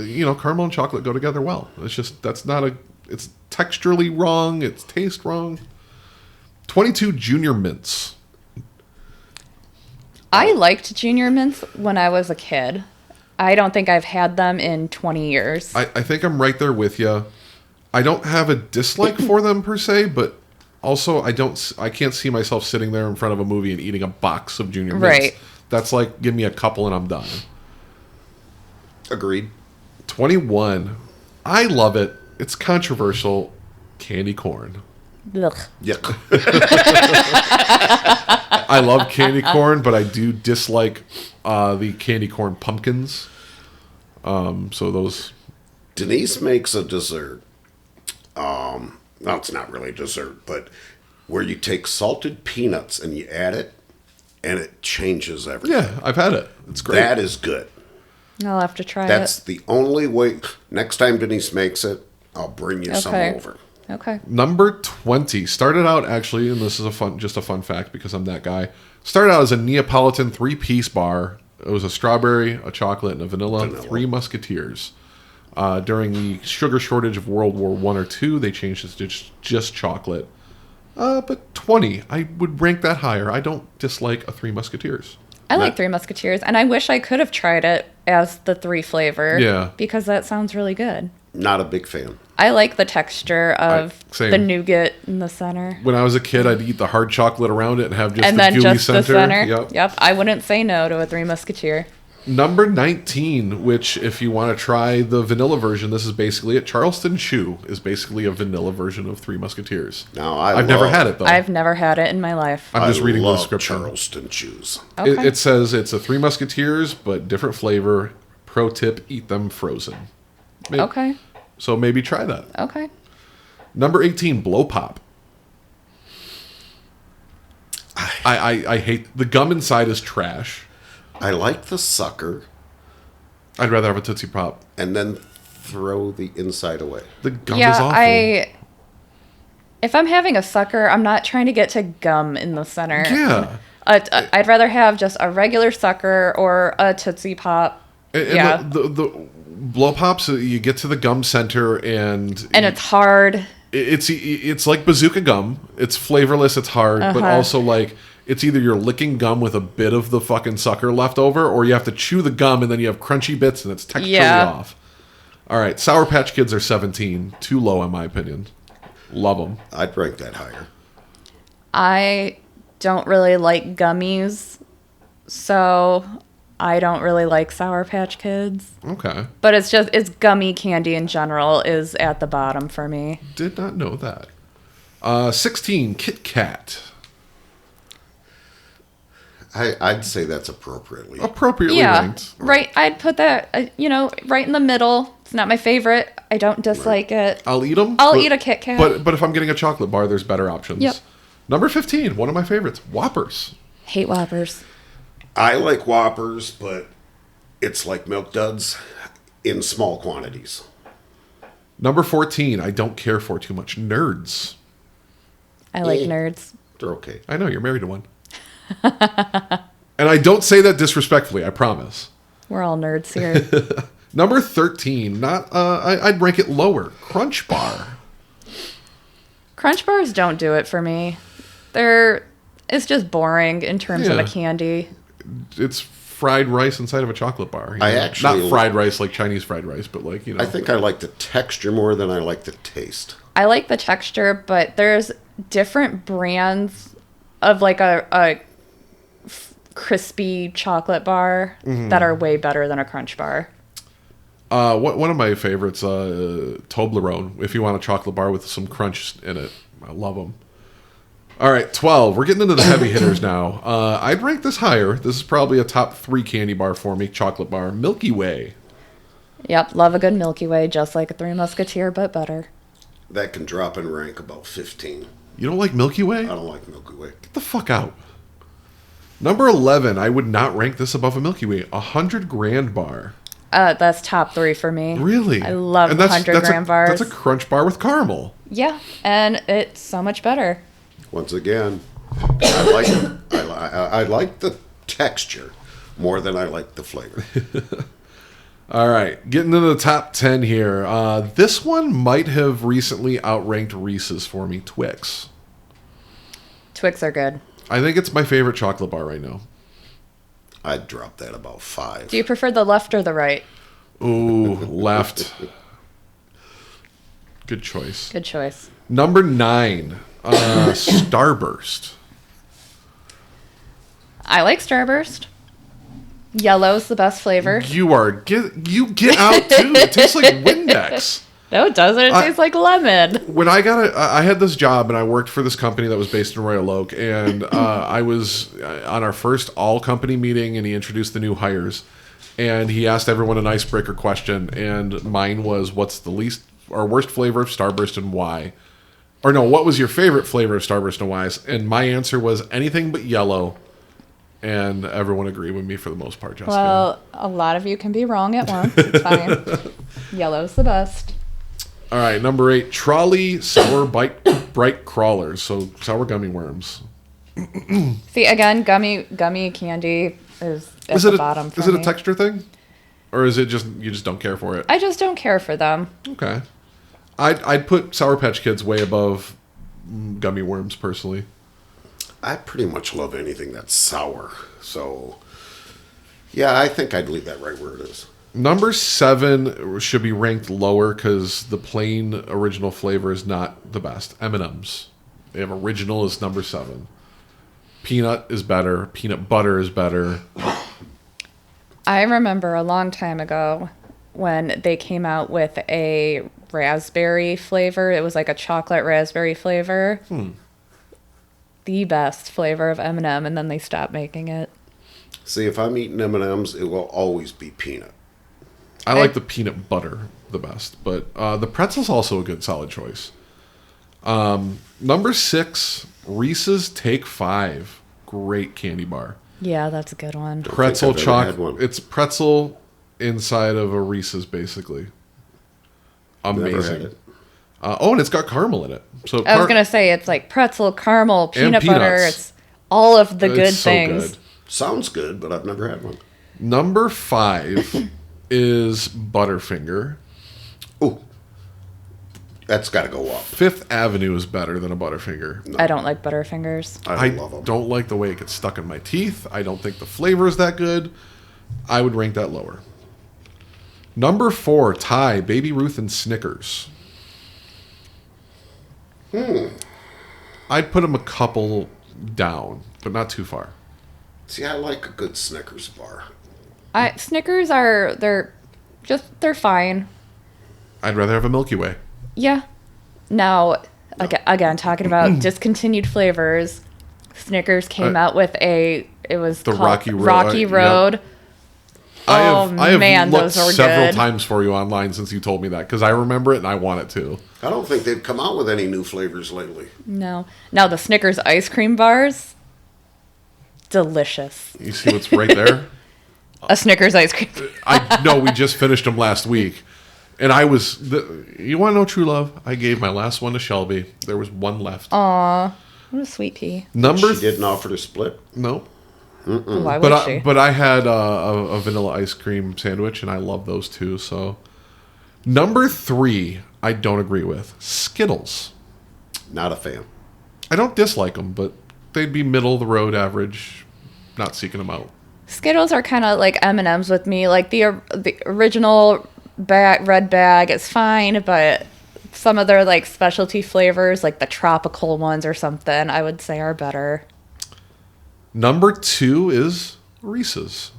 caramel and chocolate go together well. It's just, it's texturally wrong. It's taste wrong. 22 Junior Mints. I liked Junior Mints when I was a kid. I don't think I've had them in 20 years. I think I'm right there with you. I don't have a dislike for them per se, but also I can't see myself sitting there in front of a movie and eating a box of Junior Mints. Right. That's like, give me a couple and I'm done. Agreed. 21. I love it. It's controversial. Candy corn. Ugh. Yuck. I love candy corn, but I do dislike the candy corn pumpkins. So those... Denise makes a dessert. Well, it's not really dessert, but where you take salted peanuts and you add it, and it changes everything. Yeah, I've had it. It's great. That is good. I'll have to try That's it. the only way. Next time Denise makes it, I'll bring you some over. Okay. Number 20 started out actually, and this is just a fun fact because I'm that guy. Started out as a Neapolitan 3-piece bar. It was a strawberry, a chocolate, and a vanilla. Three Musketeers. During the sugar shortage of World War I or II, they changed it to just chocolate. But 20, I would rank that higher. I don't dislike a Three Musketeers. I like Three Musketeers, and I wish I could have tried it as the 3 flavor. Yeah. Because that sounds really good. Not a big fan. I like the texture of same. the nougat in the center. When I was a kid, I'd eat the hard chocolate around it and have just And the then gooey just center. the center. Yep. I wouldn't say no to a Three Musketeer. Number 19, which if you want to try the vanilla version, this is basically it. Charleston Chew is basically a vanilla version of Three Musketeers. Now, I've never had it though. I've never had it in my life. I'm just reading the love description. Charleston Chews. Okay. It says it's a Three Musketeers, but different flavor. Pro tip, eat them frozen. Okay. So maybe try that. Okay. Number 18, Blow Pop. I hate the gum inside is trash. I like the sucker I'd rather have a Tootsie Pop. and then throw the inside away. The gum Yeah, is awful. if I'm having a sucker, I'm not trying to get to gum in the center. Yeah. I'd rather have just a regular sucker or a Tootsie Pop. And Yeah. the Blow Pops, you get to the gum center and It's hard. it's like bazooka gum. It's flavorless, it's hard, but also like it's either you're licking gum with a bit of the fucking sucker left over, or you have to chew the gum and then you have crunchy bits and it's texturally off. All right, Sour Patch Kids are 17. Too low in my opinion. Love them. I'd rank that higher. I don't really like gummies, so I don't really like Sour Patch Kids. Okay. But it's gummy candy in general is at the bottom for me. Did not know that. 16, Kit Kat. I'd say that's appropriately. Appropriately Yeah, ranked. right. I'd put that, right in the middle. It's not my favorite. I don't dislike it. I'll eat them. I'll eat a Kit Kat. But if I'm getting a chocolate bar, there's better options. Yep. Number 15, one of my favorites, Whoppers. Hate Whoppers. I like Whoppers, but it's like Milk Duds in small quantities. Number 14, I don't care for too much, Nerds. I like Eh. nerds. They're okay. I know, you're married to one. And I don't say that disrespectfully, I promise. We're all nerds here. Number 13, I'd rank it lower, Crunch Bar. Crunch bars don't do it for me. It's just boring in terms of Yeah. a candy. It's fried rice inside of a chocolate bar. you I know? actually- Not fried rice like Chinese fried rice, but like, I think I like the texture more than I like the taste. I like the texture, but there's different brands of like a crispy chocolate bar that are way better than a Crunch bar. One of my favorites, Toblerone, if you want a chocolate bar with some crunch in it. I love them. All right, 12. We're getting into the heavy hitters now. I'd rank this higher. This is probably a top 3 candy bar for me, chocolate bar. Milky Way. Yep, love a good Milky Way, just like a Three Musketeer, but better. That can drop in rank about 15. You don't like Milky Way? I don't like Milky Way. Get the fuck out. Number 11. I would not rank this above a Milky Way. 100 Grand Bar. That's top 3 for me. Really? I love And 100 gram bars. That's a crunch bar with caramel. Yeah, and it's so much better. Once again, I like the texture more than I like the flavor. All right, getting into the top 10 here. This one might have recently outranked Reese's for me, Twix. Twix are good. I think it's my favorite chocolate bar right now. I'd drop that about 5. Do you prefer the left or the right? Ooh, left. Good choice. Good choice. Number 9, Starburst. I like Starburst. Yellow's the best flavor. You get out too. It tastes like Windex. No, it doesn't. It tastes like lemon. When I had this job and I worked for this company that was based in Royal Oak, and I was on our first all company meeting, and he introduced the new hires, and he asked everyone an icebreaker question, and mine was, "What's the least or worst flavor of Starburst and why?" Or no, what was your favorite flavor of Starburst and why? And my answer was anything but yellow. And everyone agreed with me for the most part, Jessica. Well, a lot of you can be wrong at once. It's fine. Yellow's the best. All right, number 8, Trolley Sour Bright Crawlers. So sour gummy worms. See, again, gummy candy is at the bottom for Is it me. a texture thing? Or is it just you just don't care for it? I just don't care for them. Okay. I'd put Sour Patch Kids way above gummy worms, personally. I pretty much love anything that's sour. So, yeah, I think I'd leave that right where it is. Number 7 should be ranked lower because the plain original flavor is not the best. M&M's. They have original is number 7. Peanut is better. Peanut butter is better. I remember a long time ago when they came out with a raspberry flavor. It was like a chocolate raspberry flavor. The best flavor of M&M, and then they stopped making it. See, if I'm eating M&M's, it will always be peanut. I like the peanut butter the best, but the pretzel's also a good solid choice. Number 6, Reese's Take 5. Great candy bar. Yeah, that's a good one. Pretzel I've ever had chocolate. one. It's pretzel inside of a Reese's, basically. Never had Amazing. it. And it's got caramel in it. So I was going to say it's like pretzel, caramel, peanut butter. peanuts. It's all of the good It's so things. good. Sounds good, but I've never had one. Number 5 is Butterfinger. Ooh, that's got to go up. Fifth Avenue is better than a Butterfinger. I don't like Butterfingers. I love them. don't like the way it gets stuck in my teeth. I don't think the flavor is that good. I would rank that lower. Number 4, tie Baby Ruth and Snickers. I'd put them a couple down, but not too far. See, I like a good Snickers bar. Snickers they're fine. I'd rather have a Milky Way. Yeah. Now, again, talking about discontinued flavors, Snickers came out with it was The called Rocky Road. Rocky Yep. Road. I have man, looked those are several good. times for you online since you told me that because I remember it and I want it too. I don't think they've come out with any new flavors lately. No. Now the Snickers ice cream bars, delicious. You see what's right there? A Snickers ice cream. I know we just finished them last week, and I was. You want to know true love? I gave my last one to Shelby. There was one left. What a sweet pea. Number She didn't offer to split. no, Why would she? but I had a vanilla ice cream sandwich, and I love those too. So, number 3, I don't agree with Skittles. Not a fan. I don't dislike them, but they'd be middle of the road, average. Not seeking them out. Skittles are kind of like M&Ms with me. Like the original red bag is fine, but some of their like specialty flavors, like the tropical ones or something, I would say are better. Number 2 is Reese's.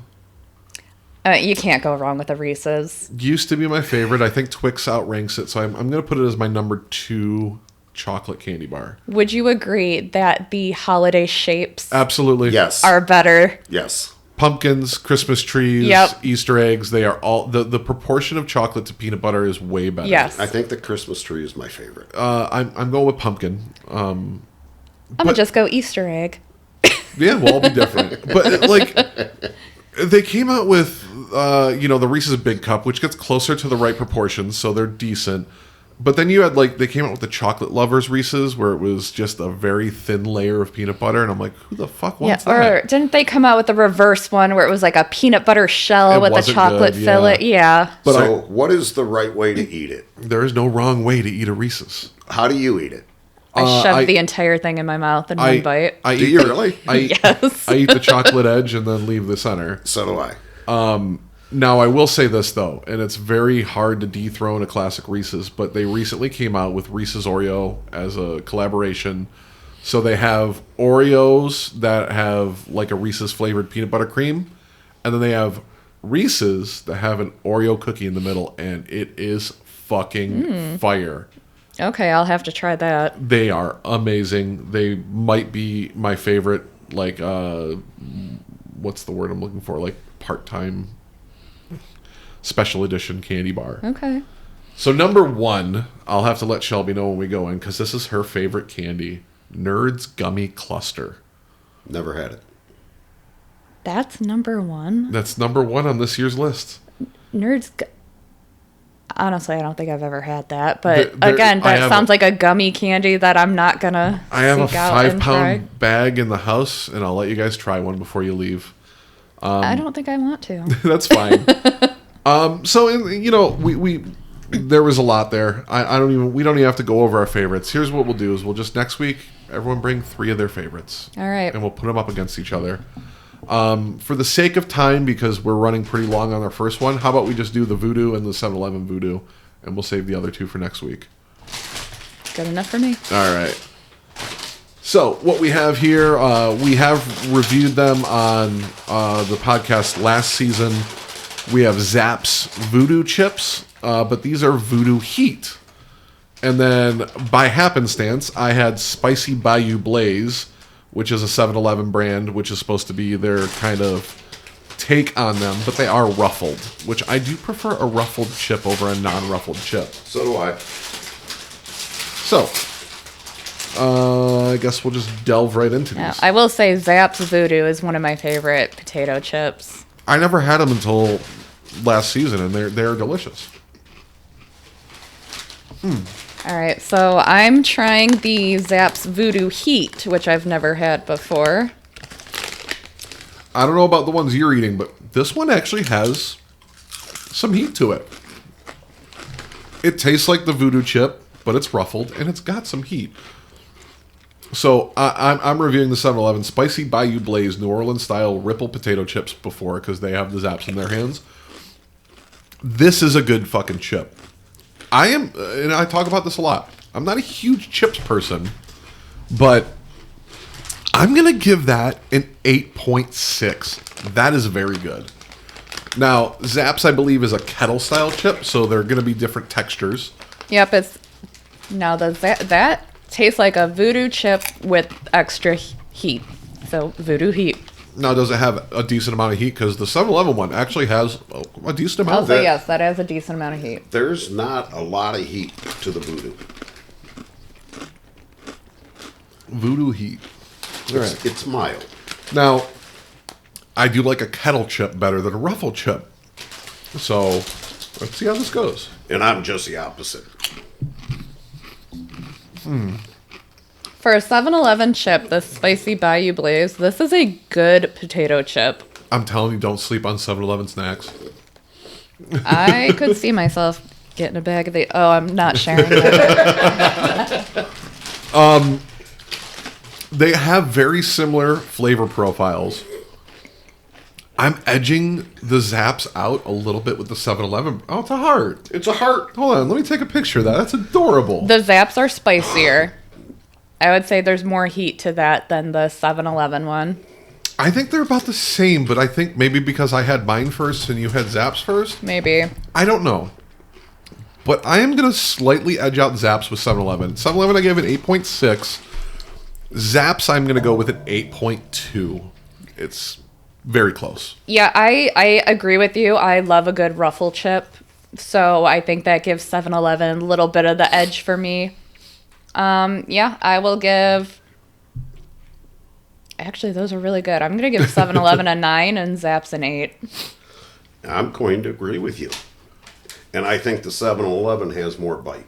You can't go wrong with a Reese's. Used to be my favorite. I think Twix outranks it, so I'm going to put it as my number 2 chocolate candy bar. Would you agree that the holiday shapes Absolutely. Yes. are better? Yes. Pumpkins, Christmas trees, Yep. Easter eggs, they are all the proportion of chocolate to peanut butter is way better. Yes. I think the Christmas tree is my favorite. I'm going with pumpkin. I'm gonna just go Easter egg. Yeah, we'll all be different. But like they came out with the Reese's Big Cup, which gets closer to the right proportions, so they're decent. But then you had they came out with the Chocolate Lovers Reese's, where it was just a very thin layer of peanut butter, and I'm like, who the fuck wants Yeah, that? or didn't they come out with the reverse one where it was like a peanut butter shell It with a wasn't chocolate good, fillet? yeah. Yeah. But So, what is the right way to eat it? there is no wrong way to eat a Reese's. How do you eat it? I shoved the entire thing in my mouth in one bite. I Do eat you really? Yes. I eat the chocolate edge and then leave the center. So do I. Now, I will say this, though, and it's very hard to dethrone a classic Reese's, but they recently came out with Reese's Oreo as a collaboration. So they have Oreos that have like a Reese's flavored peanut butter cream, and then they have Reese's that have an Oreo cookie in the middle, and it is fucking fire. Okay, I'll have to try that. They are amazing. They might be my favorite, like, what's the word I'm looking for? Like, part-time special edition candy bar. Okay. So number 1, I'll have to let Shelby know when we go in, because this is her favorite candy. Nerds Gummy Cluster. Never had it. That's number 1? That's number 1 on this year's list. Honestly, I don't think I've ever had that. But There- again, I that have sounds like a gummy candy that I'm not going to I have a seek out and try. 5-pound bag in the house, and I'll let you guys try one before you leave. I don't think I want to. That's fine. We there was a lot there. We don't even have to go over our favorites. Here's what we'll do: is we'll just next week everyone bring 3 of their favorites. All right. And we'll put them up against each other. For the sake of time, because we're running pretty long on our first one, how about we just do the Voodoo and the 7-Eleven Voodoo, and we'll save the other 2 for next week. Good enough for me. All right. So what we have here, we have reviewed them on the podcast last season. We have Zapp's Voodoo Chips, but these are Voodoo Heat. And then by happenstance, I had Spicy Bayou Blaze, which is a 7-Eleven brand, which is supposed to be their kind of take on them, but they are ruffled, which I do prefer a ruffled chip over a non-ruffled chip. So do I. So, I guess we'll just delve right into Yeah, these. I will say Zapp's Voodoo is one of my favorite potato chips. I never had them until last season, and they're delicious. All right, so I'm trying the Zapp's Voodoo Heat, which I've never had before. I don't know about the ones you're eating, but this one actually has some heat to it. It tastes like the Voodoo chip, but it's ruffled, and it's got some heat. So I'm reviewing the 7-Eleven Spicy Bayou Blaze New Orleans style ripple potato chips before, because they have the Zapp's in their hands. This is a good fucking chip. I am, and I talk about this a lot, I'm not a huge chips person, but I'm going to give that an 8.6. That is very good. Now, Zapp's, I believe, is a kettle-style chip, so they're going to be different textures. Yep, that tastes like a Voodoo chip with extra heat. So Voodoo Heat. Now, does it have a decent amount of heat? Because the 7-Eleven one actually has a decent amount I'll of say heat. yes, that has a decent amount of heat. There's not a lot of heat to the Voodoo. Voodoo Heat. All right. It's mild. Now, I do like a kettle chip better than a ruffle chip. So, let's see how this goes. And I'm just the opposite. For a 7-Eleven chip, the Spicy Bayou Blaze, this is a good potato chip. I'm telling you, don't sleep on 7-Eleven snacks. I could see myself getting a bag of the... Oh, I'm not sharing that. They have very similar flavor profiles. I'm edging the Zapp's out a little bit with the 7-Eleven. Oh, it's a heart. It's a heart. Hold on, let me take a picture of that. That's adorable. The Zapp's are spicier. I would say there's more heat to that than the 7-Eleven one. I think they're about the same, but I think maybe because I had mine first and you had Zapp's first. Maybe. I don't know. But I am going to slightly edge out Zapp's with 7-Eleven. 7-Eleven I gave it 8.6. Zapp's I'm going to go with an 8.2. It's very close. Yeah, I agree with you. I love a good ruffle chip. So I think that gives 7-Eleven a little bit of the edge for me. Yeah, I will give... Actually, those are really good. I'm going to give 7-Eleven a 9 and Zapp's an 8. I'm going to agree with you. And I think the 7-Eleven has more bite.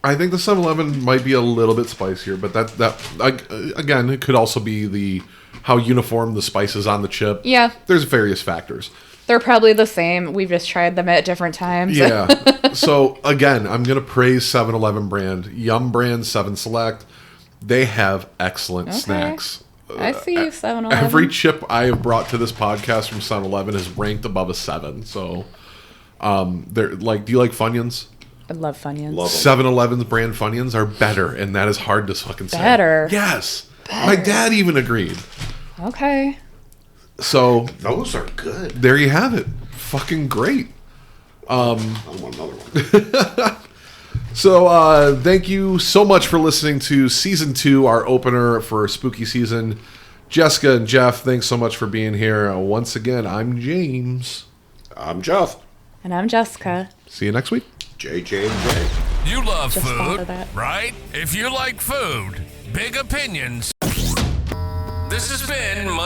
I think the 7-Eleven might be a little bit spicier, but again, it could also be how uniform the spice is on the chip. Yeah. There's various factors. They're probably the same. We've just tried them at different times. Yeah. So again, I'm gonna praise 7-Eleven brand, Yum brand, 7 Select. They have excellent snacks. I see you, 7-Eleven. Every chip I have brought to this podcast from 7-Eleven is ranked above a 7. So, they're like, do you like Funyuns? I love Funyuns. Love 'em. 7-Eleven's brand Funyuns are better, and that is hard to fucking say. Better? Yes. My dad even agreed. Okay. So Those are good. there you have it. Fucking great. I want another one. So thank you so much for listening to season 2, our opener for spooky season. Jessica and Jeff, thanks so much for being here. Once again, I'm James. I'm Jeff. And I'm Jessica. See you next week. JJ&J. You love Just thought food, of that. right? If you like food, big opinions. This has been Monday